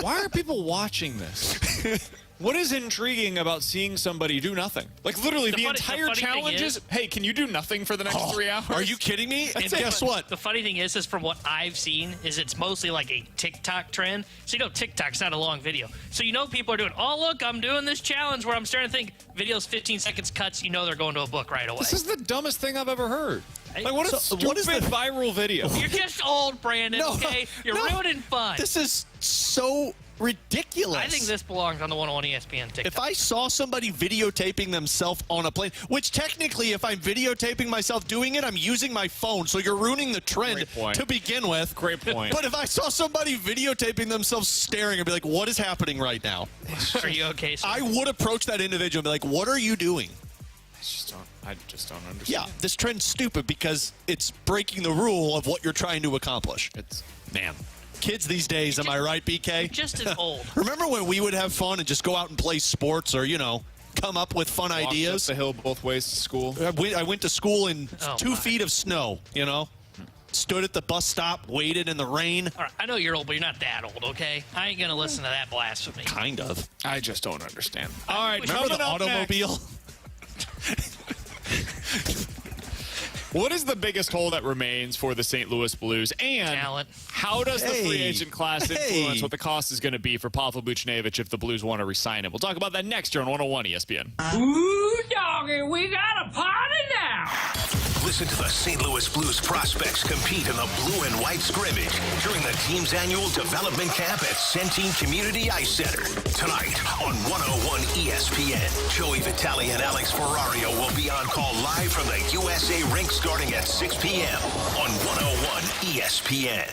why are people watching this? What is intriguing about seeing somebody do nothing? Literally, the entire challenge is, hey, can you do nothing for the next 3 hours? Are you kidding me? And guess what? The funny thing is from what I've seen, is it's mostly like a TikTok trend. So, TikTok's not a long video. So, people are doing, oh, look, I'm doing this challenge where I'm starting to think videos 15 seconds cuts, they're going to a book right away. This is the dumbest thing I've ever heard. What is the viral video? You're just old, Brandon, okay? You're ruining fun. This is so ridiculous. I think this belongs on the 101 ESPN TikTok. If I saw somebody videotaping themselves on a plane, which technically if I'm videotaping myself doing it, I'm using my phone, so you're ruining the trend to begin with. Great point. But if I saw somebody videotaping themselves staring, I'd be like, what is happening right now? Are you okay, sir? I would approach that individual and be like, what are you doing? I just don't understand. Yeah, this trend's stupid because it's breaking the rule of what you're trying to accomplish. Man. Kids these days, am I right, BK? You're just as old. Remember when we would have fun and just go out and play sports or, come up with fun ideas? Up the hill both ways to school. I went to school in 2 feet of snow, Stood at the bus stop, waited in the rain. All right, I know you're old, but you're not that old, okay? I ain't going to listen to that blasphemy. Kind of. I just don't understand. All right, remember the automobile? What is the biggest hole that remains for the St. Louis Blues? And talent. How does the free agent class influence what the cost is going to be for Pavel Buchinger if the Blues want to re-sign him? We'll talk about that next year on 101 ESPN. Ooh, doggy, we got a party now. Listen to the St. Louis Blues prospects compete in the blue and white scrimmage during the team's annual development camp at Centene Community Ice Center. Tonight on 101 ESPN, Joey Vitale and Alex Ferrario will be on call live from the USA rink starting at 6 p.m. on 101 ESPN.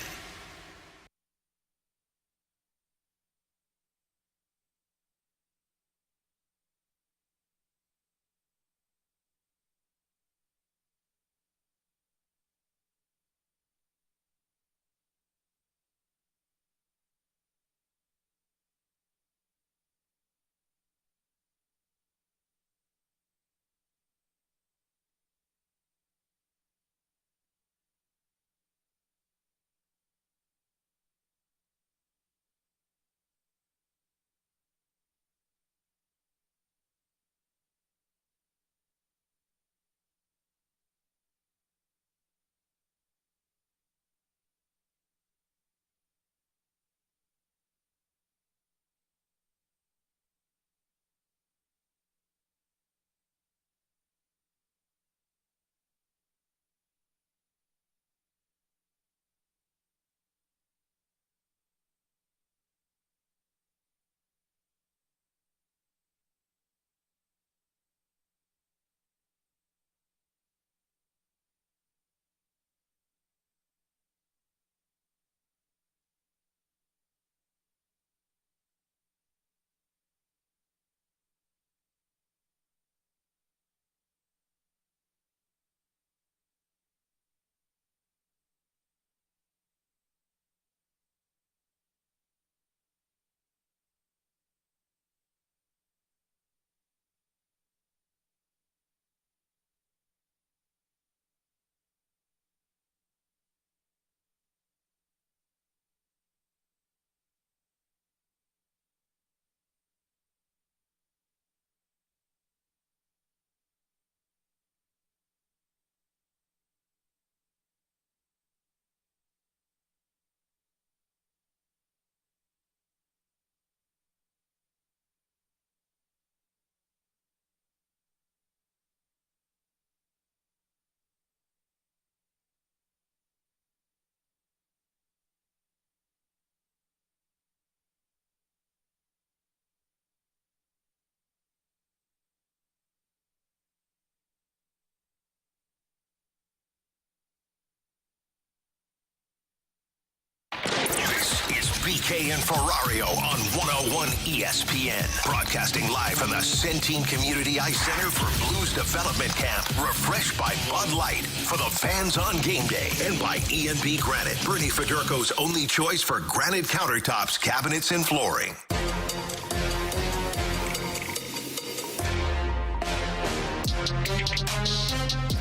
BK and Ferrario on 101 ESPN. Broadcasting live from the Centene Community Ice Center for Blues Development Camp. Refreshed by Bud Light for the fans on game day. And by E&B Granite, Bernie Fedorko's only choice for granite countertops, cabinets, and flooring.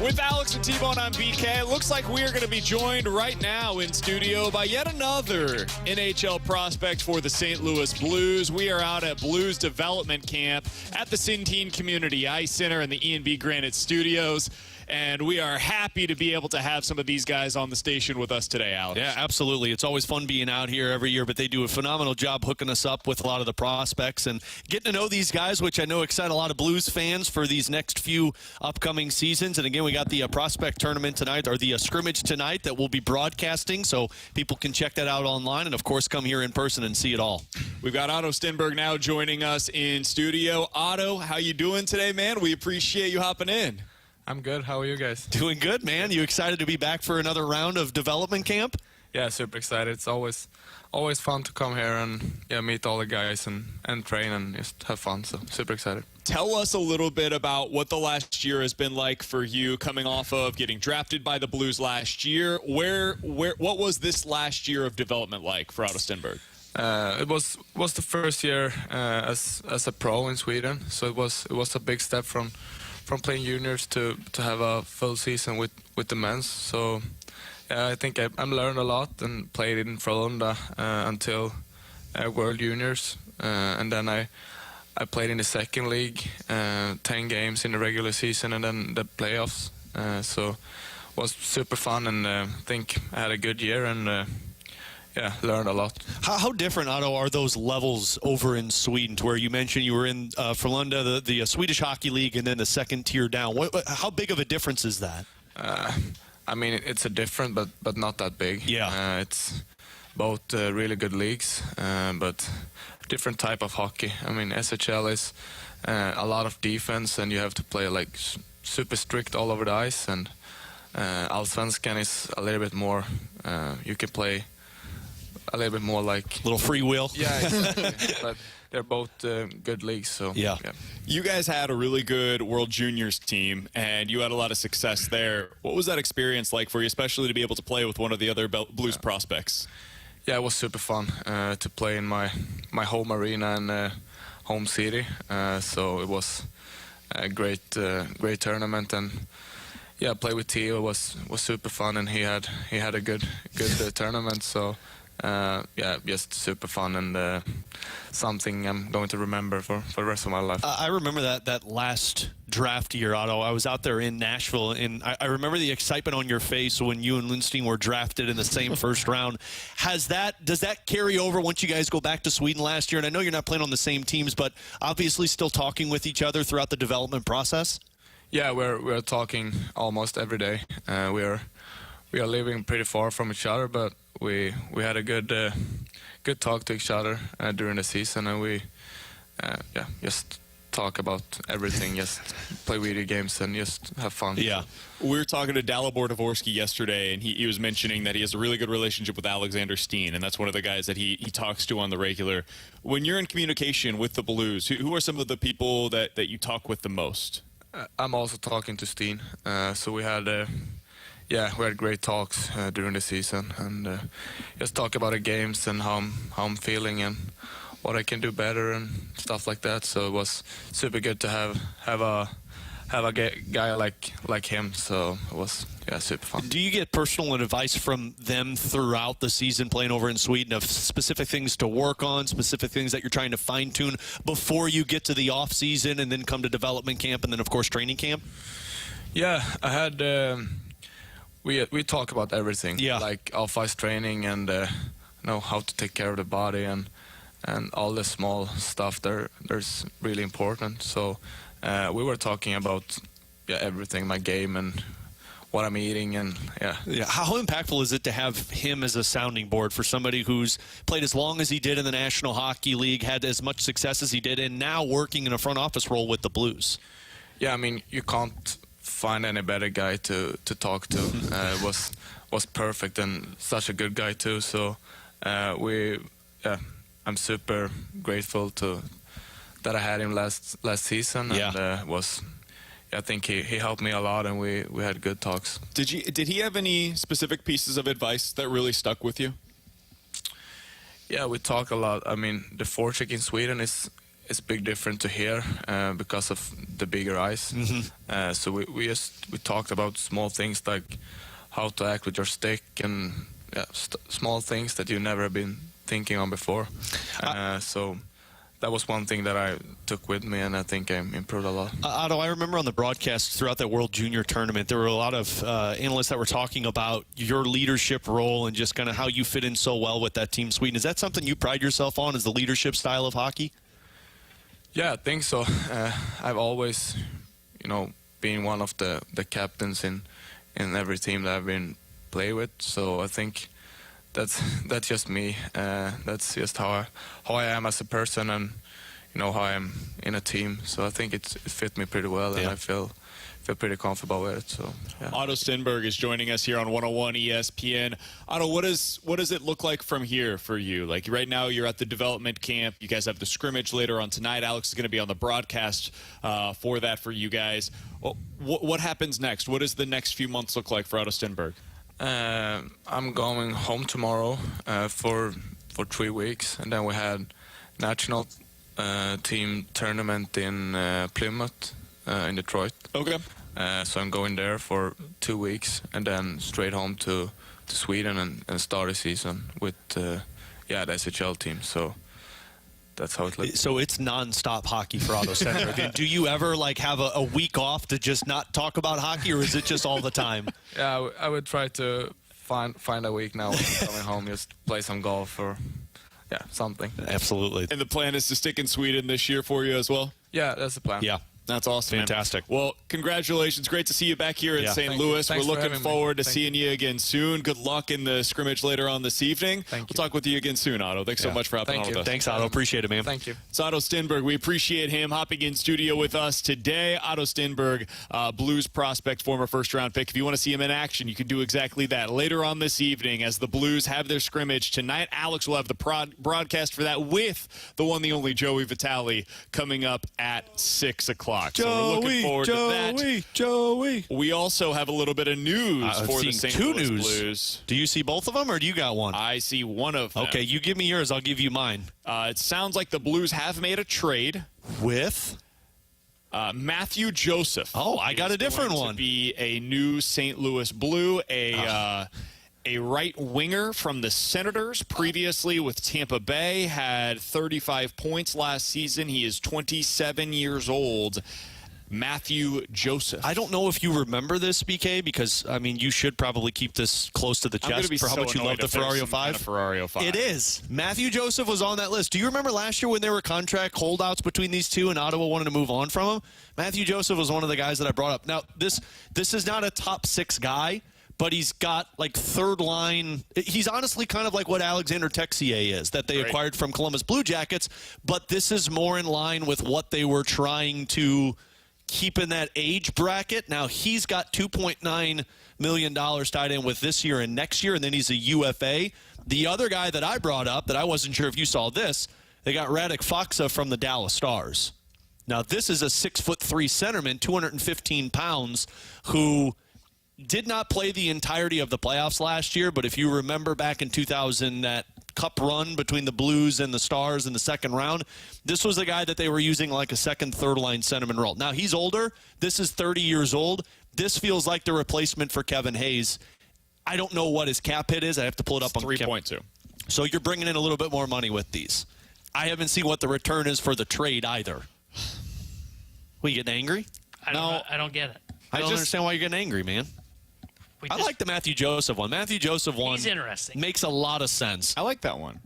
With Alex and T-Bone on BK, it looks like we are going to be joined right now in studio by yet another NHL prospect for the St. Louis Blues. We are out at Blues Development Camp at the Centene Community Ice Center in the E&B Granite Studios. And we are happy to be able to have some of these guys on the station with us today, Alex. Yeah, absolutely. It's always fun being out here every year, but they do a phenomenal job hooking us up with a lot of the prospects and getting to know these guys, which I know excite a lot of Blues fans for these next few upcoming seasons. And again, we got the prospect tournament tonight, or the scrimmage tonight, that we'll be broadcasting, so people can check that out online and, of course, come here in person and see it all. We've got Otto Stenberg now joining us in studio. Otto, how you doing today, man? We appreciate you hopping in. I'm good. How are you guys? Doing good, man. You excited to be back for another round of development camp? Yeah, super excited. It's always fun to come here and meet all the guys and train and just have fun. So super excited. Tell us a little bit about what the last year has been like for you, coming off of getting drafted by the Blues last year. What was this last year of development like for Otto Stenberg? It was the first year as a pro in Sweden, so it was a big step from playing juniors to have a full season with the men's. So I think I learned a lot and played in Frölunda until World Juniors, and then I played in the second league, 10 games in the regular season and then the playoffs. So it was super fun, and I think I had a good year and learned a lot. How different, Otto, are those levels over in Sweden, to where you mentioned you were in Frölunda, the Swedish Hockey League, and then the second tier down? How big of a difference is that? I mean, it's a different, but not that big. Yeah. It's both really good leagues, but different type of hockey. I mean, SHL is a lot of defense, and you have to play like super strict all over the ice, and Allsvenskan is a little bit more, you can play a little bit more like little free will. Yeah, exactly. But they're both good leagues. So yeah. You guys had a really good World Juniors team, and you had a lot of success there. What was that experience like for you, especially to be able to play with one of the other Blues prospects? Yeah, it was super fun to play in my home arena and home city. So it was a great tournament, and play with Theo was super fun, and he had a good tournament. So. Just super fun and something I'm going to remember for the rest of my life. I remember that last draft year, Otto. I was out there in Nashville, and I remember the excitement on your face when you and Lundstein were drafted in the same first round. Does that carry over once you guys go back to Sweden last year? And I know you're not playing on the same teams, but obviously still talking with each other throughout the development process? Yeah, we're talking almost every day. We are living pretty far from each other, but we had a good talk to each other during the season, and we just talk about everything, just play video games and just have fun. Yeah. We were talking to Dalibor Dvorsky yesterday, and he was mentioning that he has a really good relationship with Alexander Steen, and that's one of the guys that he talks to on the regular. When you're in communication with the Blues, who are some of the people that you talk with the most? I'm also talking to Steen. So we had great talks during the season, and just talk about the games and how I'm feeling and what I can do better and stuff like that. So it was super good to have a guy like him. So it was super fun. Do you get personal advice from them throughout the season playing over in Sweden of specific things to work on, specific things that you're trying to fine tune before you get to the off season and then come to development camp and then of course training camp? Yeah, I had. We talk about everything, like off-ice training and know how to take care of the body and all the small stuff there's really important. So we were talking about everything, my game and what I'm eating, and How impactful is it to have him as a sounding board for somebody who's played as long as he did in the National Hockey League, had as much success as he did, and now working in a front office role with the Blues? Yeah, I mean, you can't find any better guy to talk to. Was perfect and such a good guy too. So we I'm super grateful that I had him last season, and I think he helped me a lot, and we had good talks. Did he have any specific pieces of advice that really stuck with you? Yeah, we talk a lot. I mean, the forecheck in Sweden is big different to here because of the bigger ice. Mm-hmm. So we talked about small things like how to act with your stick and small things that you never have been thinking on before. So that was one thing that I took with me, and I think I improved a lot. Otto, I remember on the broadcast throughout that World Junior Tournament, there were a lot of analysts that were talking about your leadership role and just kind of how you fit in so well with that Team Sweden. Is that something you pride yourself on, is the leadership style of hockey? Yeah, I think so. I've always, been one of the captains in every team that I've been play with. So I think that's just me. That's just how I am as a person, and how I am in a team. So I think it fit me pretty well, and I feel pretty comfortable with it. So yeah. Otto Stenberg is joining us here on 101 ESPN. Otto, what does it look like from here for you? Like right now, you're at the development camp. You guys have the scrimmage later on tonight. Alex is going to be on the broadcast for that for you guys. What happens next? What does the next few months look like for Otto Stenberg? I'm going home tomorrow for 3 weeks, and then we had national team tournament in Plymouth in Detroit. Okay. So I'm going there for 2 weeks, and then straight home to Sweden and start a season with the SHL team. So that's how it looks. So it's nonstop hockey for Otto Stenberg. Do you ever have a week off to just not talk about hockey, or is it just all the time? Yeah, I would try to find a week now when I'm coming home, just play some golf or something. Absolutely. And the plan is to stick in Sweden this year for you as well? Yeah, that's the plan. Yeah. That's awesome. Fantastic. Man. Well, congratulations. Great to see you back here in St. Louis. We're looking forward to seeing you again soon. Good luck in the scrimmage later on this evening. We'll talk with you again soon, Otto. Thanks so much for hopping on with us. Thanks, Otto. Appreciate it, man. Thank you. It's Otto Stenberg. We appreciate him hopping in studio with us today. Otto Stenberg, Blues prospect, former first-round pick. If you want to see him in action, you can do exactly that later on this evening as the Blues have their scrimmage tonight. Alex will have the broadcast for that with the one, the only Joey Vitale coming up at 6 o'clock. So we're looking forward to that. Joey. We also have a little bit of news for the St. Louis Blues. Do you see both of them, or do you got one? I see one of them. Okay, you give me yours. I'll give you mine. It sounds like the Blues have made a trade with Mathieu Joseph. Oh, I got a different one. To be a new St. Louis Blue, a right winger from the Senators, previously with Tampa Bay, had 35 points last season. He is 27 years old. Mathieu Joseph. I don't know if you remember this, BK, because, you should probably keep this close to the chest for how much you love the Ferrario 5. Kind of Ferrario 5. It is. Mathieu Joseph was on that list. Do you remember last year when there were contract holdouts between these two and Ottawa wanted to move on from him? Mathieu Joseph was one of the guys that I brought up. Now, this is not a top 6 guy, but he's got third line. He's honestly kind of like what Alexander Texier is, that they acquired from Columbus Blue Jackets, but this is more in line with what they were trying to keep in that age bracket. Now, he's got $2.9 million tied in with this year and next year, and then he's a UFA. The other guy that I brought up that I wasn't sure if you saw this, they got Radek Faksa from the Dallas Stars. Now, this is a 6'3" centerman, 215 pounds, who did not play the entirety of the playoffs last year, but if you remember back in 2000, that cup run between the Blues and the Stars in the second round, this was the guy that they were using like a second, third line centerman role. Now, he's older. This is 30 years old. This feels like the replacement for Kevin Hayes. I don't know what his cap hit is. I have to pull it up on 3.2. So you're bringing in a little bit more money with these. I haven't seen what the return is for the trade either. Well, you getting angry? I don't get it. I don't understand why you're getting angry, man. I like the Mathieu Joseph one. Mathieu Joseph one. He's interesting. Makes a lot of sense. I like that one.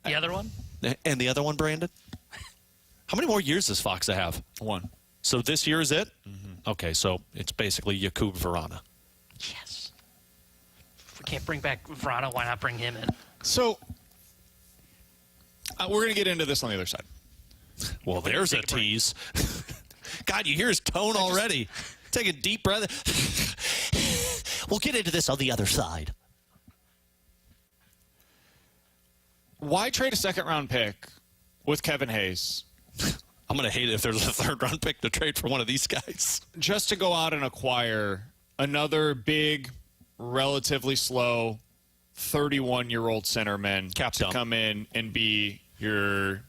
The other one? And the other one, Brandon? How many more years does Faksa have? 1. So this year is it? Mm-hmm. Okay, so it's basically Jakub Vrana. Yes. If we can't bring back Vrana, why not bring him in? So we're going to get into this on the other side. Well, there's a tease. God, you hear his tone already. Take a deep breath. We'll get into this on the other side. Why trade a second-round pick with Kevin Hayes? I'm going to hate it if there's a third-round pick to trade for one of these guys. Just to go out and acquire another big, relatively slow 31-year-old centerman to come in and be your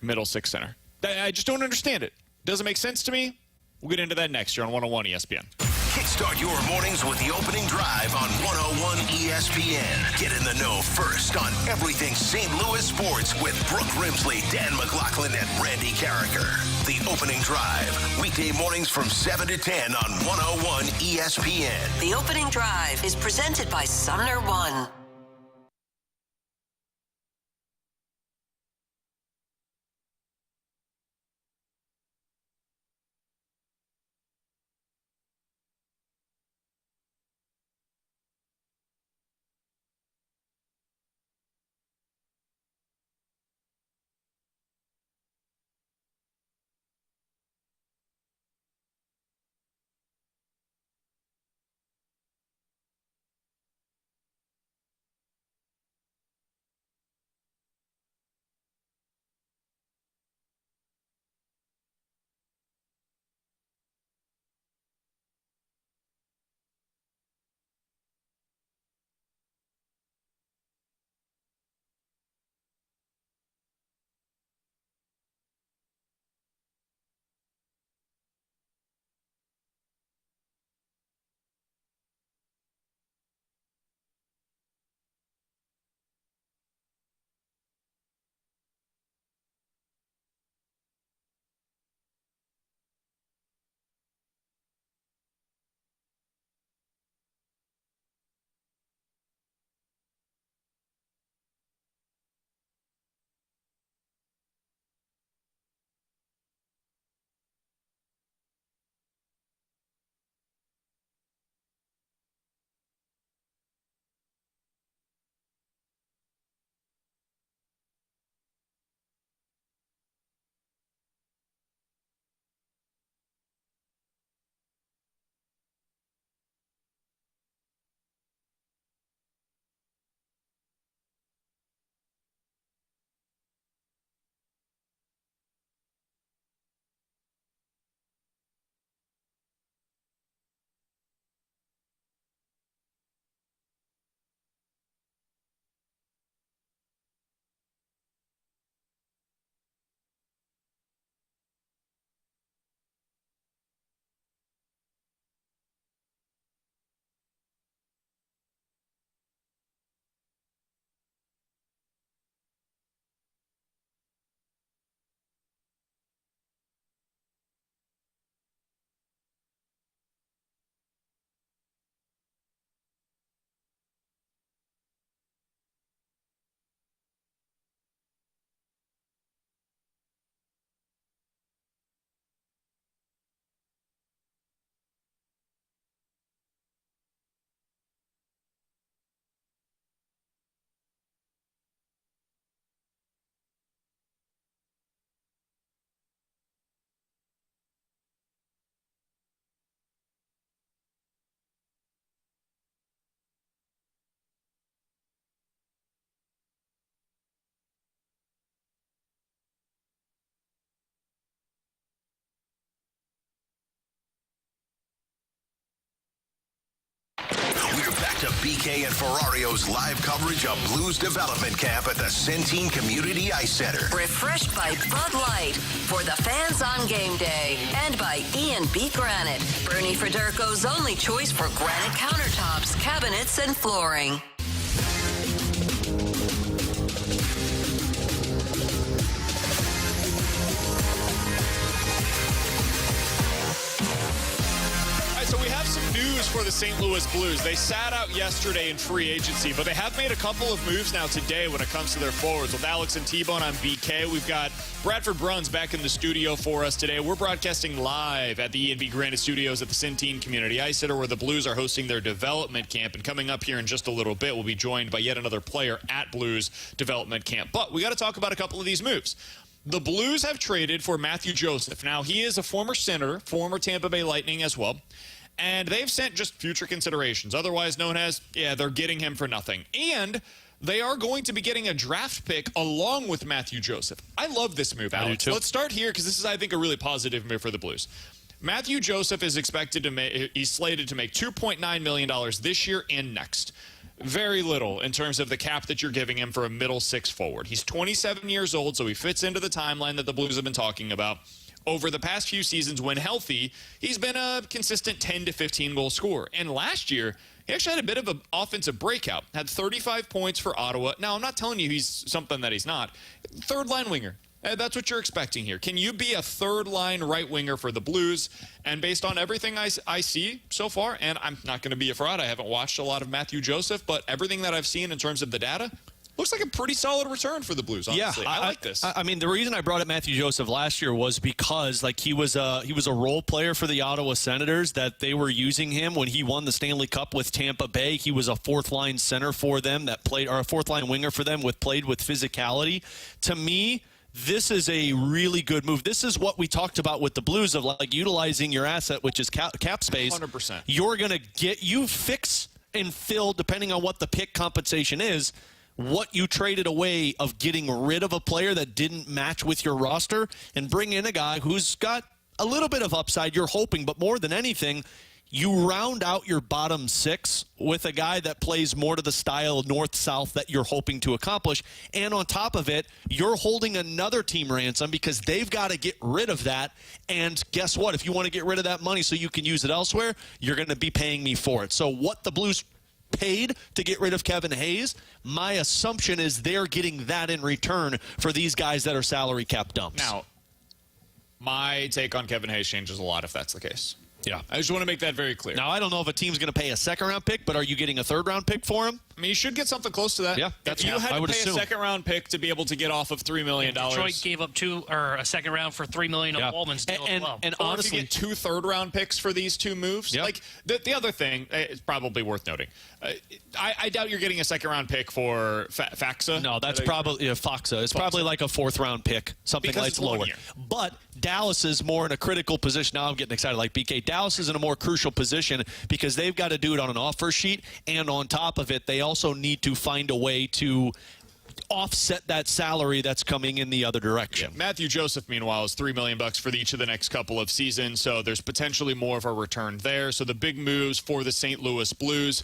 middle six center. I just don't understand it. Doesn't make sense to me. We'll get into that next year on 101 ESPN. Kickstart your mornings with the opening drive on 101 ESPN. Get in the know first on everything St. Louis sports with Brooke Grimsley, Dan McLaughlin, and Randy Carricker. The opening drive, weekday mornings from 7 to 10 on 101 ESPN. The opening drive is presented by Sumner One. We're back to BK and Ferrario's live coverage of Blues Development Camp at the Centene Community Ice Center. Refreshed by Bud Light for the fans on game day. And by E&B Granite, Bernie Federko's only choice for granite countertops, cabinets, and flooring. So we have some news for the St. Louis Blues. They sat out yesterday in free agency, but they have made a couple of moves now today when it comes to their forwards. With Alex and T-Bone on BK, we've got Bradford Bruns back in the studio for us today. We're broadcasting live at the E&B Granite Studios at the Centene Community Ice Center, where the Blues are hosting their development camp. And coming up here in just a little bit, we'll be joined by yet another player at Blues development camp. But we got to talk about a couple of these moves. The Blues have traded for Mathieu Joseph. Now, he is a former center, former Tampa Bay Lightning as well. And they've sent just future considerations, otherwise known as, they're getting him for nothing. And they are going to be getting a draft pick along with Mathieu Joseph. I love this move, Alex. I do too. Let's start here because this is, I think, a really positive move for the Blues. Mathieu Joseph is expected to make, he's slated to make $2.9 million this year and next. Very little in terms of the cap that you're giving him for a middle six forward. He's 27 years old, so he fits into the timeline that the Blues have been talking about. Over the past few seasons, when healthy, he's been a consistent 10 to 15 goal scorer. And last year, he actually had a bit of an offensive breakout. Had 35 points for Ottawa. Now, I'm not telling you he's something that he's not. Third-line winger. That's what you're expecting here. Can you be a third-line right winger for the Blues? And based on everything I see so far, and I'm not going to be a fraud, I haven't watched a lot of Mathieu Joseph, but everything that I've seen in terms of the data, looks like a pretty solid return for the Blues, honestly. Yeah, I like this. I mean, the reason I brought up Mathieu Joseph last year was because he was a role player for the Ottawa Senators, that they were using him when he won the Stanley Cup with Tampa Bay. He was a fourth-line center for them that played, or a fourth-line winger for them played with physicality. To me, this is a really good move. This is what we talked about with the Blues of utilizing your asset, which is cap space. 100%. You're going to you fix and fill, depending on what the pick compensation is, what you traded away of getting rid of a player that didn't match with your roster and bring in a guy who's got a little bit of upside, you're hoping, but more than anything, you round out your bottom six with a guy that plays more to the style north-south that you're hoping to accomplish. And on top of it, you're holding another team ransom because they've got to get rid of that. And guess what? If you want to get rid of that money so you can use it elsewhere, you're going to be paying me for it. So what the Blues paid to get rid of Kevin Hayes, my assumption is they're getting that in return for these guys that are salary cap dumps. Now, my take on Kevin Hayes changes a lot if that's the case. Yeah. I just want to make that very clear. Now, I don't know if a team's going to pay a second-round pick, but are you getting a third-round pick for him? I mean, you should get something close to that. Yeah, if you had to pay a second-round pick to be able to get off of $3 million. Detroit gave up a second round for $3 million on Wallman's deal as well. And honestly, if you get 2 third-round picks for these two moves, like the other thing, it's probably worth noting. I doubt you're getting a second-round pick for Faksa. No, that's probably Faksa. It's probably like a fourth-round pick, something like lower. But Dallas is more in a critical position. Now I'm getting excited like BK. Dallas is in a more crucial position because they've got to do it on an offer sheet, and on top of it, they also need to find a way to offset that salary that's coming in the other direction. Yeah. Mathieu Joseph, meanwhile, is $3 million for each of the next couple of seasons, so there's potentially more of a return there. So the big moves for the St. Louis Blues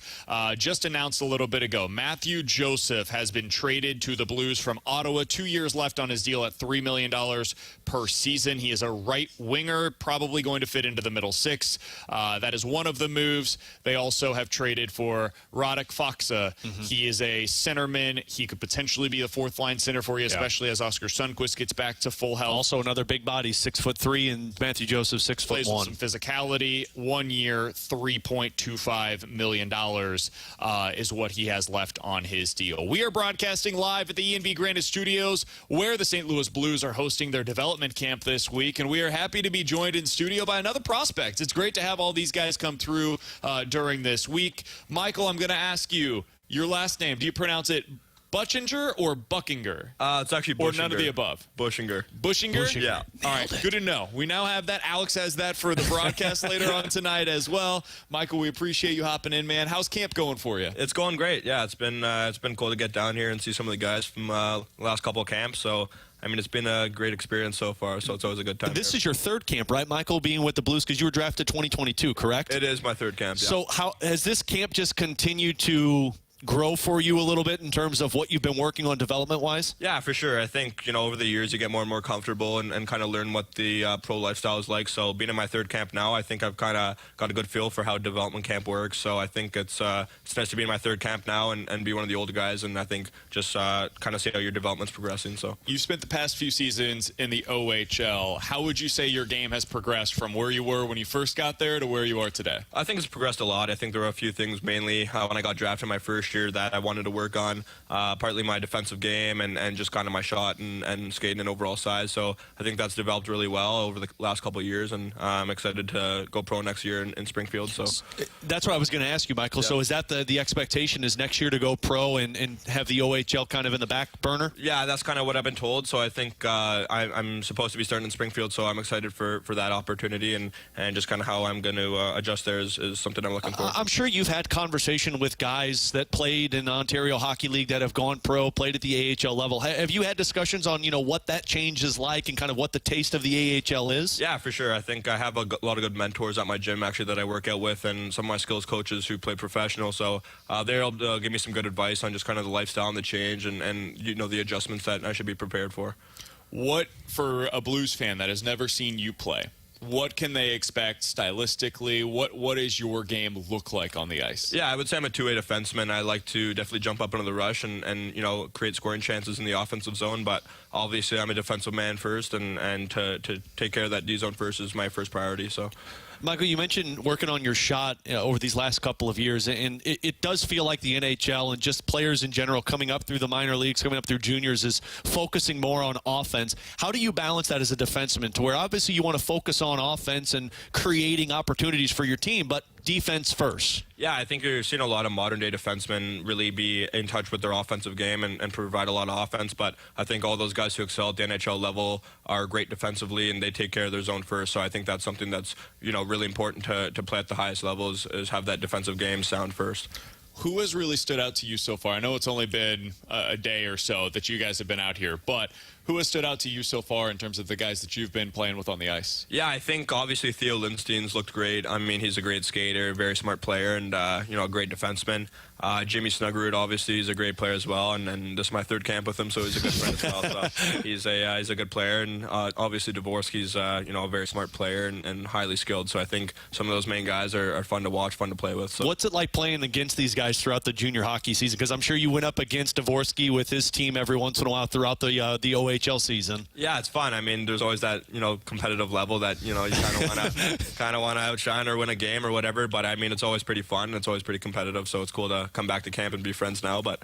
just announced a little bit ago. Mathieu Joseph has been traded to the Blues from Ottawa. 2 years left on his deal at $3 million per season. He is a right winger, probably going to fit into the middle six. That is one of the moves. They also have traded for Radek Faksa. He is a centerman. He could potentially be a fourth-line center for you, especially as Oscar Sundqvist gets back to full health. Also another big body, 6'3", and Mathieu Joseph 6'1". Plays with some physicality. 1 year, $3.25 million is what he has left on his deal. We are broadcasting live at the E&V Granite Studios, where the St. Louis Blues are hosting their development camp this week, and we are happy to be joined in studio by another prospect. It's great to have all these guys come through during this week. Michael, I'm going to ask you, your last name, do you pronounce it Buchinger or Buchinger? It's actually Buchinger. Or none of the above? Buchinger. Buchinger? Yeah. All right, good to know. We now have that. Alex has that for the broadcast later on tonight as well. Michael, we appreciate you hopping in, man. How's camp going for you? It's going great. Yeah, it's been cool to get down here and see some of the guys from the last couple of camps. So, I mean, it's been a great experience so far, so it's always a good time. This is your third camp, right, Michael, being with the Blues, because you were drafted 2022, correct? It is my third camp, yeah. So how has this camp just continued to grow for you a little bit in terms of what you've been working on development-wise? Yeah, for sure. I think, over the years you get more and more comfortable and kind of learn what the pro lifestyle is like. So being in my third camp now, I think I've kind of got a good feel for how development camp works. So I think it's nice to be in my third camp now and be one of the older guys, and I think just kind of see how your development's progressing. So you spent the past few seasons in the OHL. How would you say your game has progressed from where you were when you first got there to where you are today? I think it's progressed a lot. I think there were a few things, mainly when I got drafted my first year, that I wanted to work on, partly my defensive game and just kind of my shot and skating and overall size. So I think that's developed really well over the last couple of years, and I'm excited to go pro next year in Springfield. So that's what I was going to ask you, Michael. Yeah. So is that the expectation is next year to go pro and have the OHL kind of in the back burner? Yeah, that's kind of what I've been told. So I think I'm supposed to be starting in Springfield, so I'm excited for that opportunity, and just kind of how I'm going to adjust there is something I'm looking for. I'm sure you've had conversation with guys that played in the Ontario Hockey League that have gone pro, played at the AHL level. Have you had discussions on, what that change is like and kind of what the taste of the AHL is? Yeah, for sure. I think I have a lot of good mentors at my gym, actually, that I work out with, and some of my skills coaches who play professional. So they're able to give me some good advice on just kind of the lifestyle and the change and the adjustments that I should be prepared for. What, for a Blues fan that has never seen you play, what can they expect stylistically? What does your game look like on the ice? Yeah, I would say I'm a two-way defenseman. I like to definitely jump up into the rush and create scoring chances in the offensive zone. But obviously, I'm a defensive man first, and to take care of that D zone first is my first priority. So. Michael, you mentioned working on your shot over these last couple of years, and it does feel like the NHL and just players in general coming up through the minor leagues, coming up through juniors, is focusing more on offense. How do you balance that as a defenseman to where obviously you want to focus on offense and creating opportunities for your team, but defense first? Yeah, I think you're seeing a lot of modern-day defensemen really be in touch with their offensive game and provide a lot of offense. But I think all those guys who excel at the NHL level are great defensively, and they take care of their zone first. So I think that's something that's really important to play at the highest levels is have that defensive game sound first. Who has really stood out to you so far? I know it's only been a day or so that you guys have been out here, but who has stood out to you so far in terms of the guys that you've been playing with on the ice? Yeah, I think obviously Theo Lindstein's looked great. I mean, he's a great skater, very smart player, and a great defenseman. Jimmy Snuggerud, obviously, he's a great player as well, and this is my third camp with him, so he's a good friend as well. So he's a good player, and obviously Dvorsky's a very smart player and highly skilled. So I think some of those main guys are fun to watch, fun to play with. So. What's it like playing against these guys throughout the junior hockey season? Because I'm sure you went up against Dvorsky with his team every once in a while throughout the OHL season. Yeah, it's fun. I mean, there's always that competitive level that you kind of want to outshine or win a game or whatever. But I mean, it's always pretty fun. It's always pretty competitive. So it's cool to come back to camp and be friends now. But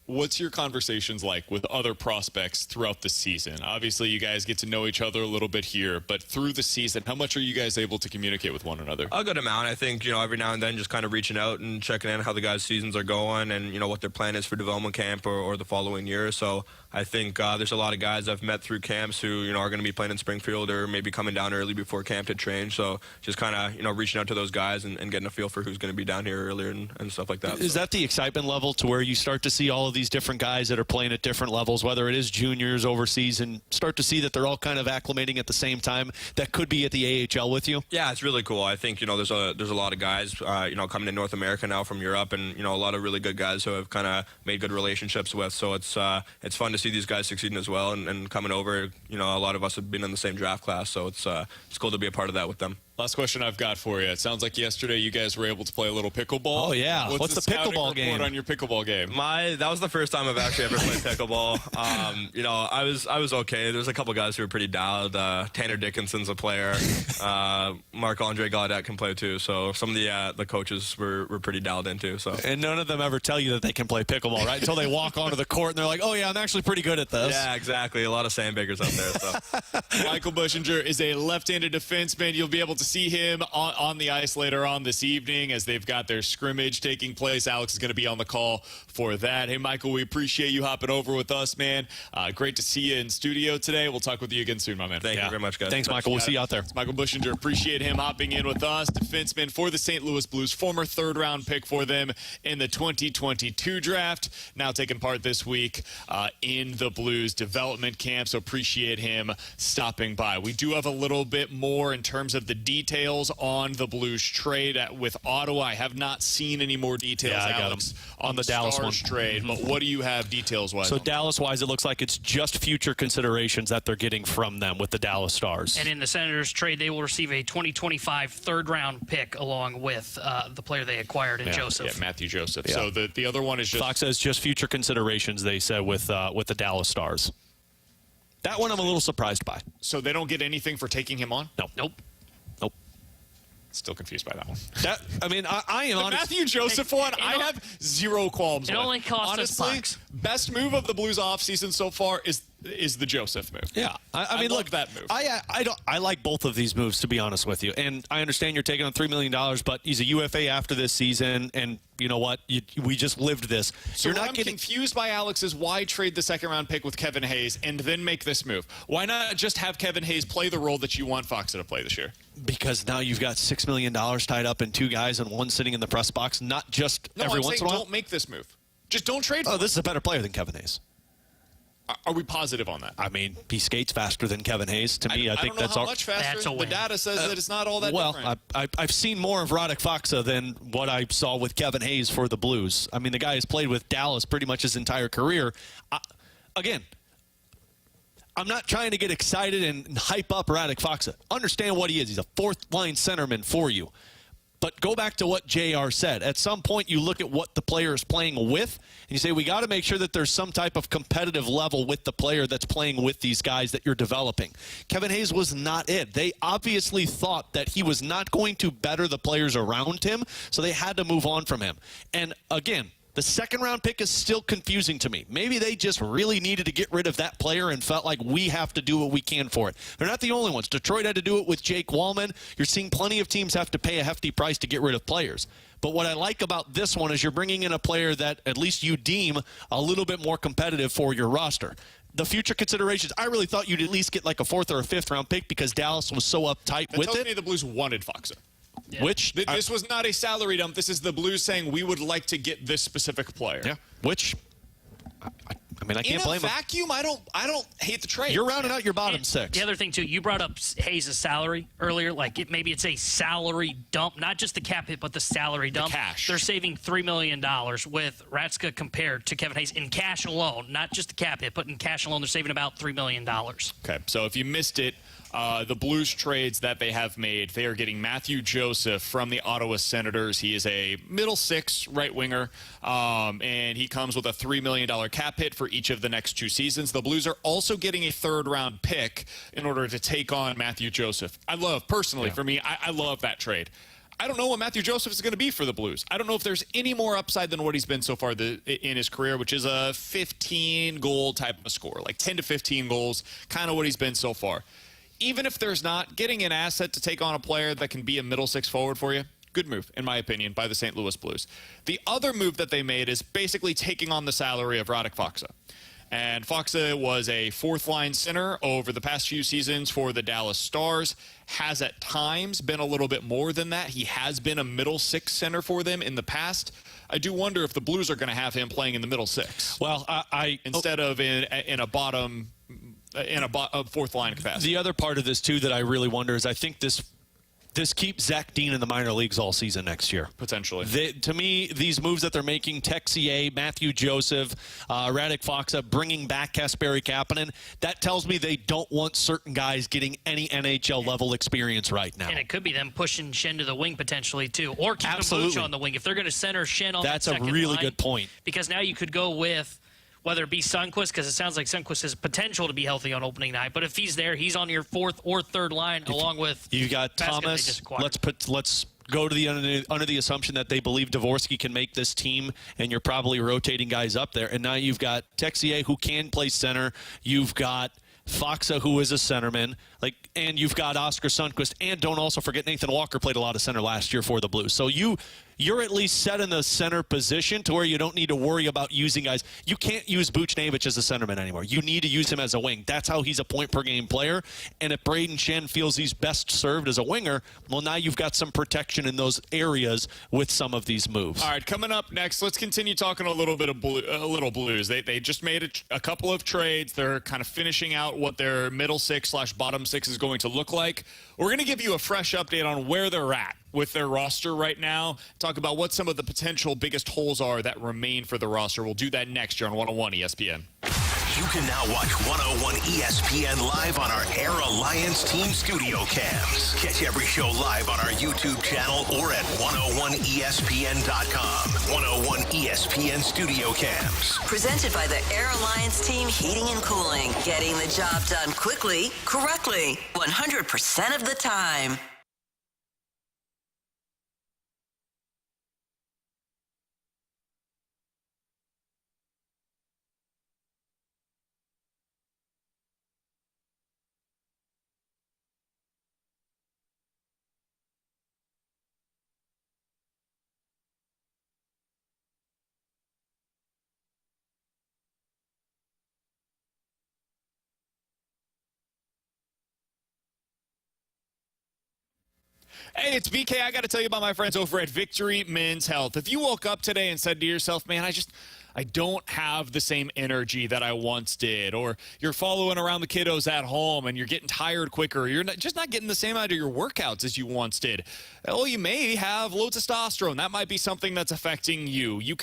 what's your conversations like with other prospects throughout the season? Obviously, you guys get to know each other a little bit here, but through the season, how much are you guys able to communicate with one another? A good amount. I think, every now and then just kind of reaching out and checking in how the guys' seasons are going and, what their plan is for development camp or the following year. So I think there's a lot of guys I've met through camps who, are going to be playing in Springfield or maybe coming down early before camp to train. So just kind of, reaching out to those guys and getting a feel for who's going to be down here earlier and stuff like that. Is that the excitement level to where you start to see all of these different guys that are playing at different levels, whether it is juniors, overseas, and start to see that they're all kind of acclimating at the same time that could be at the AHL with you? Yeah, it's really cool. I think, there's a lot of guys, coming to North America now from Europe and, a lot of really good guys who have kind of made good relationships with. So it's fun to see these guys succeeding as well and coming over. A lot of us have been in the same draft class, so it's cool to be a part of that with them. Last question I've got for you. It sounds like yesterday you guys were able to play a little pickleball. Oh, yeah. What's the pickleball game? On your pickleball game? That was the first time I've actually ever played pickleball. I was okay. There's a couple guys who were pretty dialed. Tanner Dickinson's a player. Marc-Andre Gaudet can play too. So some of the coaches were pretty dialed into. So. And none of them ever tell you that they can play pickleball, right? Until they walk onto the court and they're like, oh, yeah, I'm actually pretty good at this. Yeah, exactly. A lot of sandbaggers out there. So. Michael Buchinger is a left-handed defenseman. You'll be able to see him on the ice later on this evening as they've got their scrimmage taking place. Alex is going to be on the call for that. Hey, Michael, we appreciate you hopping over with us, man. Great to see you in studio today. We'll talk with you again soon, my man. Thank you very much, guys. Thanks, Michael. We'll see you out there. It's Michael Buchinger. Appreciate him hopping in with us. Defenseman for the St. Louis Blues, former third-round pick for them in the 2022 draft. Now taking part this week in the Blues development camp. So appreciate him stopping by. We do have a little bit more in terms of the details on the Blues trade with Ottawa. I have not seen any more details, Alex, on the Dallas Stars trade, but what do you have details-wise? So Dallas-wise, it looks like it's just future considerations that they're getting from them with the Dallas Stars. And in the Senators trade, they will receive a 2025 third-round pick along with the player they acquired in Joseph. Yeah, Mathieu Joseph. Yeah. So the other one is just... Fox says just future considerations, they said, with the Dallas Stars. That one I'm a little surprised by. So they don't get anything for taking him on? No. Nope. Still confused by that one. I am the Mathieu Joseph one, I have zero qualms with. It only cost Honestly, us $5. Best move of the Blues offseason so far is is the Joseph move. Yeah, I mean, look, that move. I like both of these moves, to be honest with you. And I understand you're taking on $3 million, but he's a UFA after this season, and you know what? We just lived this. So I'm confused by Alex is why trade the second-round pick with Kevin Hayes and then make this move? Why not just have Kevin Hayes play the role that you want Faksa to play this year? Because now you've got $6 million tied up in two guys and one sitting in the press box, not just every once in a while. Don't make this move. Just don't trade for him. This is a better player than Kevin Hayes. Are we positive on that? I mean, he skates faster than Kevin Hayes. To me, I think don't know that's how much faster. The data says that it's not all that different. I've seen more of Radek Faksa than what I saw with Kevin Hayes for the Blues. I mean, the guy has played with Dallas pretty much his entire career. Again, I'm not trying to get excited and hype up Radek Faksa. Understand what he is. He's a fourth-line centerman for you. But go back to what JR said. At some point, you look at what the player is playing with, and you say, we got to make sure that there's some type of competitive level with the player that's playing with these guys that you're developing. Kevin Hayes was not it. They obviously thought that he was not going to better the players around him, so they had to move on from him. And again, the second-round pick is still confusing to me. Maybe they just really needed to get rid of that player and felt like we have to do what we can for it. They're not the only ones. Detroit had to do it with Jake Wallman. You're seeing plenty of teams have to pay a hefty price to get rid of players. But what I like about this one is you're bringing in a player that at least you deem a little bit more competitive for your roster. The future considerations, I really thought you'd at least get like a fourth or a fifth-round pick because Dallas was so uptight with it. Tells me the Blues wanted Faksa. Yeah. Which this was not a salary dump. This is the Blues saying we would like to get this specific player. Yeah. Which I mean, I can't blame him. In a vacuum, I don't hate the trade. You're rounding out your bottom six. The other thing too, you brought up Hayes' salary earlier. Like maybe it's a salary dump, not just the cap hit, but the salary dump. The cash. They're saving $3 million with Ratska compared to Kevin Hayes in cash alone, not just the cap hit, but in cash alone, they're saving about $3 million. Okay, so if you missed it. The Blues trades that they have made, they are getting Mathieu Joseph from the Ottawa Senators. He is a middle six right winger, and he comes with a $3 million cap hit for each of the next 2 seasons. The Blues are also getting a third-round pick in order to take on Mathieu Joseph. For me, I love that trade. I don't know what Mathieu Joseph is going to be for the Blues. I don't know if there's any more upside than what he's been so far in his career, which is a 15-goal type of score, like 10 to 15 goals, kind of what he's been so far. Even if there's not, getting an asset to take on a player that can be a middle six forward for you, good move, in my opinion, by the St. Louis Blues. The other move that they made is basically taking on the salary of Radek Faksa. And Faksa was a fourth-line center over the past few seasons for the Dallas Stars, has at times been a little bit more than that. He has been a middle six center for them in the past. I do wonder if the Blues are going to have him playing in the middle six. Well, instead of in a bottom... in a fourth-line capacity. The other part of this, too, that I really wonder is I think this keeps Zach Dean in the minor leagues all season next year. Potentially. To me, these moves that they're making, Texier, Mathieu Joseph, Radek Faksa, bringing back Kasperi Kapanen, that tells me they don't want certain guys getting any NHL-level experience right now. And it could be them pushing Shen to the wing potentially, too, or keeping Buch on the wing. If they're going to center Shen on that second line. That's a really good point. Because now you could go with... whether it be Sundqvist, because it sounds like Sundqvist has potential to be healthy on opening night. But if he's there, he's on your fourth or third line along with you got Thomas. Let's go to the under the assumption that they believe Dvorsky can make this team, and you're probably rotating guys up there. And now you've got Texier who can play center. You've got Faksa, who is a centerman, and you've got Oscar Sundqvist, and don't also forget Nathan Walker played a lot of center last year for the Blues. So you're at least set in the center position to where you don't need to worry about using guys. You can't use Buchinger as a centerman anymore. You need to use him as a wing. That's how he's a point-per-game player. And if Braden Shen feels he's best served as a winger, well, now you've got some protection in those areas with some of these moves. All right, coming up next, let's continue talking a little bit of Blues. They just made a couple of trades. They're kind of finishing out what their middle six/bottom six is going to look like. We're going to give you a fresh update on where they're at with their roster right now. Talk about what some of the potential biggest holes are that remain for the roster. We'll do that next year on 101 ESPN. You can now watch 101 ESPN live on our Air Alliance Team Studio Cams. Catch every show live on our YouTube channel or at 101ESPN.com. 101 ESPN Studio Cams. Presented by the Air Alliance Team Heating and Cooling. Getting the job done quickly, correctly, 100% of the time. Hey, it's BK. I got to tell you about my friends over at Victory Men's Health. If you woke up today and said to yourself, man, I don't have the same energy that I once did, or you're following around the kiddos at home and you're getting tired quicker, or you're just not getting the same out of your workouts as you once did. Well, you may have low testosterone. That might be something that's affecting you. They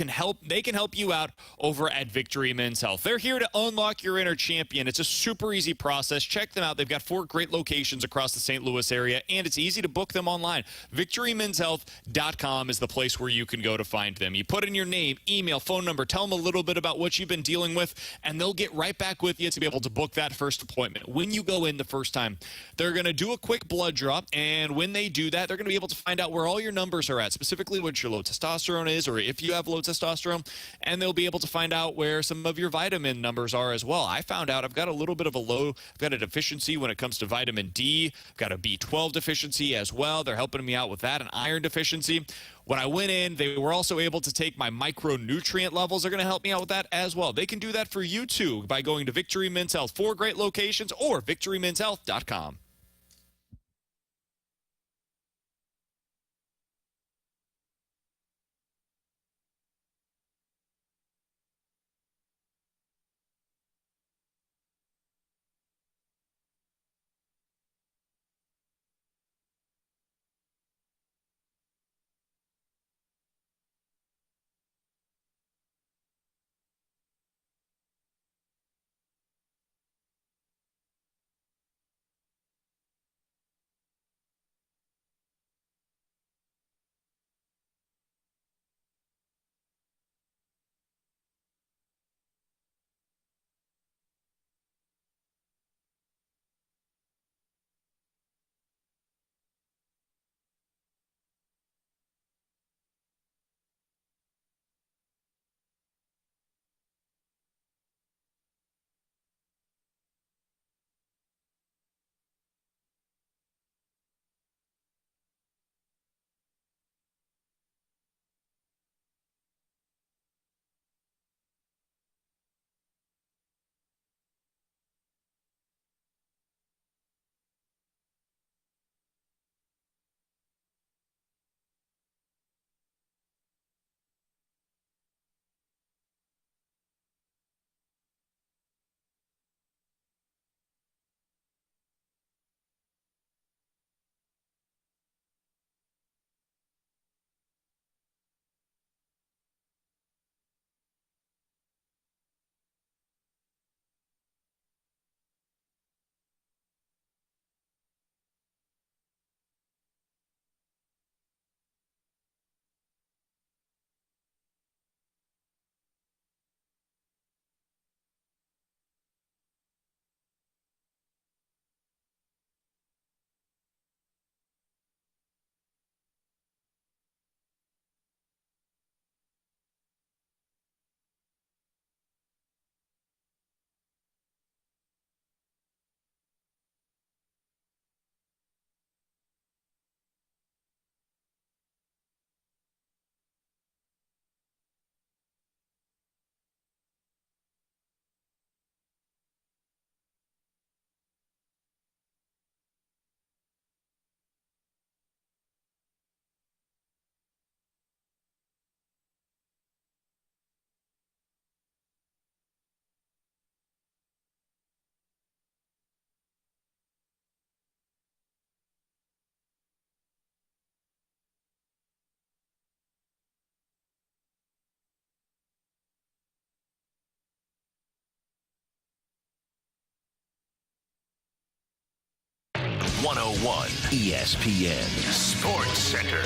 can help you out over at Victory Men's Health. They're here to unlock your inner champion. It's a super easy process. Check them out. They've got 4 great locations across the St. Louis area, and it's easy to book them online. VictoryMen'sHealth.com is the place where you can go to find them. You put in your name, email, phone number, tell them a little bit about what you've been dealing with, and they'll get right back with you to be able to book that first appointment. When you go in the first time, they're going to do a quick blood draw, and when they do that, they're going to be able to find out where all your numbers are at, specifically what your low testosterone is, or if you have low testosterone, and they'll be able to find out where some of your vitamin numbers are as well. I found out I've got a deficiency when it comes to vitamin D. I've got a B12 deficiency as well. They're helping me out with that, an iron deficiency. When I went in, they were also able to take my micronutrient levels. They're going to help me out with that as well. They can do that for you, too, by going to Victory Men's Health. 4 great locations, or VictoryMen'sHealth.com. .101 ESPN Sports Center.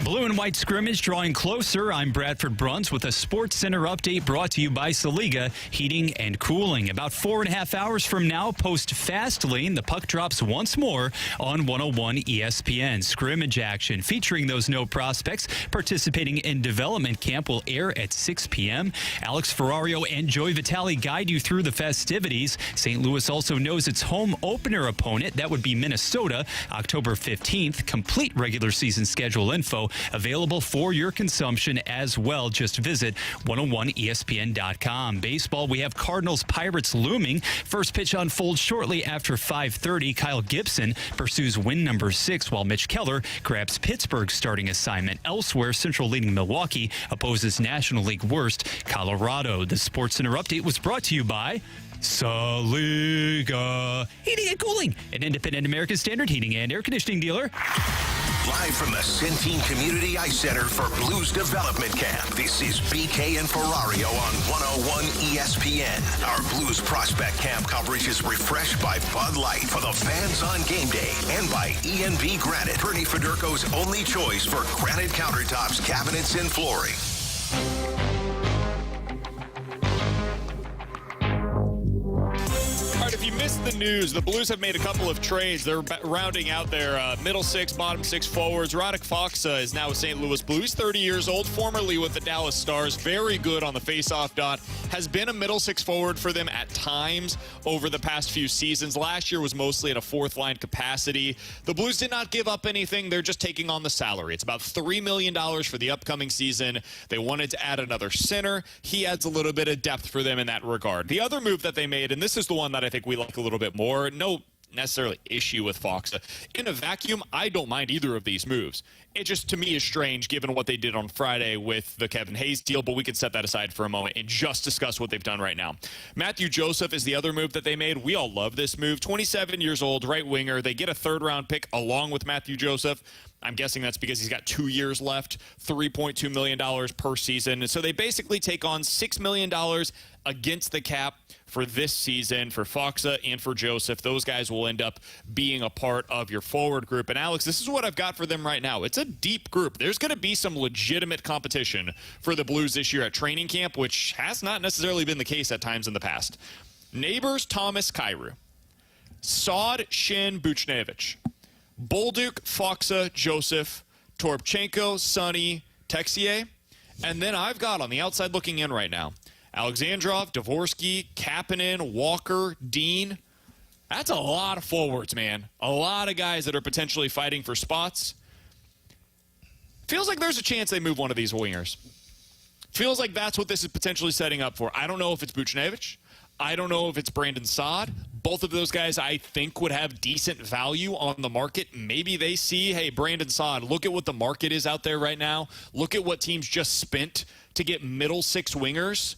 Blue and white scrimmage drawing closer. I'm Bradford Bruns with a Sports Center update brought to you by Saliga Heating and Cooling. About 4.5 hours from now, post Fast Lane, the puck drops once more on 101 ESPN. Scrimmage action featuring those no prospects participating in development camp will air at 6 p.m. Alex Ferrario and Joey Vitale guide you through the festivities. St. Louis also knows its home opener opponent. That would be Minnesota, October 15th. Complete regular season schedule info Available for your consumption as well. Just visit 101ESPN.com. Baseball, we have Cardinals Pirates looming. First pitch unfolds shortly after 5:30. Kyle Gibson pursues win number 6, while Mitch Keller grabs Pittsburgh's starting assignment. Elsewhere, Central leading Milwaukee opposes National League worst Colorado. The Sports Center update was brought to you by Saliga Heating and Cooling, an independent American Standard heating and air conditioning dealer. Live from the Centene Community Ice Center for Blues Development Camp, this is BK and Ferrario on 101 ESPN. Our Blues Prospect Camp coverage is refreshed by Bud Light for the fans on game day and by E&B Granite, Bernie Federko's only choice for granite countertops, cabinets, and flooring. All right, if you missed the news, the Blues have made a couple of trades. They're rounding out their middle 6, bottom 6 forwards. Radek Faksa is now with St. Louis Blues, 30 years old, formerly with the Dallas Stars. Very good on the faceoff dot. Has been a middle 6 forward for them at times over the past few seasons. Last year was mostly at a fourth-line capacity. The Blues did not give up anything. They're just taking on the salary. It's about $3 million for the upcoming season. They wanted to add another center. He adds a little bit of depth for them in that regard. The other move that they made, and this is the one that I think we like a little bit more, no necessarily issue with Faksa. In a vacuum, I don't mind either of these moves. It just, to me, is strange given what they did on Friday with the Kevin Hayes deal, but we can set that aside for a moment and just discuss what they've done right now. Mathieu Joseph is the other move that they made. We all love this move. 27 years old, right winger. They get a third-round pick along with Mathieu Joseph. I'm guessing that's because he's got 2 years left, $3.2 million per season. So they basically take on $6 million against the cap for this season for Faksa and for Joseph. Those guys will end up being a part of your forward group. And Alex, this is what I've got for them right now. It's a deep group. There's going to be some legitimate competition for the Blues this year at training camp, which has not necessarily been the case at times in the past. Neighbors, Thomas, Kyrou. Saad, Shin, Buchinger. Bolduc, Faksa, Joseph, Toropchenko, Sonny, Texier. And then I've got on the outside looking in right now, Alexandrov, Dvorsky, Kapanen, Walker, Dean. That's a lot of forwards, man. A lot of guys that are potentially fighting for spots. Feels like there's a chance they move one of these wingers. Feels like that's what this is potentially setting up for. I don't know if it's Buchinger. I don't know if it's Brandon Saad. Both of those guys, I think, would have decent value on the market. Maybe they see, hey, Brandon Saad, look at what the market is out there right now. Look at what teams just spent to get middle 6 wingers.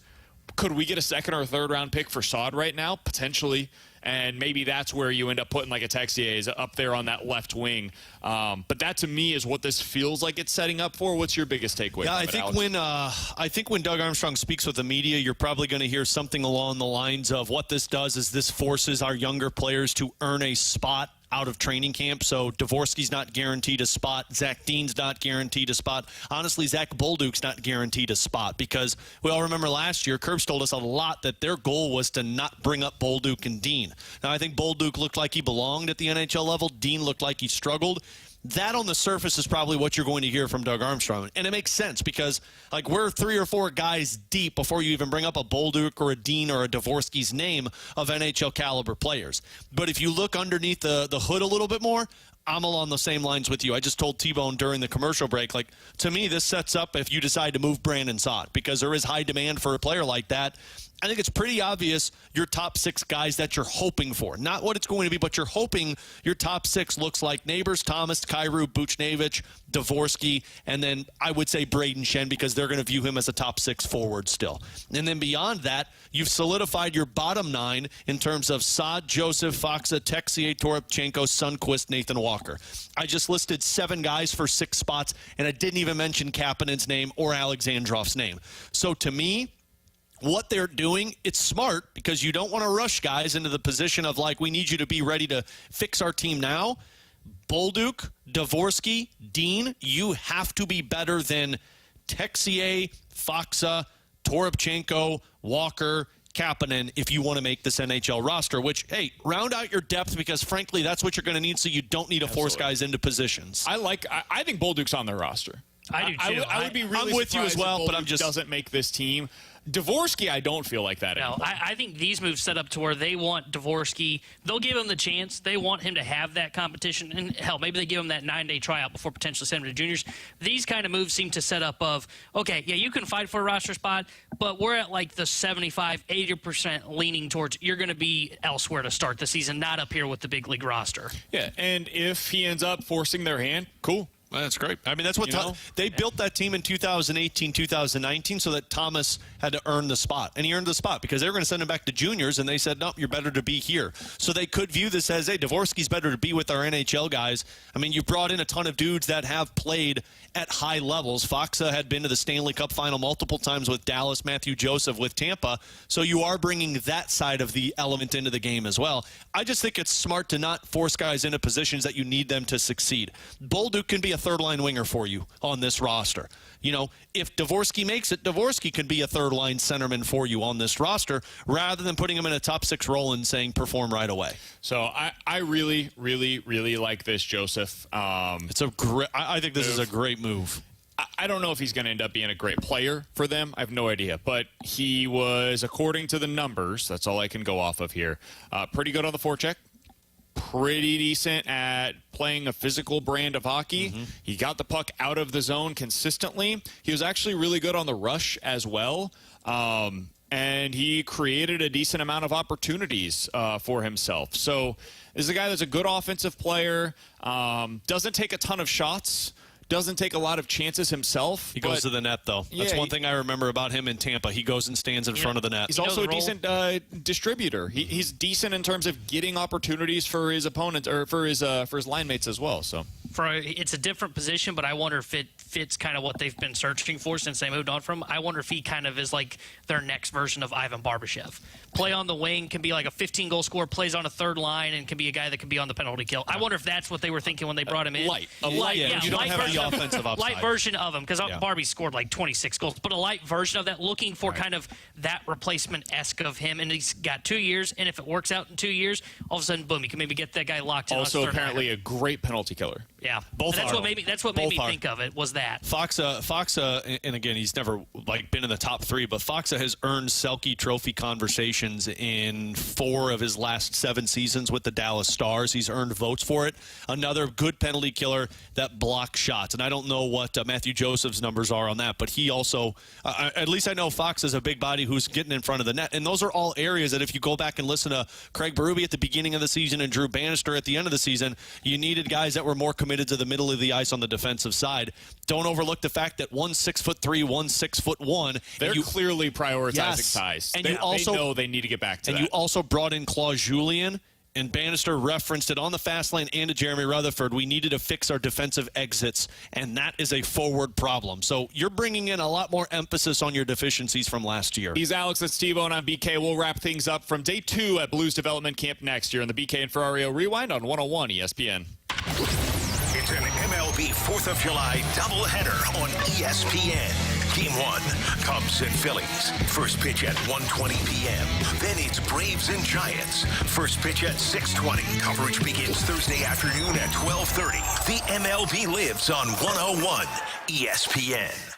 Could we get a second or a third round pick for Saad right now? Potentially. And maybe that's where you end up putting like a Texier is up there on that left wing. But that to me is what this feels like it's setting up for. What's your biggest takeaway? Yeah, I think when Doug Armstrong speaks with the media, you're probably going to hear something along the lines of what this does is this forces our younger players to earn a spot out of training camp. So Dvorsky's not guaranteed a spot. Zach Dean's not guaranteed a spot. Honestly, Zach Bolduc's not guaranteed a spot because we all remember last year, Curbs told us a lot that their goal was to not bring up Bolduc and Dean. Now, I think Bolduc looked like he belonged at the NHL level. Dean looked like he struggled. That on the surface is probably what you're going to hear from Doug Armstrong. And it makes sense because, like, we're 3 or 4 guys deep before you even bring up a Bolduc or a Dean or a Dvorsky's name of NHL caliber players. But if you look underneath the hood a little bit more, I'm along the same lines with you. I just told T-Bone during the commercial break, like, to me, this sets up if you decide to move Brandon Saad because there is high demand for a player like that. I think it's pretty obvious your top 6 guys that you're hoping for. Not what it's going to be, but you're hoping your top 6 looks like Neighbors, Thomas, Kyrou, Buchinger, Dvorsky, and then I would say Braden Shen because they're going to view him as a top 6 forward still. And then beyond that, you've solidified your bottom 9 in terms of Saad, Joseph, Faksa, Texier, Toropchenko, Sundqvist, Nathan Walker. I just listed 7 guys for 6 spots, and I didn't even mention Kapanen's name or Alexandrov's name. So to me, what they're doing, it's smart because you don't want to rush guys into the position of like, we need you to be ready to fix our team now. Bolduc, Dvorsky, Dean, you have to be better than Texier, Faksa, Toropchenko, Walker, Kapanen if you want to make this NHL roster, which, hey, round out your depth because, frankly, that's what you're going to need so you don't need to force guys into positions. I think Bolduc's on their roster. I do too. I would be really I'm with you as surprised if well, but Bolduc I'm just doesn't make this team. Dvorsky, I don't feel like that anymore. I think these moves set up to where they want Dvorsky. They'll give him the chance. They want him to have that competition. And hell, maybe they give him that 9-day tryout before potentially sending him to juniors. These kind of moves seem to set up of, okay, yeah, you can fight for a roster spot, but we're at like the 75, 80% leaning towards you're going to be elsewhere to start the season, not up here with the big league roster. Yeah, and if he ends up forcing their hand, cool. That's great. I mean, that's what they built that team in 2018, 2019 so that Thomas had to earn the spot. And he earned the spot because they were going to send him back to juniors, and they said, no, you're better to be here. So they could view this as, hey, Dvorsky's better to be with our NHL guys. I mean, you brought in a ton of dudes that have played at high levels. Faksa had been to the Stanley Cup final multiple times with Dallas, Mathieu Joseph with Tampa. So you are bringing that side of the element into the game as well. I just think it's smart to not force guys into positions that you need them to succeed. Bolduc can be a third-line winger for you on this roster. You know, if Dvorsky makes it, Dvorsky can be a third-line centerman for you on this roster rather than putting him in a top-6 role and saying perform right away. So I really, really, really like this, Joseph. It's a great. I think this is a great move. I don't know if he's going to end up being a great player for them. I have no idea. But he was, according to the numbers, that's all I can go off of here, pretty good on the forecheck. Pretty decent at playing a physical brand of hockey. He got the puck out of the zone consistently. He was actually really good on the rush as well. And he created a decent amount of opportunities for himself. So this is a guy that's a good offensive player, doesn't take a ton of shots, doesn't take a lot of chances himself. He goes to the net, though. That's one thing I remember about him in Tampa. He goes and stands in front of the net. He's also a decent distributor. He's decent in terms of getting opportunities for his opponents or for his line mates as well. So it's a different position, but I wonder if it fits kind of what they've been searching for since they moved on from. I wonder if he kind of is like their next version of Ivan Barbashev. Play on the wing, can be like a 15-goal scorer, plays on a third line, and can be a guy that can be on the penalty kill. I wonder if that's what they were thinking when they brought him in. Light. You don't have any offensive upside. Light version of him, because Barbie scored like 26 goals, but a light version of that, looking for kind of that replacement-esque of him, and he's got 2 years, and if it works out in 2 years, all of a sudden, boom, you can maybe get that guy locked in. Also, apparently, a great penalty killer. Yeah, both. That's what made me think of it. Was that Faksa, and again, he's never been in the top 3, but Faksa has earned Selke Trophy conversations in 4 of his last 7 seasons with the Dallas Stars. He's earned votes for it. Another good penalty killer that blocks shots, and I don't know what Mathieu Joseph's numbers are on that, but he also, at least I know Faksa's a big body who's getting in front of the net, and those are all areas that if you go back and listen to Craig Berube at the beginning of the season and Drew Bannister at the end of the season, you needed guys that were more committed to the middle of the ice on the defensive side. Don't overlook the fact that one's 6'3", one's 6'1". They're clearly prioritizing size. And they know they need to get back to that. And you also brought in Claude Julien, and Bannister referenced it on the fast lane and to Jeremy Rutherford. We needed to fix our defensive exits, and that is a forward problem. So you're bringing in a lot more emphasis on your deficiencies from last year. He's Alex, that's Steve-O, and I'm BK. We'll wrap things up from day 2 at Blues Development Camp next year in the BK and Ferrario Rewind on 101 ESPN. It's an MLB 4th of July doubleheader on ESPN. Game 1, Cubs and Phillies. First pitch at 1:20 p.m. Then it's Braves and Giants. First pitch at 6:20. Coverage begins Thursday afternoon at 12:30. The MLB lives on 101 ESPN.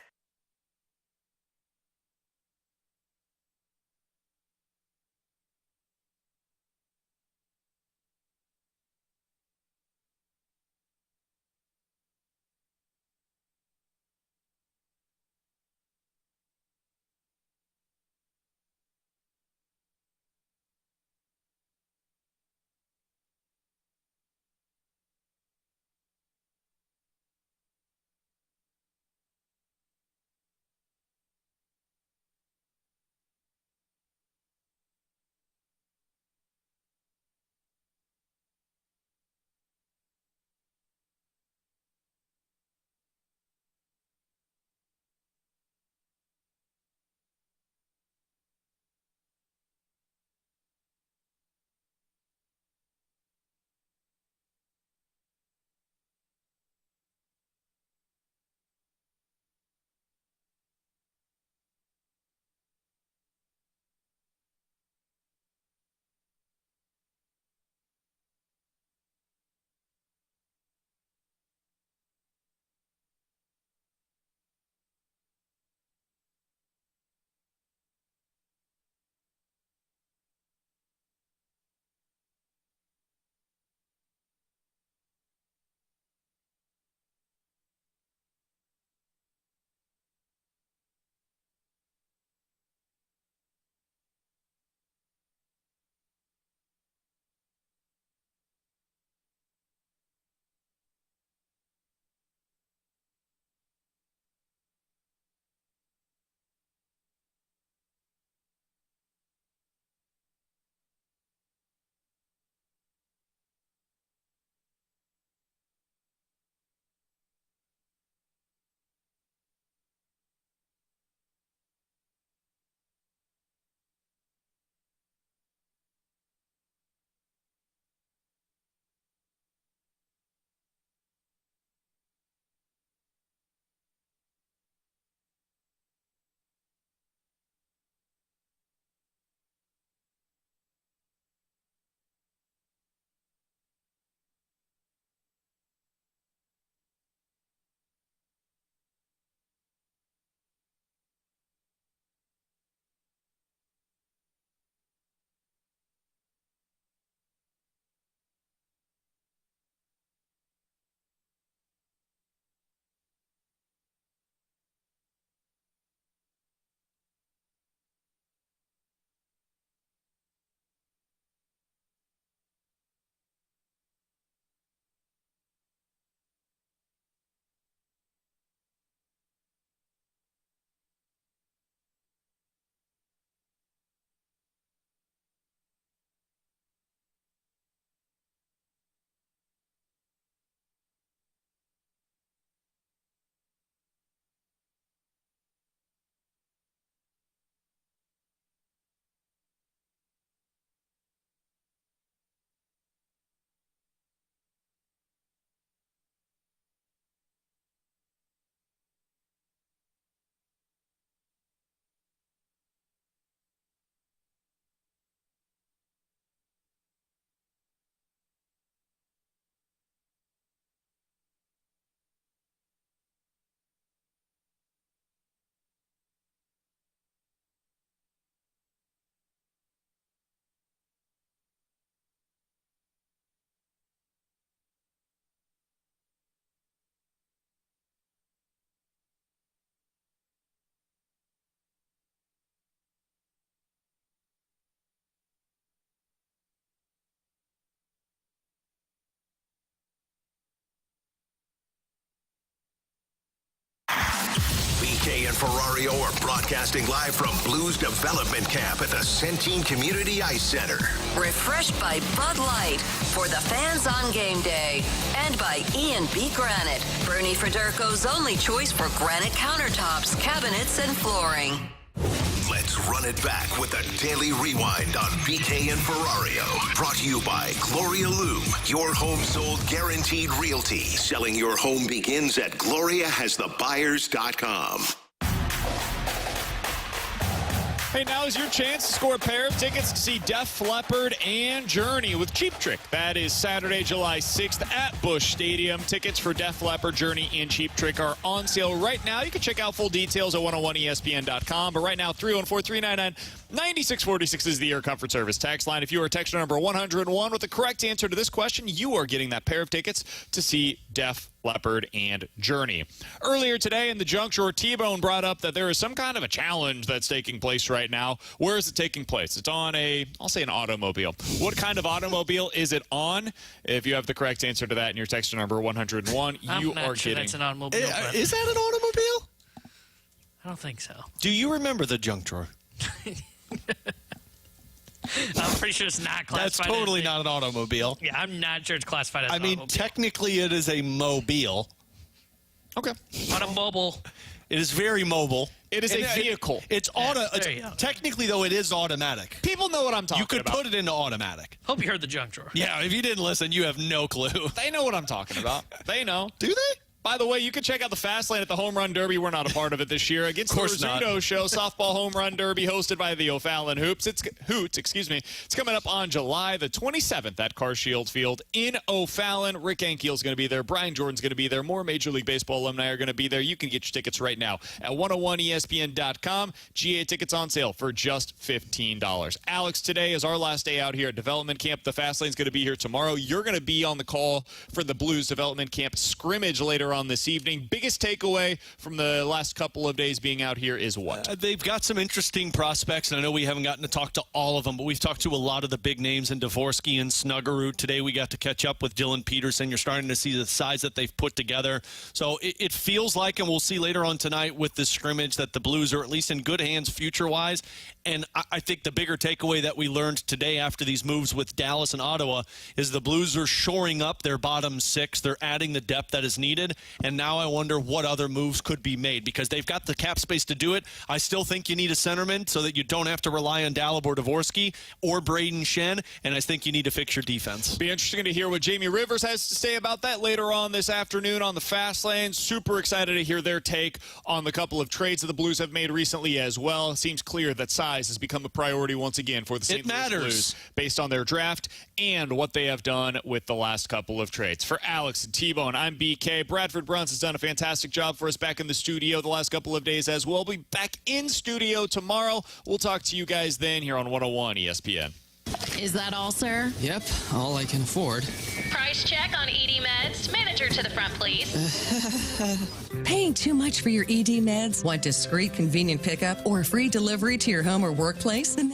BK and Ferrario are broadcasting live from Blues Development Camp at the Centene Community Ice Center. Refreshed by Bud Light for the fans on game day. And by E&B Granite, Bernie Federko's only choice for granite countertops, cabinets, and flooring. Let's run it back with a daily rewind on BK and Ferrario. Brought to you by Gloria Loom, your home sold guaranteed realty. Selling your home begins at GloriaHasTheBuyers.com. Hey, now is your chance to score a pair of tickets to see Def Leppard and Journey with Cheap Trick. That is Saturday, July 6th at Busch Stadium. Tickets for Def Leppard, Journey, and Cheap Trick are on sale right now. You can check out full details at 101ESPN.com. But right now, 314-399-9646 is the Air Comfort Service text line. If you are texter number 101 with the correct answer to this question, you are getting that pair of tickets to see Def Leppard and Journey. Earlier today in the Junk Drawer, T-Bone brought up that there is some kind of a challenge that's taking place right now. Where is it taking place? It's on I'll say an automobile. What kind of automobile is it on? If you have the correct answer to that in your texter number 101, you are sure getting. That's an automobile. Is that an automobile? I don't think so. Do you remember the Junk Drawer? I'm pretty sure it's not classified. That's totally not an automobile. Yeah, I'm not sure it's classified as an automobile. Technically it is a mobile. Okay. Automobile. It is very mobile. It is a vehicle. It's technically, though, it is automatic. People know what I'm talking about. You could put it into automatic. Hope you heard the Junk Drawer. Yeah, if you didn't listen, you have no clue. They know what I'm talking about. They know. Do they? By the way, you can check out the Fast Lane at the Home Run Derby. We're not a part of it this year. Against the Rizzuto Show, softball Home Run Derby hosted by the O'Fallon Hoots. It's coming up on July the 27th at CarShield Field in O'Fallon. Rick Ankiel's going to be there. Brian Jordan's going to be there. More Major League Baseball alumni are going to be there. You can get your tickets right now at 101ESPN.com. GA tickets on sale for just $15. Alex, today is our last day out here at Development Camp. The Fast Lane's going to be here tomorrow. You're going to be on the call for the Blues Development Camp scrimmage later on this evening. Biggest takeaway from the last couple of days being out here is what? They've got some interesting prospects, and I know we haven't gotten to talk to all of them, but we've talked to a lot of the big names in Dvorsky and Snuggerud. Today we got to catch up with Dylan Peterson. You're starting to see the size that they've put together. So it feels like, and we'll see later on tonight with this scrimmage, that the Blues are at least in good hands future-wise. And I think the bigger takeaway that we learned today after these moves with Dallas and Ottawa is the Blues are shoring up their bottom six. They're adding the depth that is needed. And now I wonder what other moves could be made because they've got the cap space to do it. I still think you need a centerman so that you don't have to rely on Dalibor Dvorsky or Braden Shen, and I think you need to fix your defense. Be interesting to hear what Jamie Rivers has to say about that later on this afternoon on the Fast Lane. Super excited to hear their take on the couple of trades that the Blues have made recently as well. It seems clear that size has become a priority once again for the St. Louis Blues based on their draft and what they have done with the last couple of trades. For Alex and T-Bone, I'm BK. Bradford Bruns has done a fantastic job for us back in the studio the last couple of days as well. We'll be back in studio tomorrow. We'll talk to you guys then here on 101 ESPN. Is that all, sir? Yep, all I can afford. Price check on ED Meds. Manager to the front, please. Paying too much for your ED Meds? Want discreet, convenient pickup or free delivery to your home or workplace? The